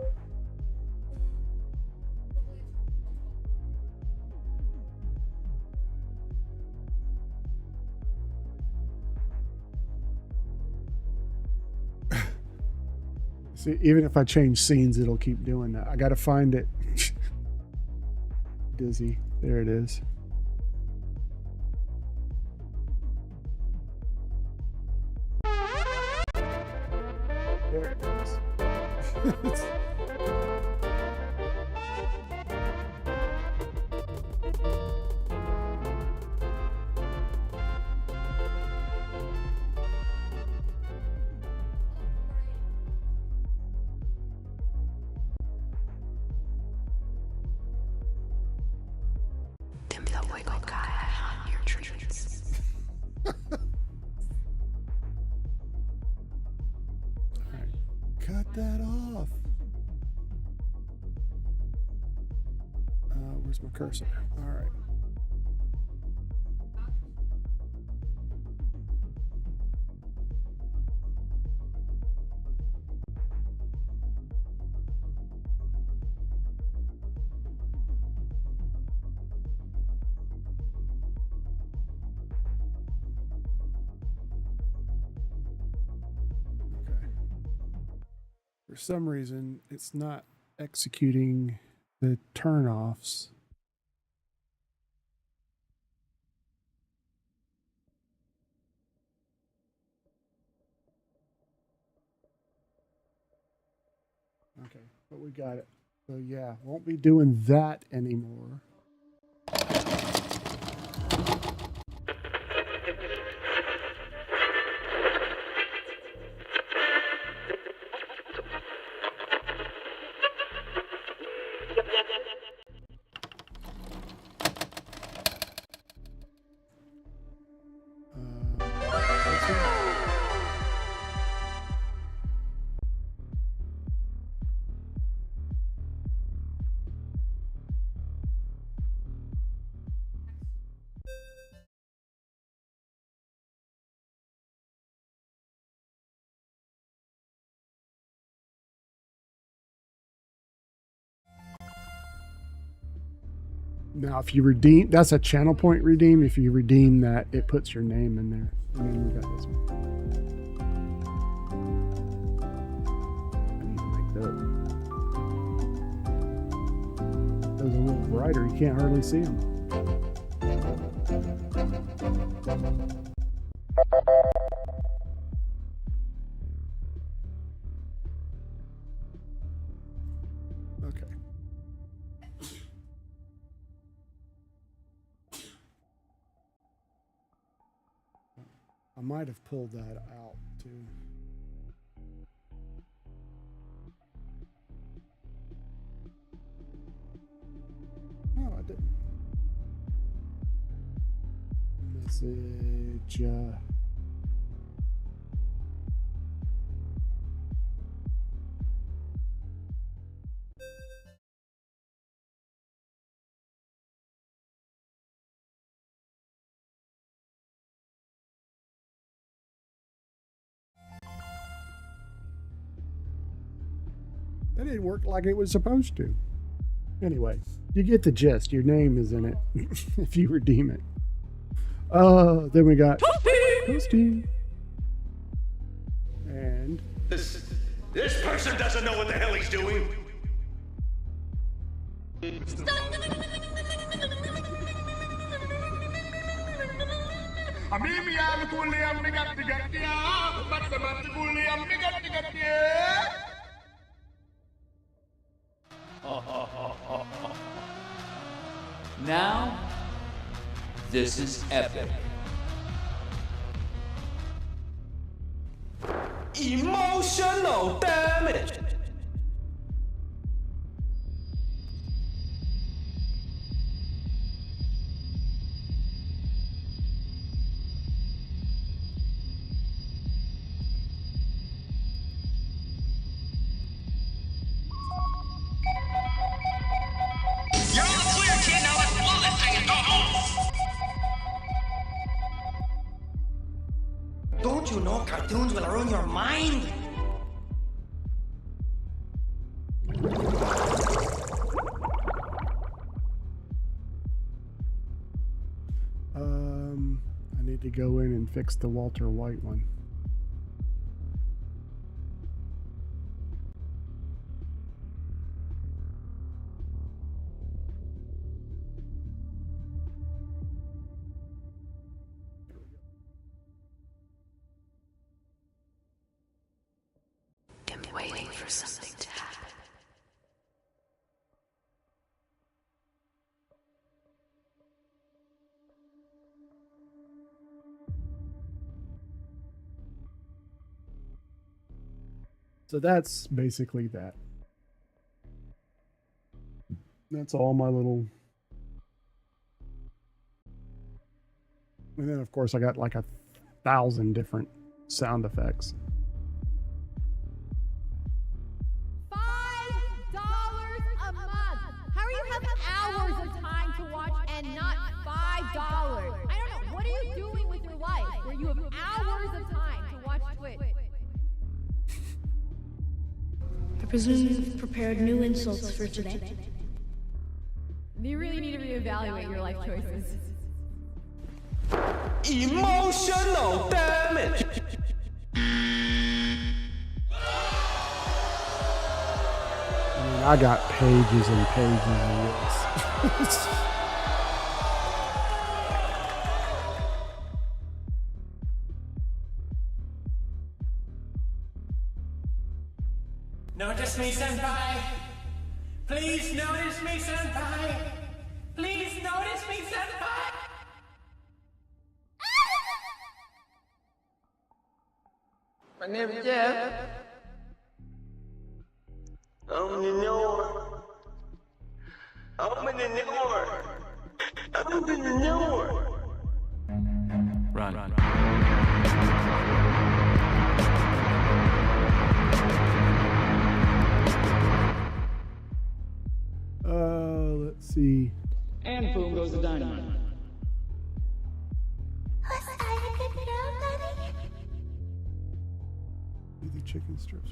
See, even if I change scenes, it'll keep doing that. I gotta find it. Dizzy. There it is. There it is. wiggle guy on your treats. Alright. Cut that off. Where's my cursor? Alright. For some reason, it's not executing the turnoffs. Okay, but we got it. So yeah, won't be doing that anymore. Now, if you redeem, that's a channel point redeem. If you redeem that, it puts your name in there. And then we got this one. I need to make those a little brighter. You can't hardly see them. Okay. I might have pulled that out too. No, I didn't. Message. That didn't work like it was supposed to. Anyway, you get the gist. Your name is in it if you redeem it. Then we got Toasty. And This person doesn't know what the hell he's doing. Now, this is epic. Emotional damage. You're all clear, kid. Now let's blow this thing and go home. Don't you know cartoons will ruin your mind? I need to go in and fix the Walter White one. I'm waiting for something to happen. So that's basically that. That's all my little And then, of course, I got like 1,000 different sound effects. $5 a month. How are you having hours of time to watch and not $5? I don't know. What are you doing with your life where you have hours of time to watch Twitch? I presume you've prepared new insults for today. You really need to reevaluate your life choices. Emotional damage. I mean, I got pages and pages of this. Notice me, senpai. Please notice me, senpai. Please notice me, senpai. My name is Jeff. I'm in the north. I'm in the north. I'm in the north. Run. Let's see. And boom goes the dynamite. Do the chicken strips.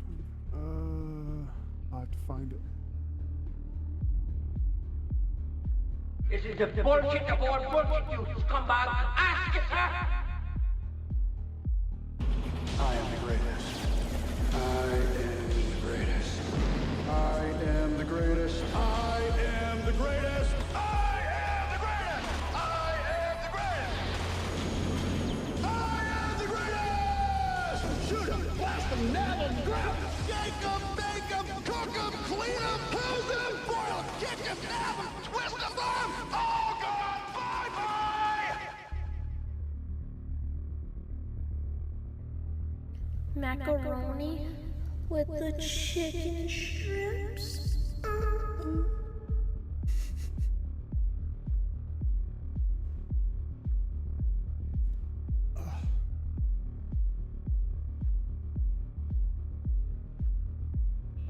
I'll have to find it. This is the bullshit aboard bullshit, you scumbag. Ask it, sir. I am the greatest. I am the greatest. I am the greatest. I am the greatest. I am the greatest. I am the greatest. I am the greatest. Shoot him, blast him, nab him, grab him, shake him, bake him, cook him, clean him, pose him, boil him, kick him, nab him, twist him, arm. All gone. Bye-bye. Macaroni with the chicken strips.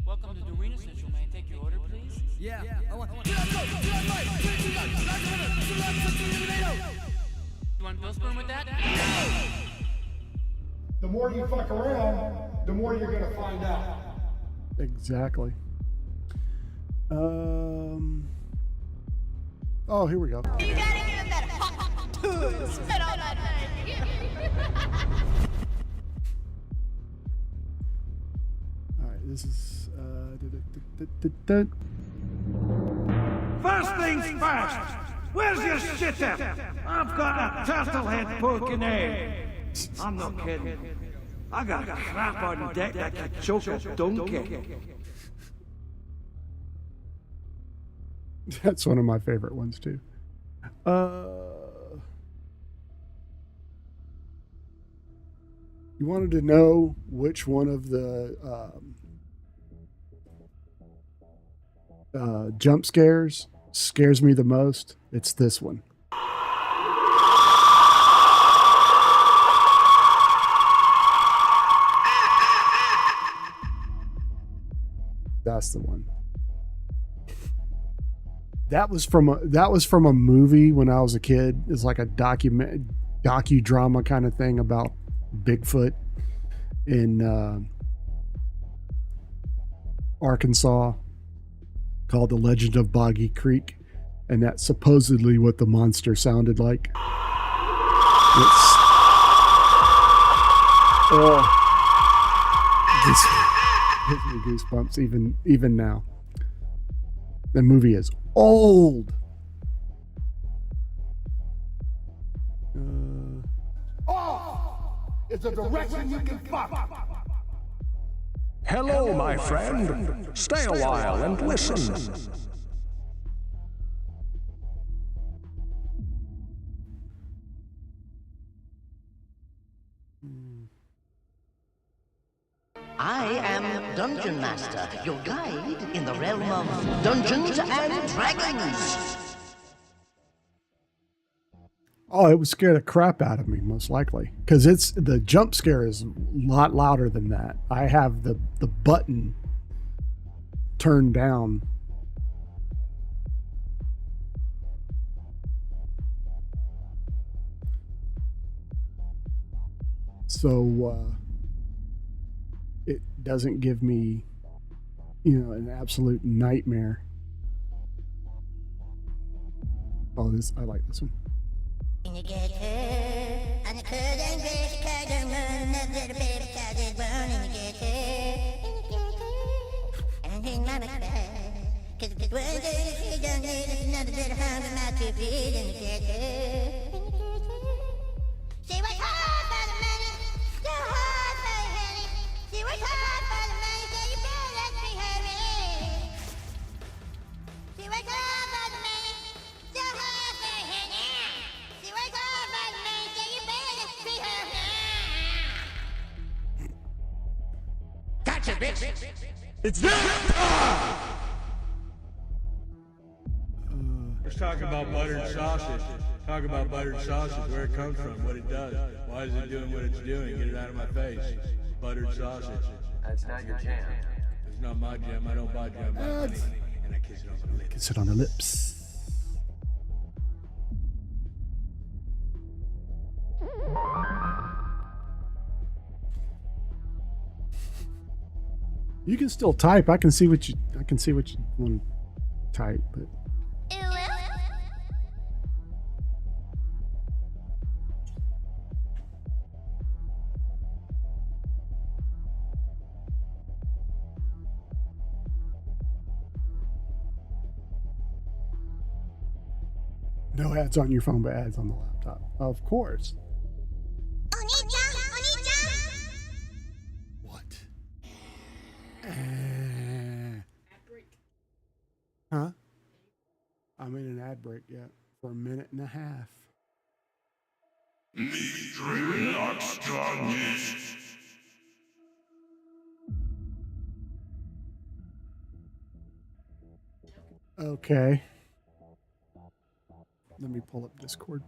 Welcome to the Arena Central. May I take your order, please? Yeah. I want. You want Bill Spoon with that? The more you fuck around, the more you're gonna find out. Exactly. Oh, here we go. You gotta give him that hot to spit on that thing. All right, this is. First things first. Where's your shit at? I've got a turtlehead poking egg. I'm not kidding. I got crap on deck that could choke a donkey. That's one of my favorite ones too. You wanted to know which one of the jump scares scares me the most? It's this one. That's the one. That was from a movie when I was a kid. It's like a docudrama kind of thing about Bigfoot in Arkansas called The Legend of Boggy Creek, and that's supposedly what the monster sounded like. This gives me goosebumps even now. The movie is old. It's a direction you can fuck. Hello, my friend. Stay a while and listen. I am Dungeon Master, your guide in the realm of Dungeons and Dragons. Oh, it would scare the crap out of me, most likely, because it's the jump scare is a lot louder than that. I have the button turned down. So it doesn't give me, an absolute nightmare. Oh, I like this one. Gotcha, bitch! It's Let's talk about buttered sausage. Talk about buttered sausage, where it comes from, what it does. Why is it doing what it's doing? Get it out of my face. Buttered sausage. That's not your jam. It's not my jam. I don't buy jam. I buy honey. And I kiss it on the lips. Kiss it on the lips. You can still type. I can see what you want to type, but no ads on your phone, but ads on the laptop. Of course. What? Huh? I'm in an ad break yet for a minute and a half. Okay. Let me pull up Discord.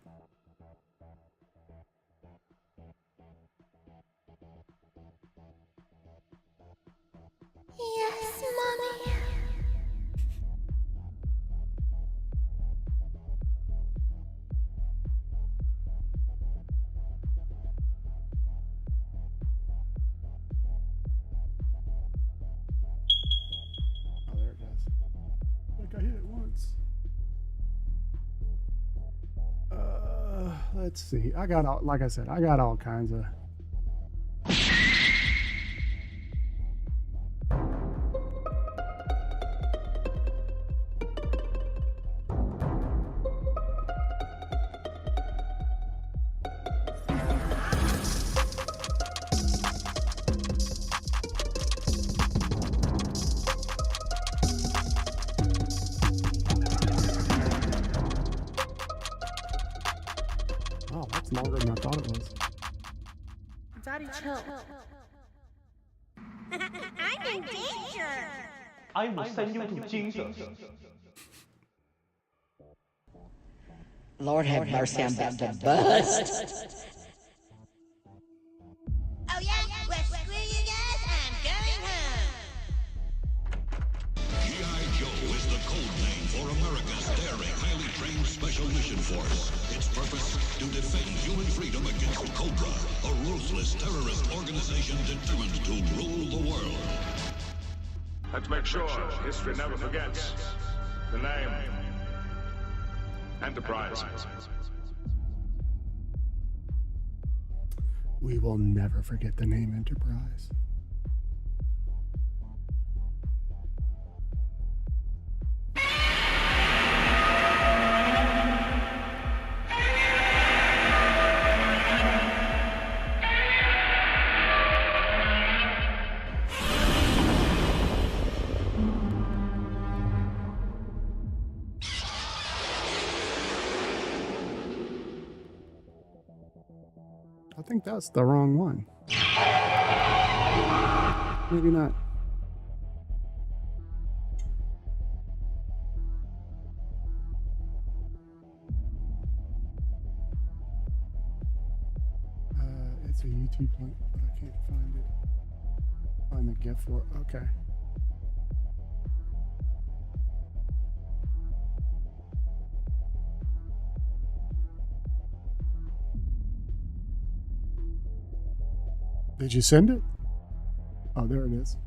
Yes, Mommy. Oh, there it goes. Like I hit it once. Let's see. Like I said, I got all kinds of. Oh, that's longer than I thought it was. Daddy, chill. I'm in danger. I will send you to Jesus. Lord have mercy, I'm about to bust. Oh yeah? Well, screw you guys. I'm going home. G.I. Joe is the code name for America's daring, highly trained special mission force. Its purpose, to defend human freedom against Cobra, a ruthless terrorist organization determined to rule the world. Let's make sure history never forgets the name Enterprise. We will never forget the name Enterprise. I think that's the wrong one. Maybe not. a YouTube link, but I can't find it. Find the GIF for it. Okay. Did you send it? Oh, there it is.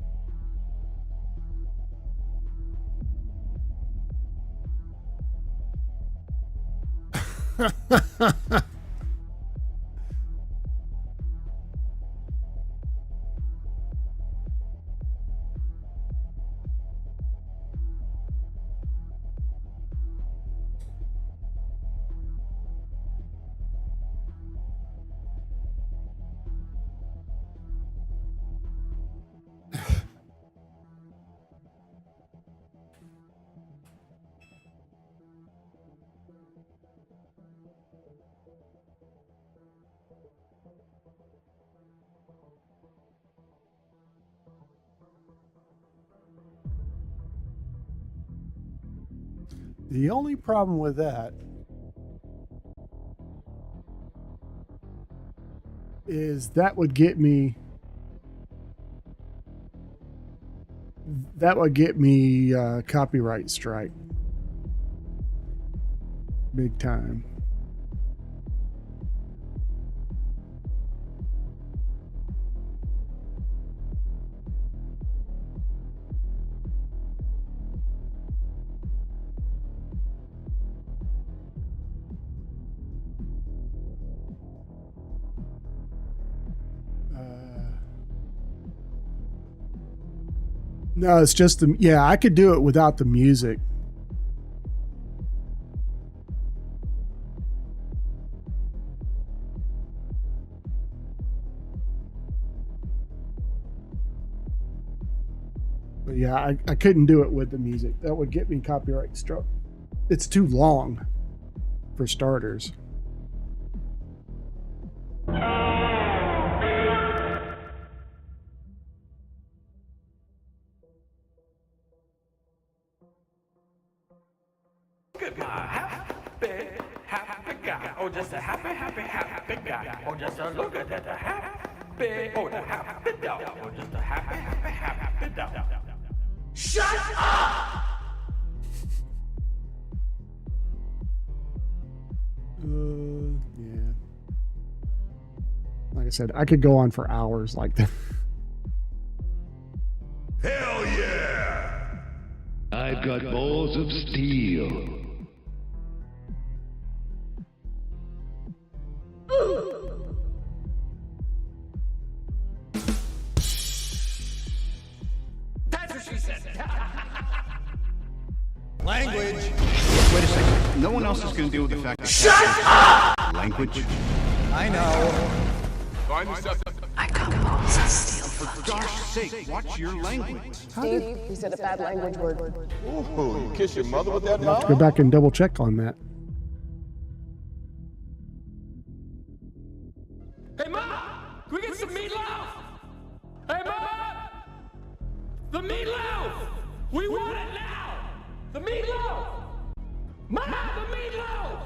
The only problem with that is that would get me copyright strike. Big time. No, it's just the, yeah, I could do it without the music. But yeah, I couldn't do it with the music. That would get me copyright struck. It's too long for starters. Look at my happy guy. Oh, just a happy guy. Oh, just a look at that happy. Oh, the happy dog. Oh, just a happy dog. Shut up! Yeah. Like I said, I could go on for hours like that. Hell yeah! I've got balls of steel. That's what she said. Language. Wait a second. No one else is going to deal with the fact that. Shut up! Language. I know. Find yourself. I got balls of steel. For gosh sake, watch your language. Steve, you said a bad language word. Ooh, you kiss your mother with that I'll have mouth? to go back and double check on that. Hey, Ma! Can we get some meatloaf? Hey, Ma! The meatloaf! We want it now! The meatloaf! Ma, the meatloaf!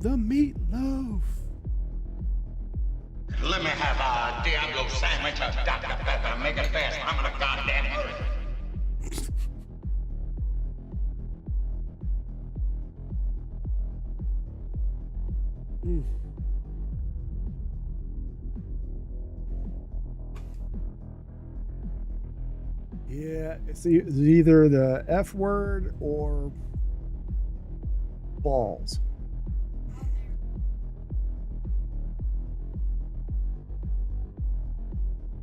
The meatloaf. Let me have a Diablo sandwich, a Dr. Pepper, make it fast. I'm in a goddamn hurry. Yeah, it's either the F word or balls.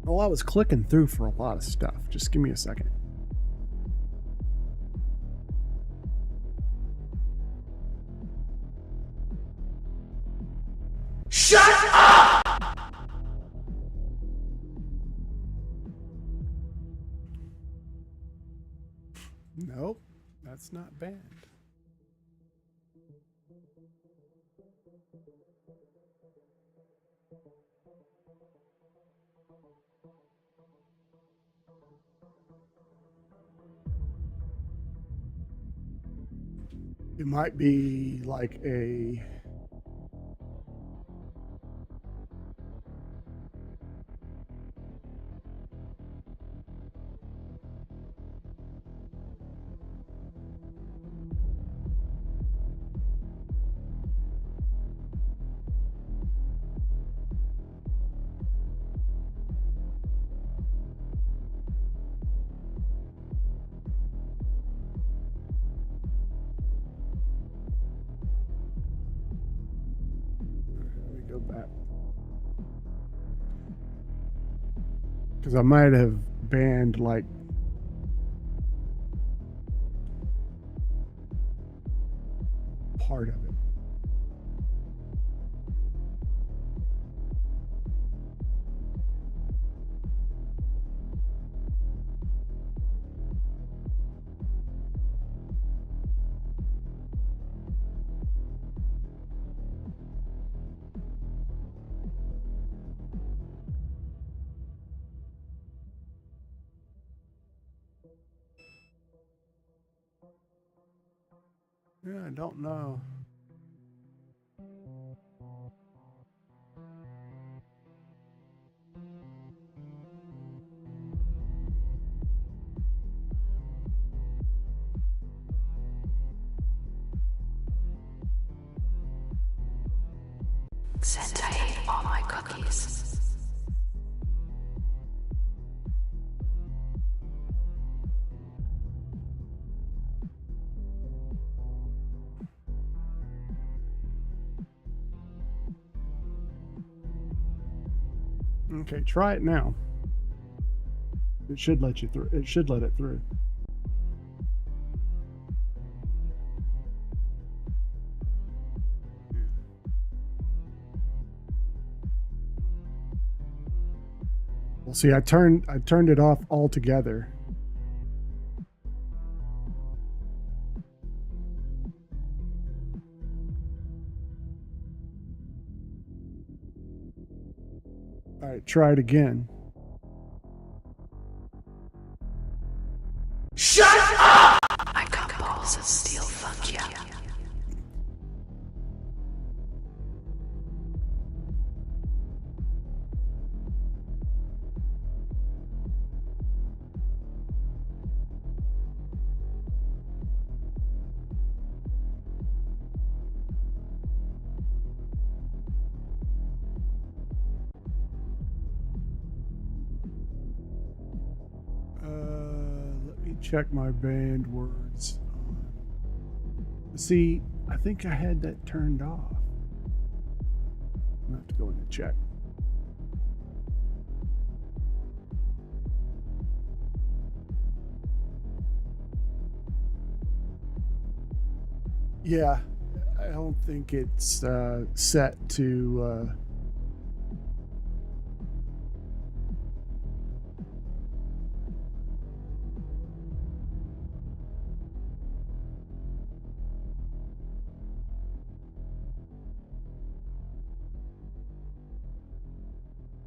Well, I was clicking through for a lot of stuff. Just give me a second. Shut up! Nope, that's not banned. It might be like a back. Because I might have banned like part of it. Yeah, I don't know. Since I ate all my cookies. Okay, try it now. It should let you through. It should let it through. Well, see, I turned it off altogether. All right, try it again. Shut up! I got balls of steel, fuck yeah. Let me check my banned words. See, I think I had that turned off. I'm gonna have to go in and check. Yeah, I don't think it's set to.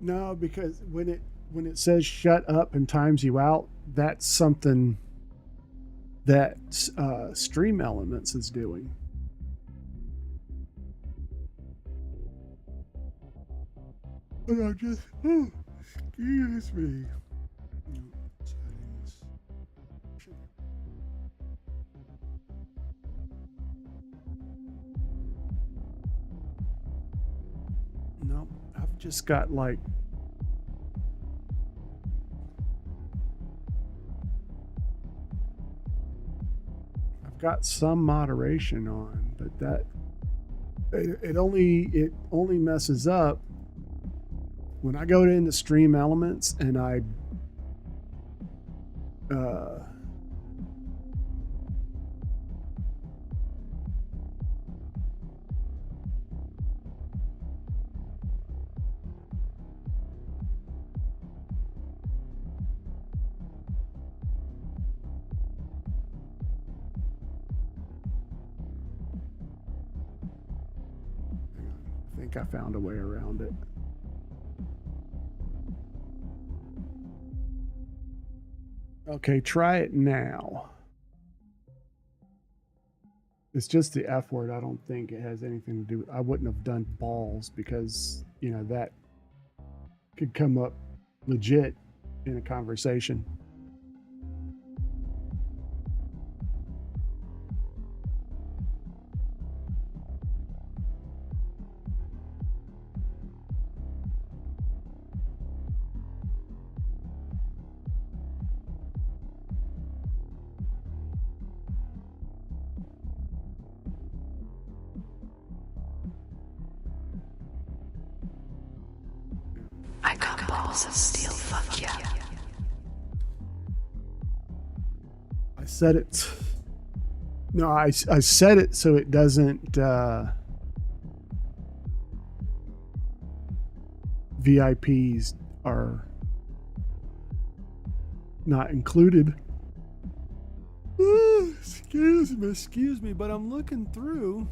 No, because when it says shut up and times you out, that's something that Stream Elements is doing. But I just, excuse me. Settings. No, I've just got like got some moderation on, but that it only messes up when I go into Stream Elements and I think I found a way around it. Okay, try it now. It's just the F word. I don't think it has anything to do with, I wouldn't have done balls because, you know, that could come up legit in a conversation. balls of steel. Fuck yeah. I said it. No, I said it so it doesn't. VIPs are not included. Excuse me, but I'm looking through.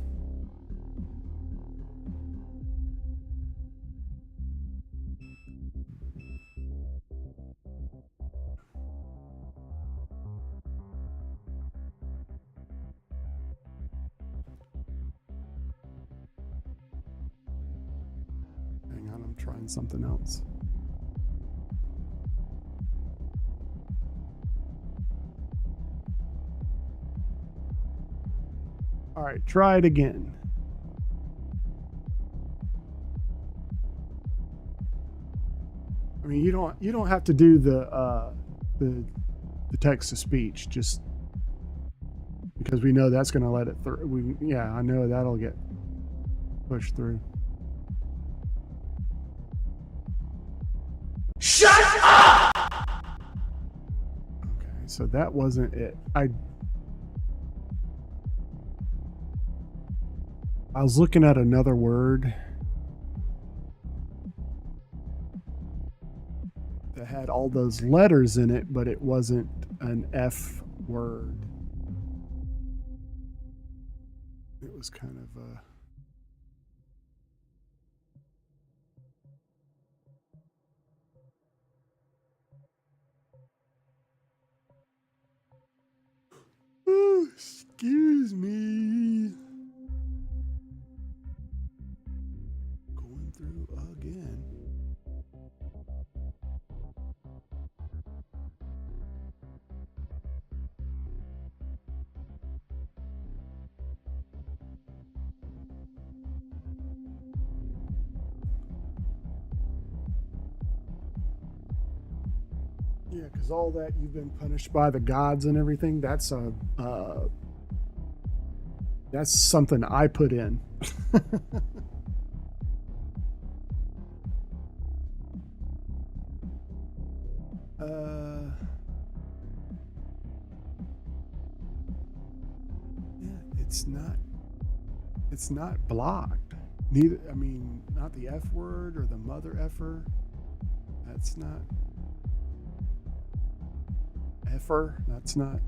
Hang on, I'm trying something else. All right, try it again. I mean, you don't have to do the text to speech, just because we know that's going to let it through. I know that'll get pushed through. Shut up! Okay, so that wasn't it. I was looking at another word that had all those letters in it, but it wasn't an F word. It was kind of excuse me. Going through again. Yeah, because all that you've been punished by the gods and everything, that's something I put in. It's not blocked. Neither, I mean, not the F word or the mother effer. That's not effer. That's not.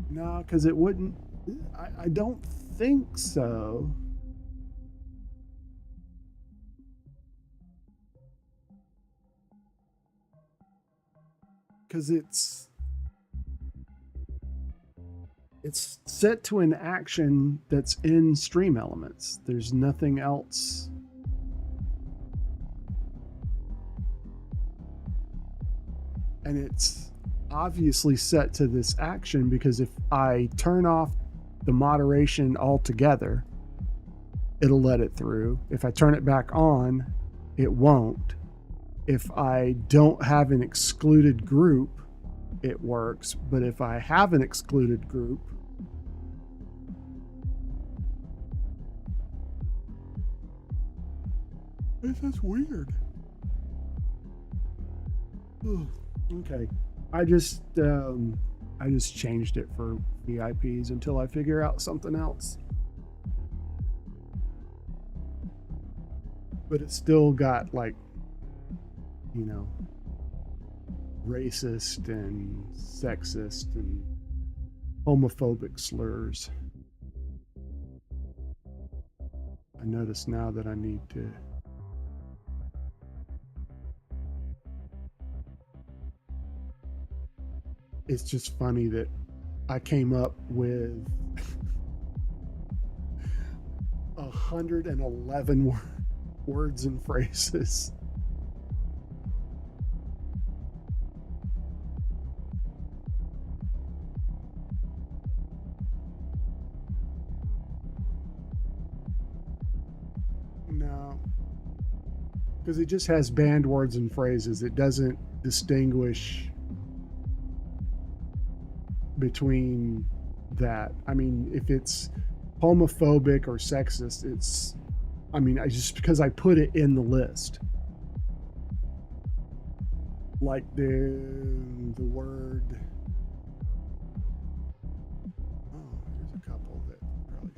No, because it wouldn't. I don't think so. Because it's set to an action that's in stream elements. There's nothing else. And it's obviously set to this action because if I turn off the moderation altogether, it'll let it through. If I turn it back on, it won't. If I don't have an excluded group, it works. But if I have an excluded group, this is weird. Ugh. Okay, I just changed it for VIPs until I figure out something else. But it's still got, like, you know, racist and sexist and homophobic slurs. I notice now that I need to it's just funny that I came up with 111 words and phrases. No, because it just has banned words and phrases. It doesn't distinguish between that. I mean, if it's homophobic or sexist, it's, I mean, I just, because I put it in the list. Like the word, oh, here's a couple that probably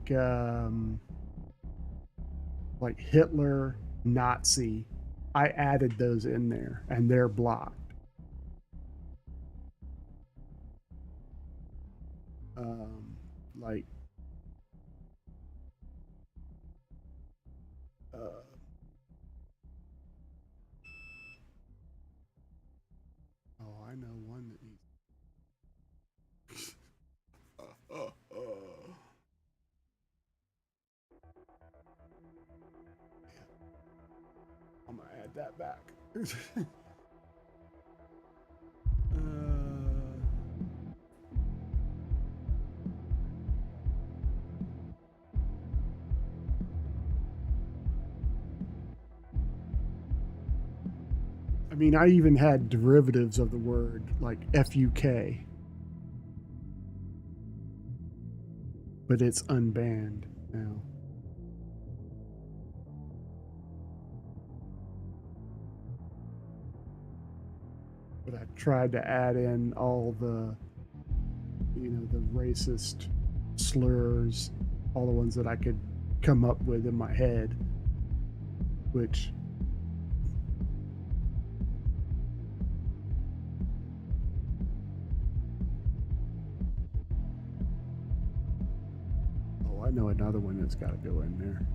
should. Like Hitler, Nazi, I added those in there and they're blocked. Like oh, I know one that needs. I'm gonna add that back. I mean, I even had derivatives of the word like FUK, but it's unbanned now. But I tried to add in all the, you know, the racist slurs, all the ones that I could come up with in my head, which I know another one that's got to go in there.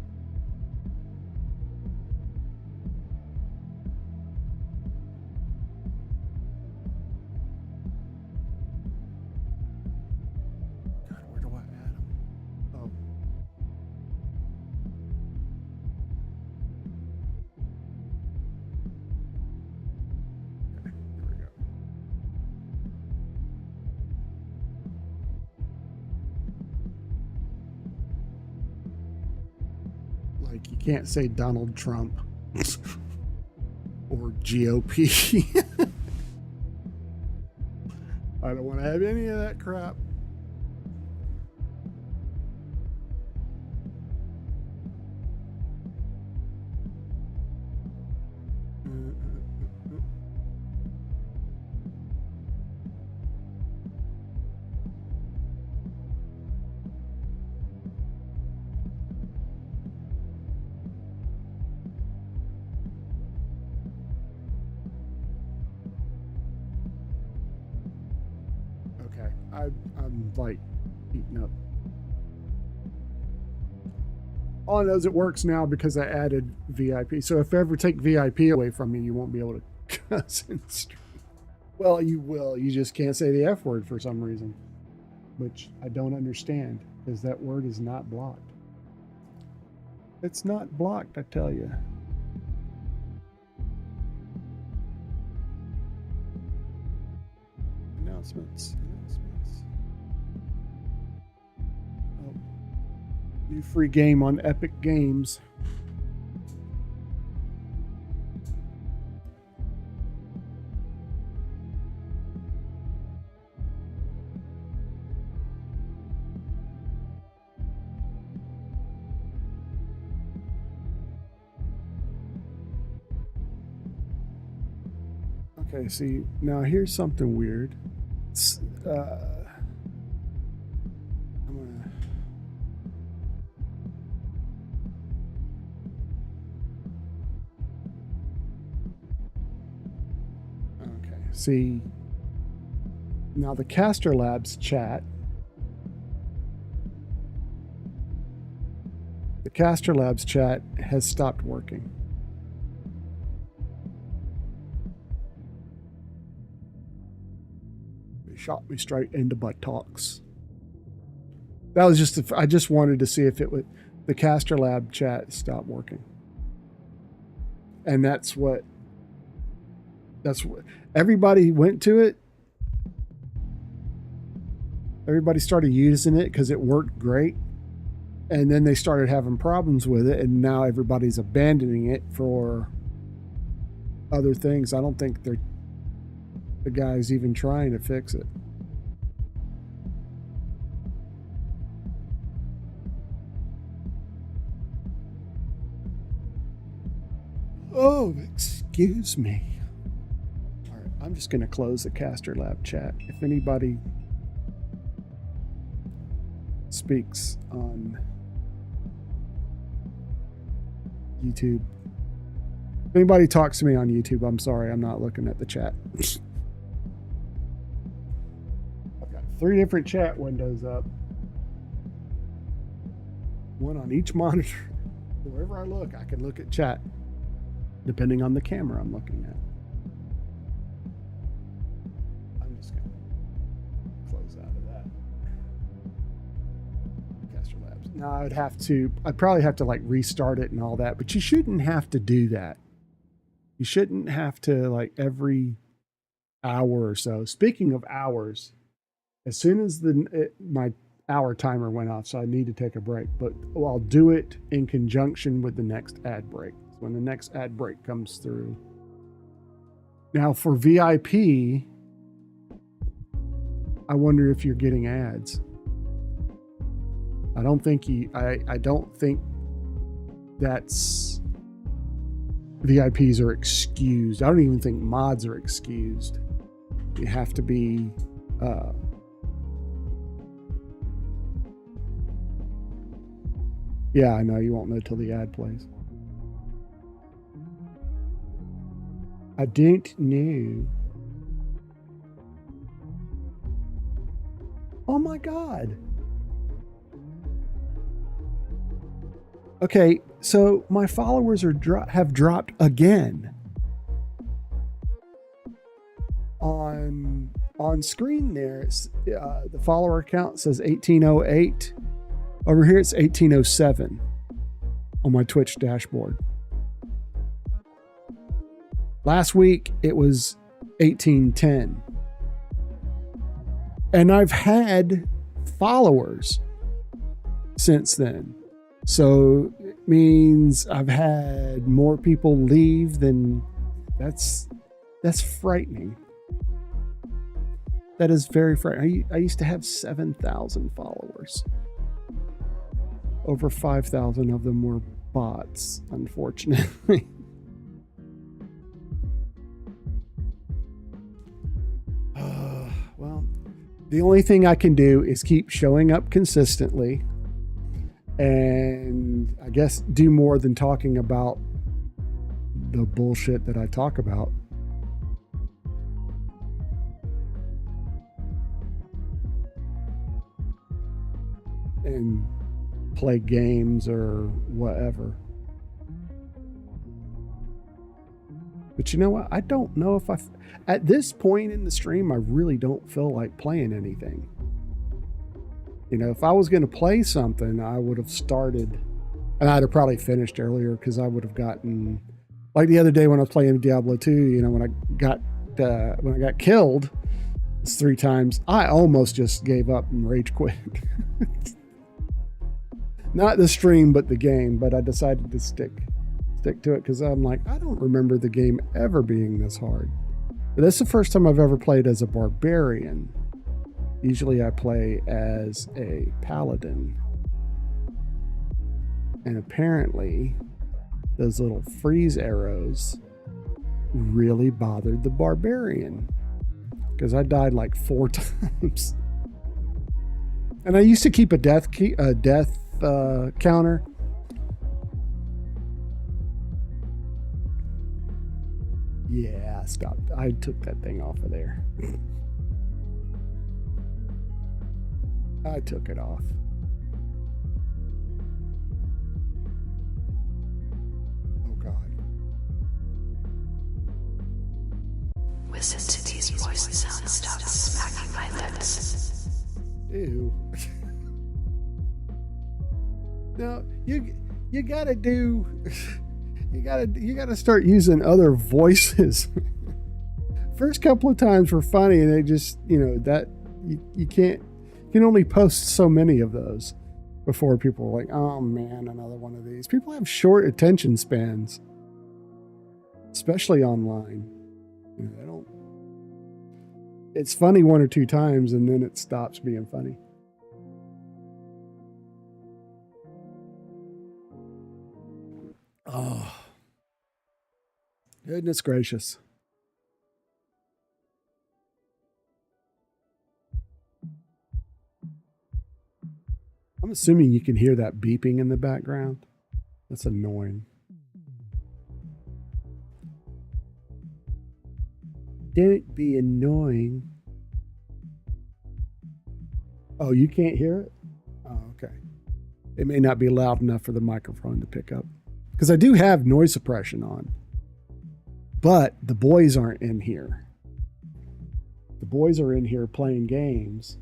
God, where do I add them? Oh. Okay, here we go. Like, you can't say Donald Trump or GOP. I don't want to have any of that crap. I'm like eating up. All I know is it works now because I added VIP. So if I ever take VIP away from you, you won't be able to cuss and stream. Well, you will. You just can't say the F word for some reason, which I don't understand because that word is not blocked. It's not blocked, I tell you. Announcements. Oh. New free game on Epic Games. Okay, see, now here's something weird. Okay, see, now the Caster Labs chat. The Caster Labs chat has stopped working. Shot me straight into buttocks. That was just, I just wanted to see if it would, the Caster Lab chat stopped working. And that's what everybody went to it. Everybody started using it because it worked great. And then they started having problems with it, and now everybody's abandoning it for other things. I don't think the guy's even trying to fix it. Oh, excuse me. All right, I'm just going to close the Caster Lab chat. If anybody speaks on YouTube, if anybody talks to me on YouTube, I'm sorry, I'm not looking at the chat. I've got 3 different chat windows up, one on each monitor. Wherever I look, I can look at chat, depending on the camera I'm looking at. I'm just going to close out of that. Caster Labs. Now I'd probably have to like restart it and all that, but you shouldn't have to do that. You shouldn't have to, like, every hour or so. Speaking of hours, as soon as my hour timer went off, so I need to take a break, but I'll do it in conjunction with the next ad break. When the next ad break comes through. Now for VIP, I wonder if you're getting ads. I don't think that's VIPs are excused. I don't even think mods are excused. You have to be yeah, I know you won't know till the ad plays. I don't know. Oh my God. Okay, so my followers have dropped again. On screen there, it's, the follower count says 1808. Over here it's 1807 on my Twitch dashboard. Last week it was 1810. And I've had followers since then. So it means I've had more people leave than that's frightening. That is very frightening. I used to have 7,000 followers. Over 5,000 of them were bots, unfortunately. Well, the only thing I can do is keep showing up consistently and I guess do more than talking about the bullshit that I talk about. And play games or whatever. But you know what? I don't know if at this point in the stream, I really don't feel like playing anything. You know, if I was going to play something, I would have started, and I'd have probably finished earlier because I would have gotten, like the other day when I was playing Diablo 2, you know, when I got killed 3 times, I almost just gave up and rage quit. Not the stream, but the game. But I decided to stick to it because I'm like, I don't remember the game ever being this hard. But that's the first time I've ever played as a barbarian. Usually I play as a paladin. And apparently those little freeze arrows really bothered the barbarian because I died like 4 times. And I used to keep a death counter. Yeah, stop. I took that thing off of there. I took it off. Oh God. Listen to these voice sounds stop smacking my lips. Ew. Now you gotta do. You gotta start using other voices. First couple of times were funny, and they just, you know, that you can only post so many of those before people were like, oh man, another one of these. People have short attention spans, especially online. You know, they don't. It's funny one or two times and then it stops being funny. Oh, goodness gracious. I'm assuming you can hear that beeping in the background. That's annoying. Don't be annoying. Oh, you can't hear it? Oh, okay. It may not be loud enough for the microphone to pick up. Because I do have noise suppression on. But the boys aren't in here. The boys are in here playing games.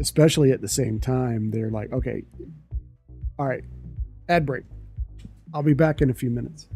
Especially at the same time. They're like, okay, all right, ad break. I'll be back in a few minutes.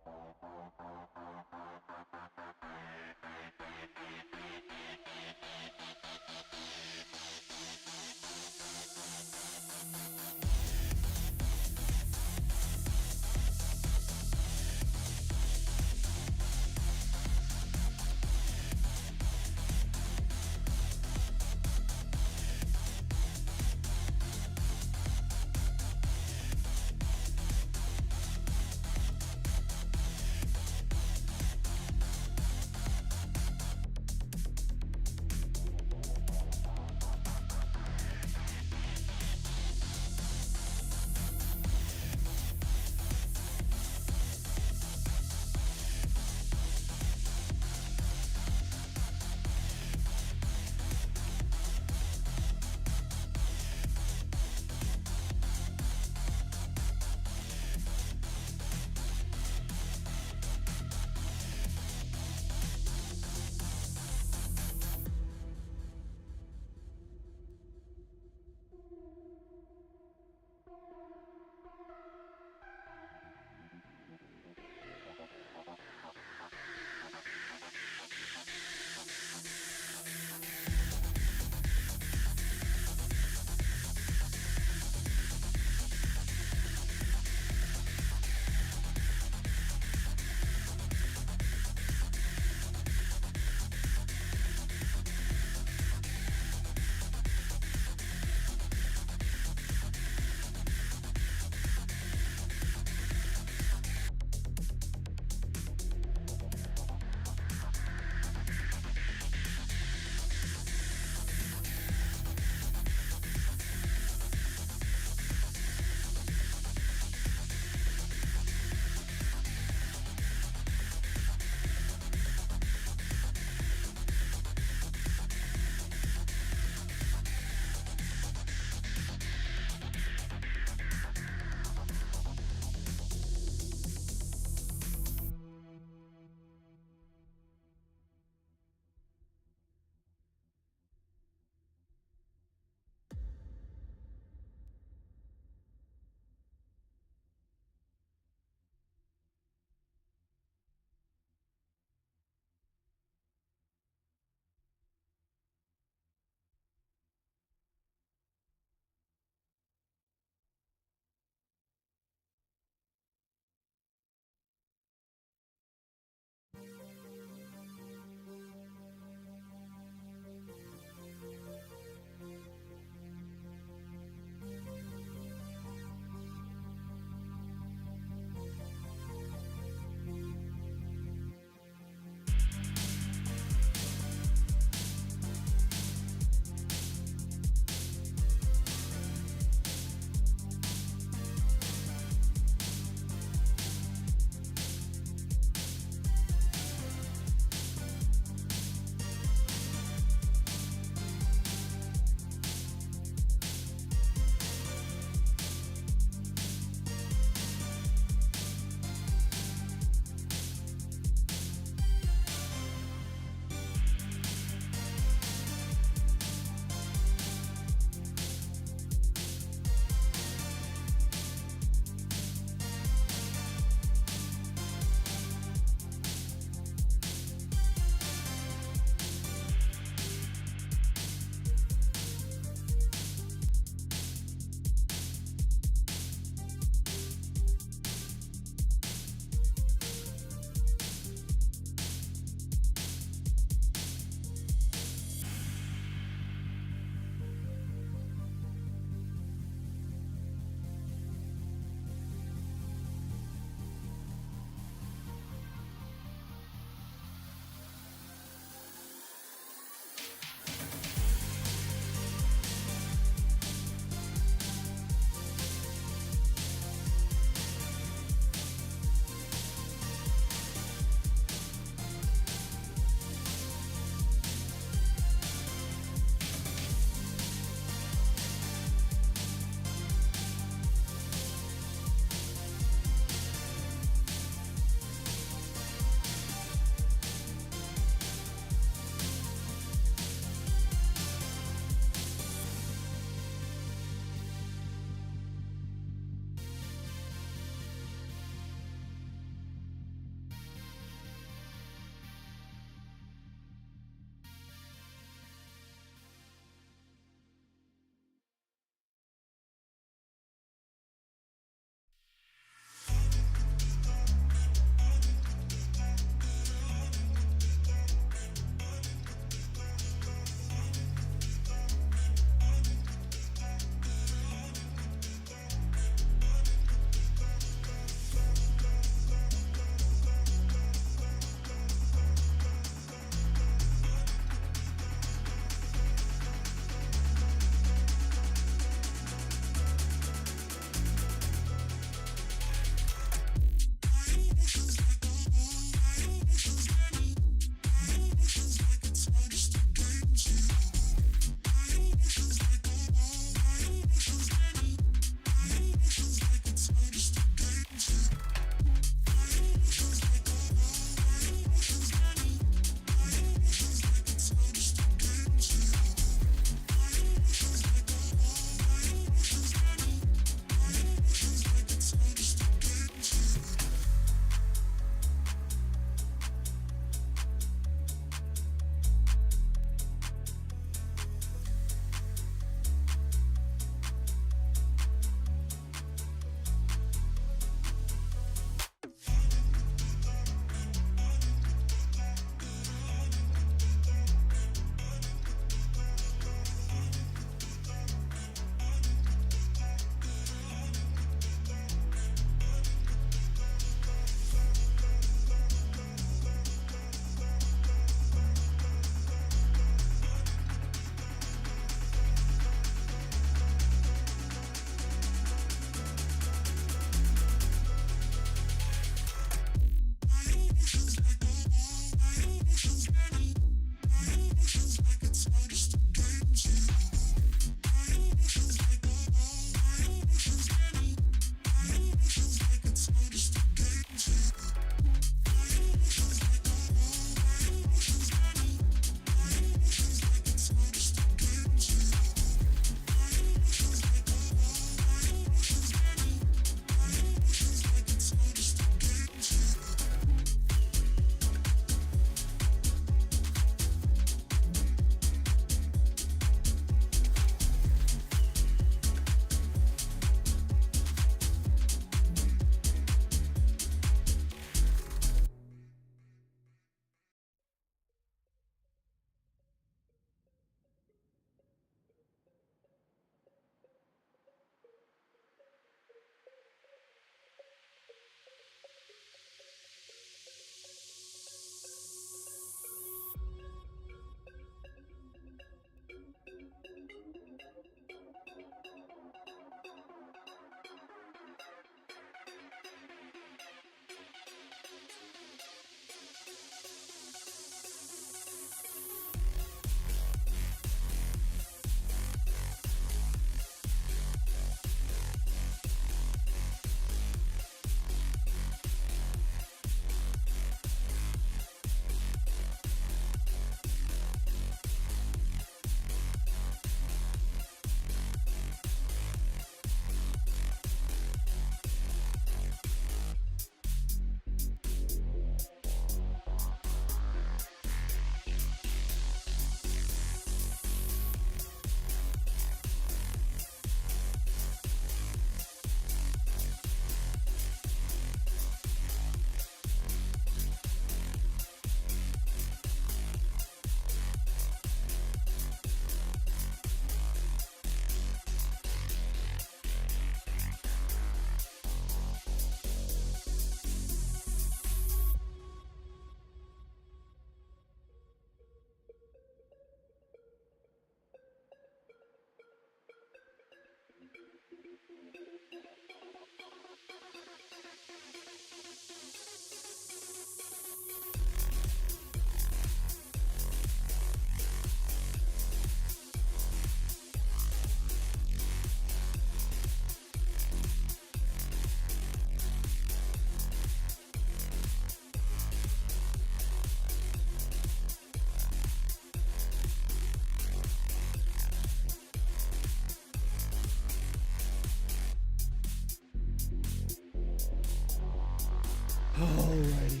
Alrighty.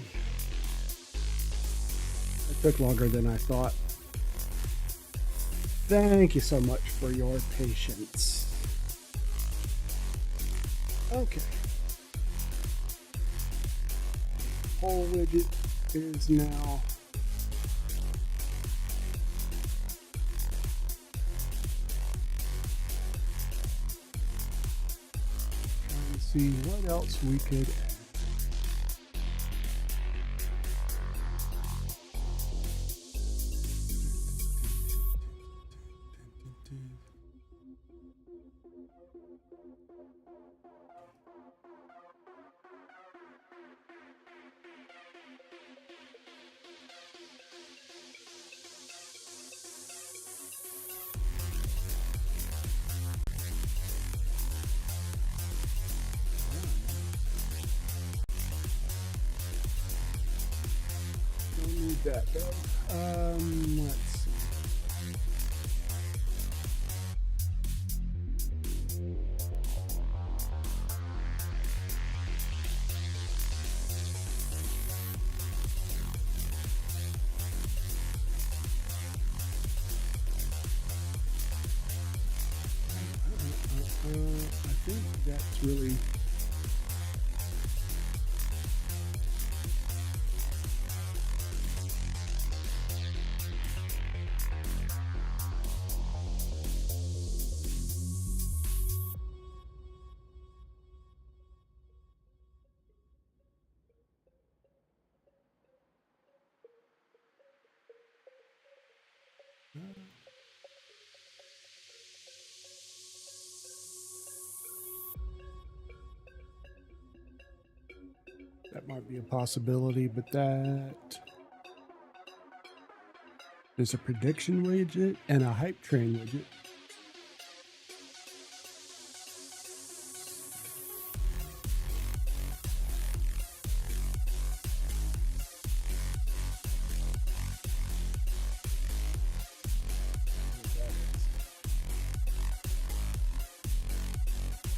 It took longer than I thought. Thank you so much for your patience. Okay. Whole widget is now trying to see what else we could add. That though. Let's see. I think that's really. That might be a possibility, but that there's a prediction widget and a hype train widget.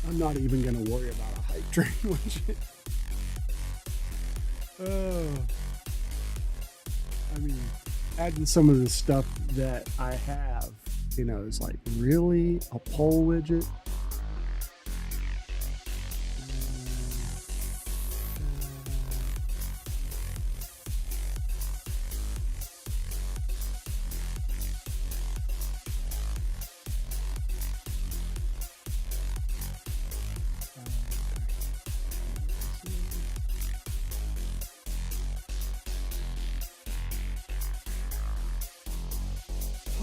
I'm not even going to worry about a hype train widget. I mean, adding some of the stuff that I have, you know, is like really a poll widget.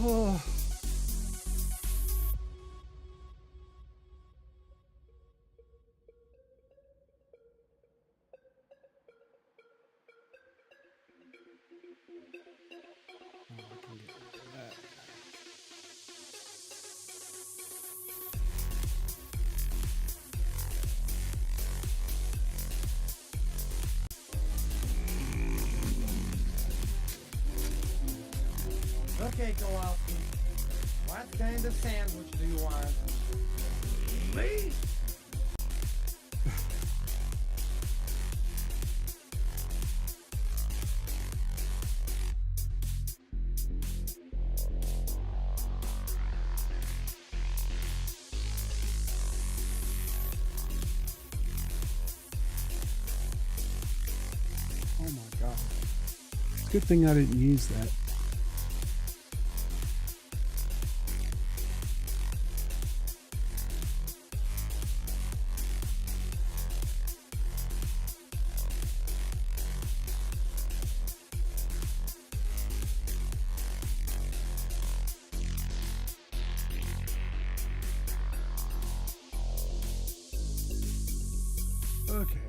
Oh. Okay, Kowalski. What kind of sandwich do you want? Me? Oh my God. Good thing I didn't use that. Okay.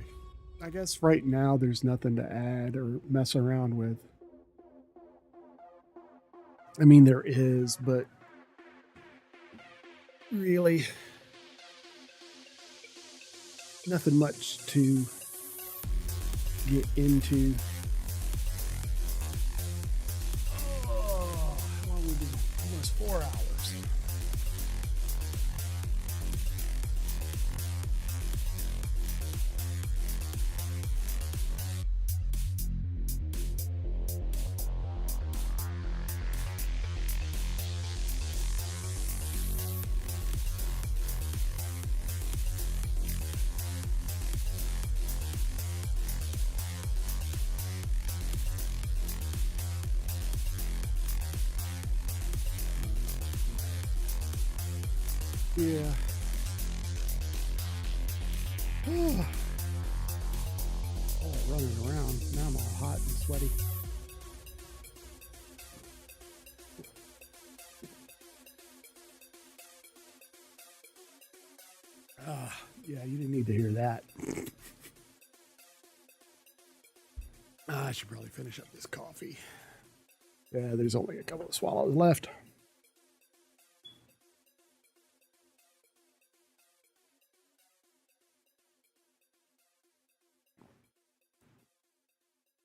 I guess right now there's nothing to add or mess around with. I mean, there is, but really nothing much to get into. Oh, how long we been? Almost 4 hours. Yeah. Oh, running around. Now I'm all hot and sweaty. Yeah, you didn't need to hear that. I should probably finish up this coffee. Yeah, there's only a couple of swallows left.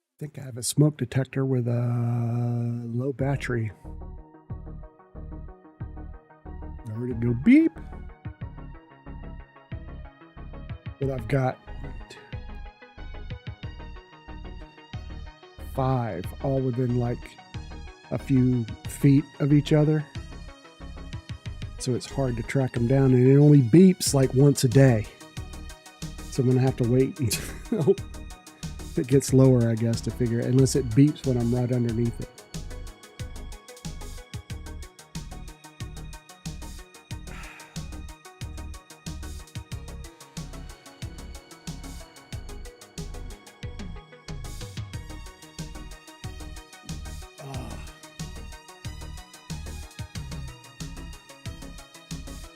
I think I have a smoke detector with a low battery. I heard it go beep. But I've got 5, all within like a few feet of each other. So it's hard to track them down, and it only beeps like once a day. So I'm gonna have to wait until it gets lower, I guess, to figure it, unless it beeps when I'm right underneath it.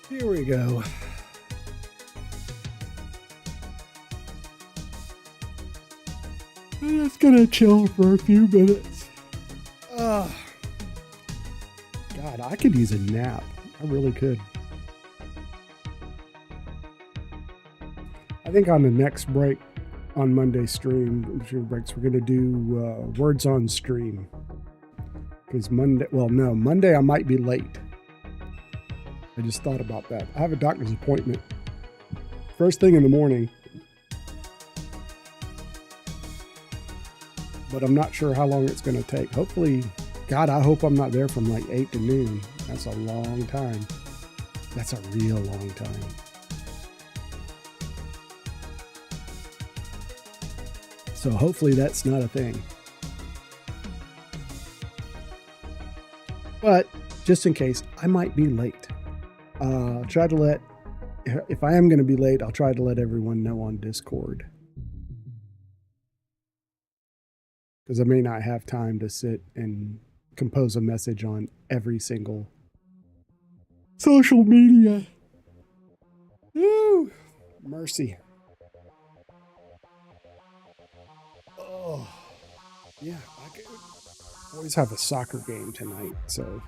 Here we go. I'm just gonna chill for a few minutes. God, I could use a nap. I really could. I think on the next break on Monday stream, breaks, we're gonna do words on stream. Because Monday I might be late. I just thought about that. I have a doctor's appointment first thing in the morning, but I'm not sure how long it's going to take. Hopefully, God, I hope I'm not there from like 8 to noon. That's a long time. That's a real long time. So hopefully that's not a thing. But just in case, I might be late. Try to let, if I am going to be late, I'll try to let everyone know on Discord. Because I may not have time to sit and compose a message on every single social media. Woo! Mercy. Oh, yeah. I always have a soccer game tonight, so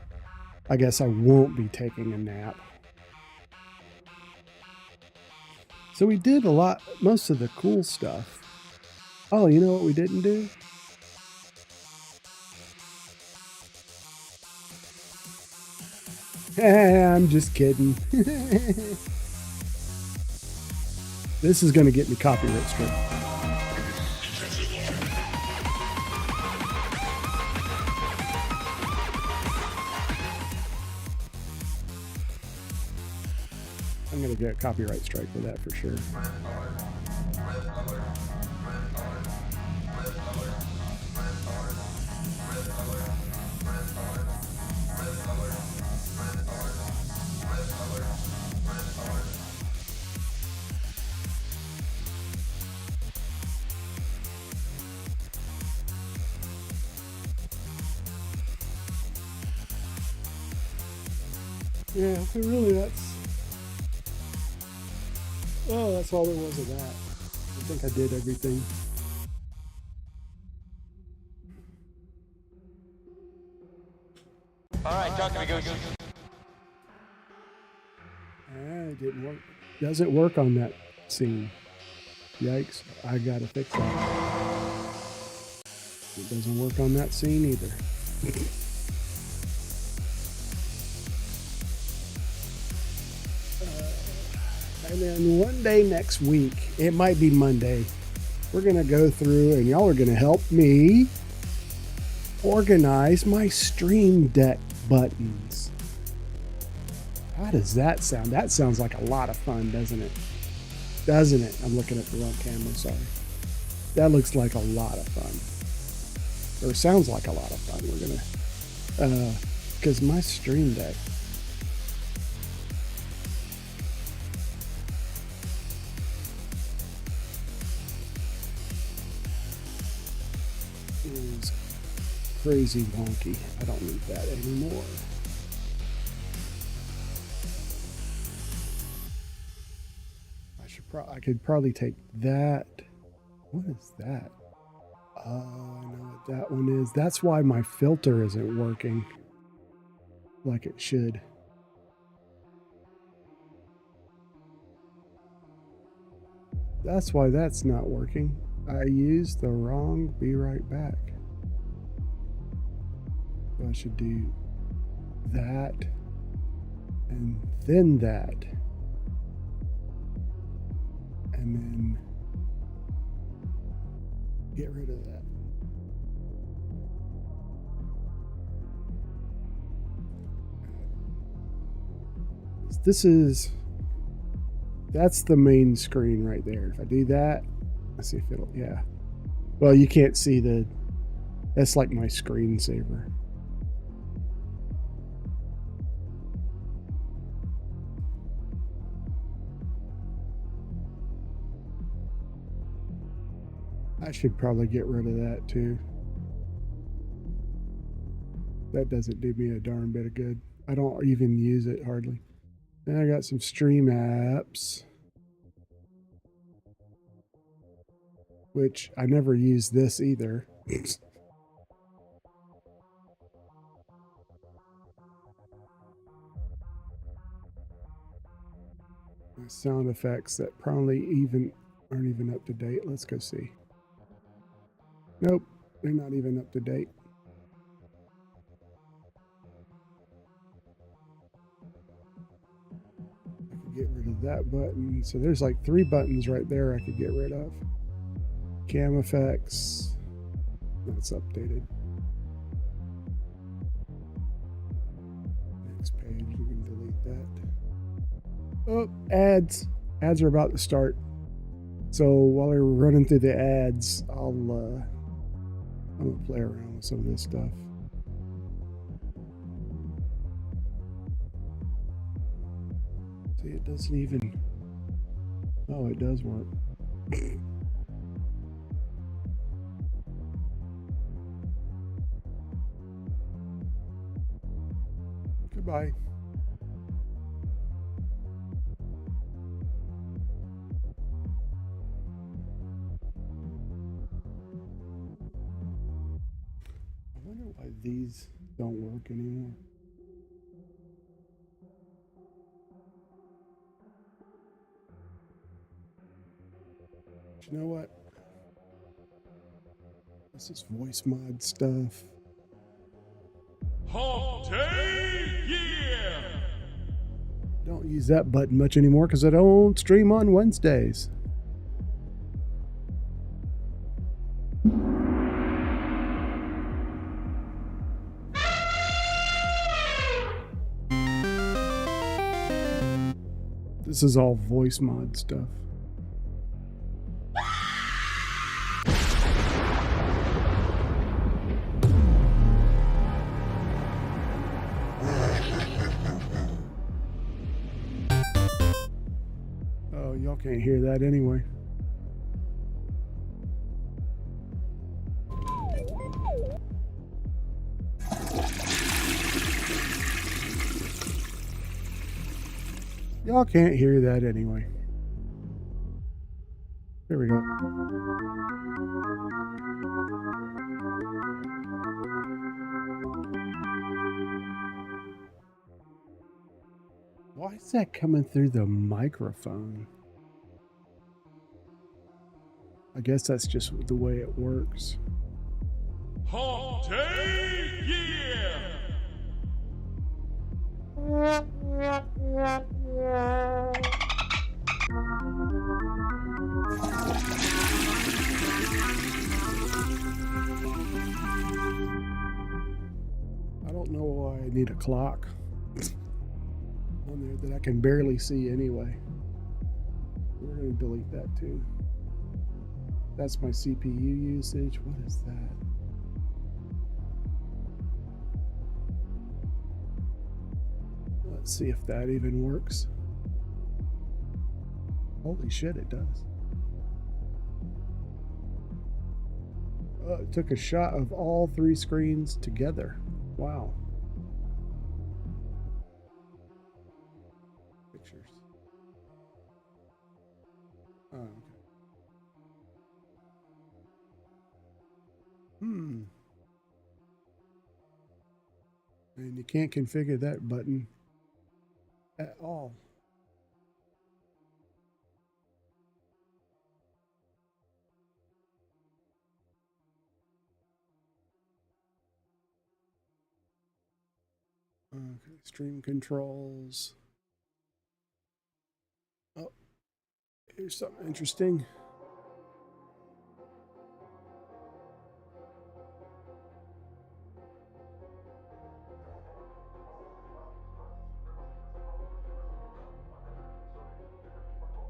I guess I won't be taking a nap. So we did most of the cool stuff. Oh, you know what we didn't do? I'm just kidding. This is going to get me copyright straight. I'm going to get a copyright strike for that for sure. Yeah, really that's all there was of that. think I did everything. All right, talk to me, Goose. It didn't work. Doesn't work on that scene. Yikes. I gotta fix that. It doesn't work on that scene either. And then one day next week, it might be Monday, we're going to go through and y'all are going to help me organize my Stream Deck buttons. How does that sound? That sounds like a lot of fun, doesn't it? Doesn't it? I'm looking at the wrong camera, sorry. That looks like a lot of fun. Or sounds like a lot of fun. We're going to, because my Stream Deck, is crazy wonky. I don't need that anymore. I could probably take that. What is that? I know what that one is. That's why my filter isn't working like it should. That's why that's not working. I used the wrong be right back. So I should do that and then that. And then get rid of that. That's the main screen right there. If I do that, let's see if it'll, yeah. Well, you can't see that's like my screensaver. I should probably get rid of that too. That doesn't do me a darn bit of good. I don't even use it hardly. And I got some stream apps, which I never use this either. My sound effects that probably aren't even up to date. Let's go see. Nope, they're not even up to date. I could get rid of that button. So there's like 3 buttons right there I could get rid of. Cam effects. That's updated. Next page, we can delete that. Oh, ads. Ads are about to start. So while we're running through the ads, I'm gonna play around with some of this stuff. See, it doesn't even. Oh, it does work. Goodbye. I wonder why these don't work anymore. But you know what? This is voice mod stuff. Hump day, yeah! Don't use that button much anymore because I don't stream on Wednesdays. This is all voice mod stuff. Oh, y'all can't hear that anyway. Y'all can't hear that anyway. Here we go. Why is that coming through the microphone? I guess that's just the way it works. Hump Day, yeah! I don't know why I need a clock on there that I can barely see anyway. We're going to delete that too. That's my CPU usage. What is that? Let's see if that even works. Holy shit, it does. It took a shot of all three screens together. Wow. Pictures. Oh, okay. And you can't configure that button at all. Okay, stream controls. Oh, here's something interesting.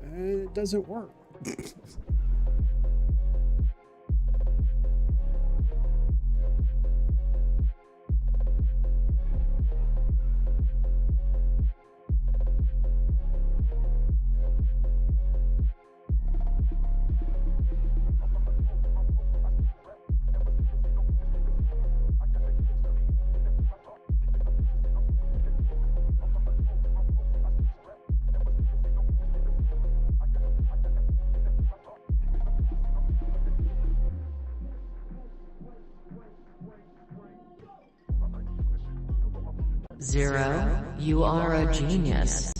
And it doesn't work. Zero, you are a genius.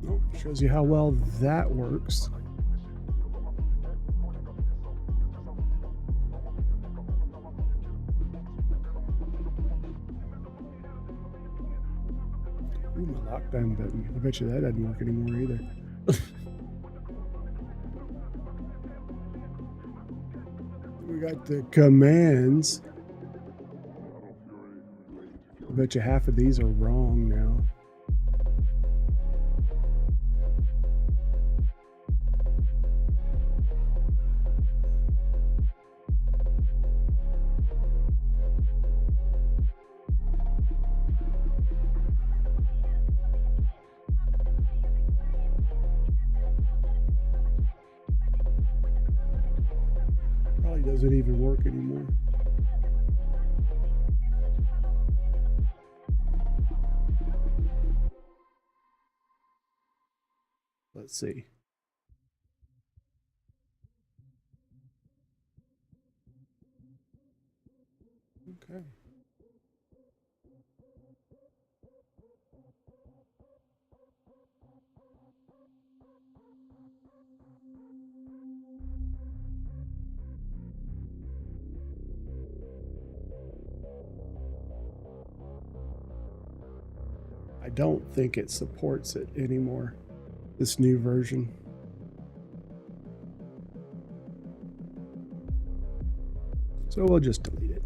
Oh, shows you how well that works. Ooh, my lockdown button. I bet you that doesn't work anymore either. We got the commands. I bet you half of these are wrong now. Probably doesn't even work anymore. Let's see. Okay. I don't think it supports it anymore, this new version. So we'll just delete it.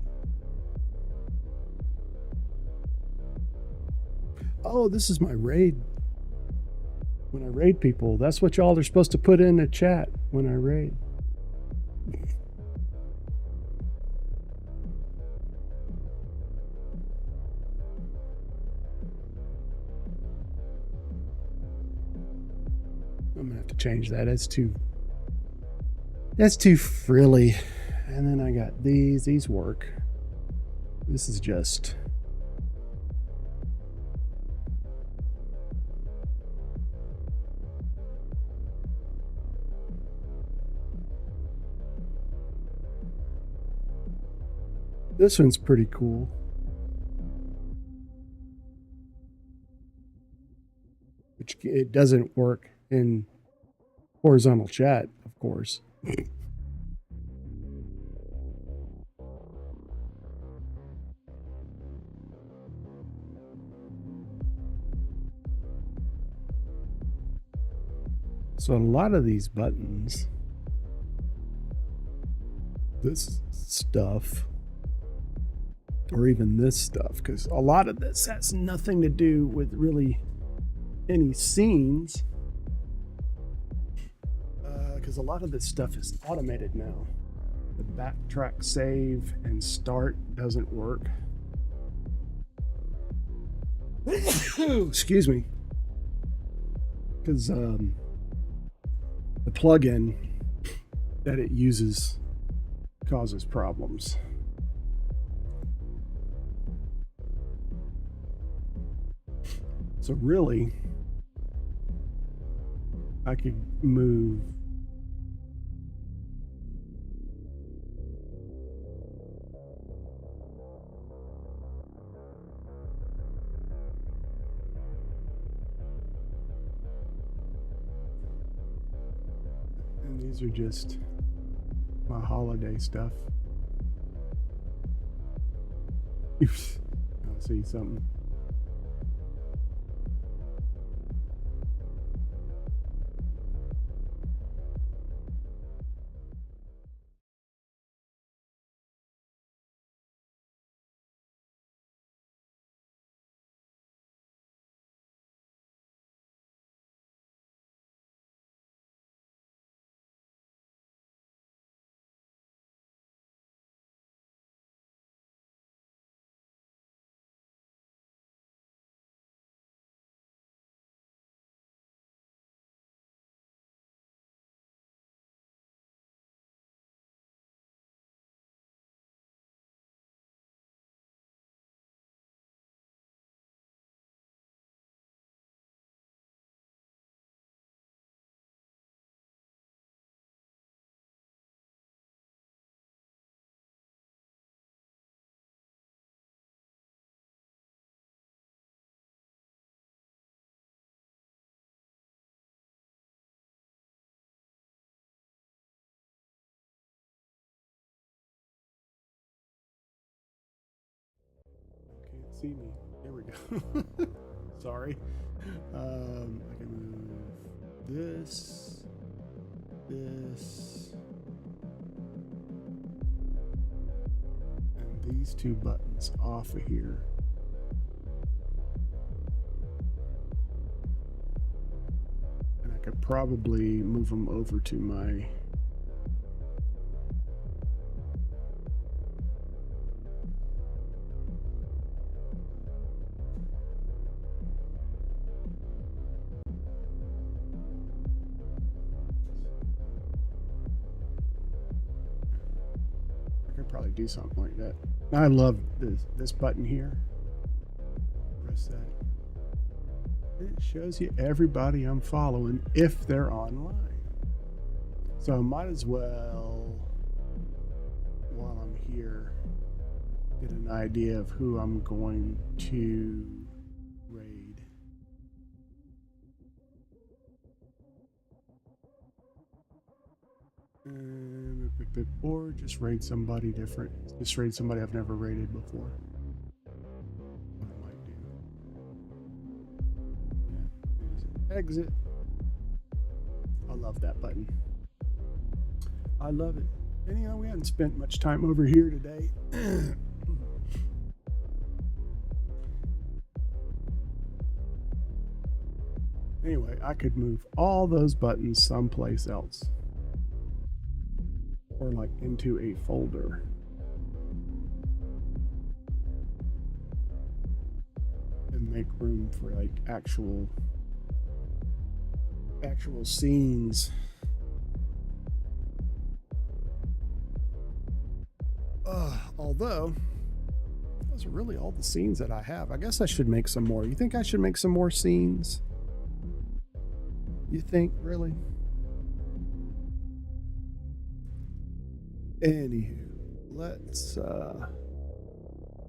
Oh, this is my raid. When I raid people, that's what y'all are supposed to put in the chat when I raid. I'm gonna have to change that. That's too frilly. And then I got these work. This is just This one's pretty cool. Which it doesn't work in horizontal chat, of course. So a lot of these buttons, this stuff, or even this stuff, because a lot of this has nothing to do with really any scenes, because a lot of this stuff is automated now. The backtrack, save, and start doesn't work. Excuse me. Because the plugin that it uses causes problems. So really, I could move and these are just my holiday stuff. I'll see something. See me. There we go. Sorry. I can move this, and these two buttons off of here. And I could probably move them over to my probably do something like that. I love this button here. Press that. It shows you everybody I'm following if they're online. So I might as well, while I'm here, get an idea of who I'm going to raid. Or just raid somebody different. Just raid somebody I've never raided before. What I might do. Yeah. Exit. I love that button. I love it. And you know, we haven't spent much time over here today. Anyway, I could move all those buttons someplace else. Or like into a folder. And make room for like actual scenes. Although those are really all the scenes that I have. I guess I should make some more. You think I should make some more scenes? You think, really? Anywho, let's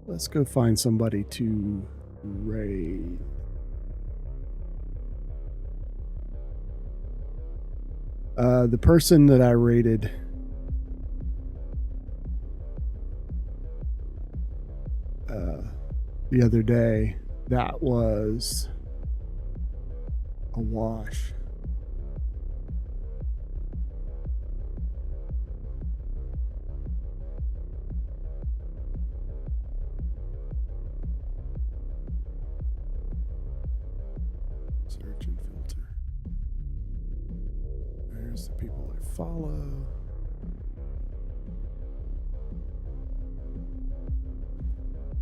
Let's go find somebody to raid. The person that I raided the other day, that was a wash. Search and filter. There's the people I follow.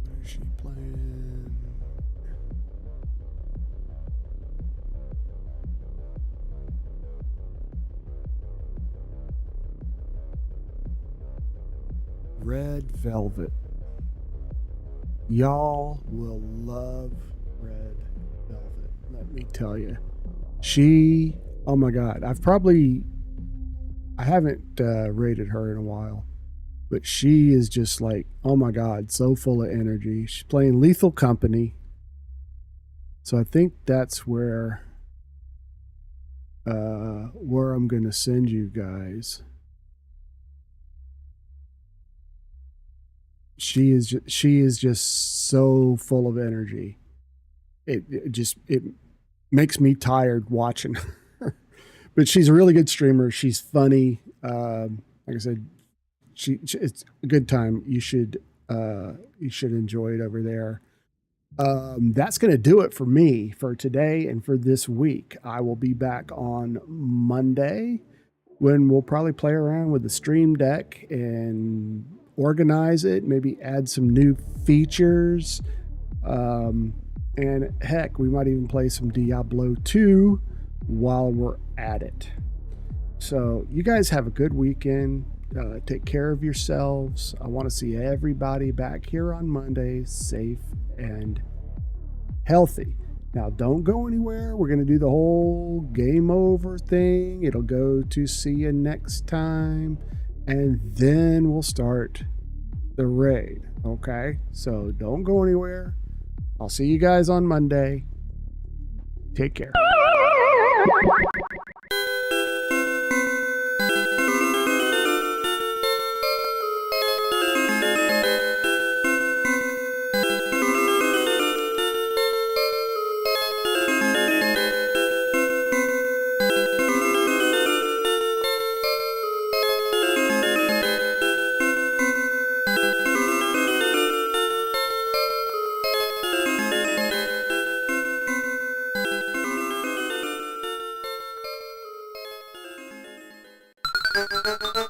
What is she playing? Red Velvet. Y'all will love Red Velvet. Let me tell you. She, oh my God. I haven't rated her in a while, but she is just like, oh my God, so full of energy. She's playing Lethal Company. So I think that's where I'm going to send you guys. She is just so full of energy. It makes me tired watching her. But she's a really good streamer. She's funny. Like I said, it's a good time. You should enjoy it over there. That's going to do it for me for today and for this week. I will be back on Monday when we'll probably play around with the Stream Deck and organize it, maybe add some new features. And heck, we might even play some Diablo 2 while we're at it. So you guys have a good weekend. Take care of yourselves. I want to see everybody back here on Monday, safe and healthy. Now, don't go anywhere. We're going to do the whole game over thing. It'll go to see you next time. And then we'll start the raid. Okay? So don't go anywhere. I'll see you guys on Monday. Take care. Thank you.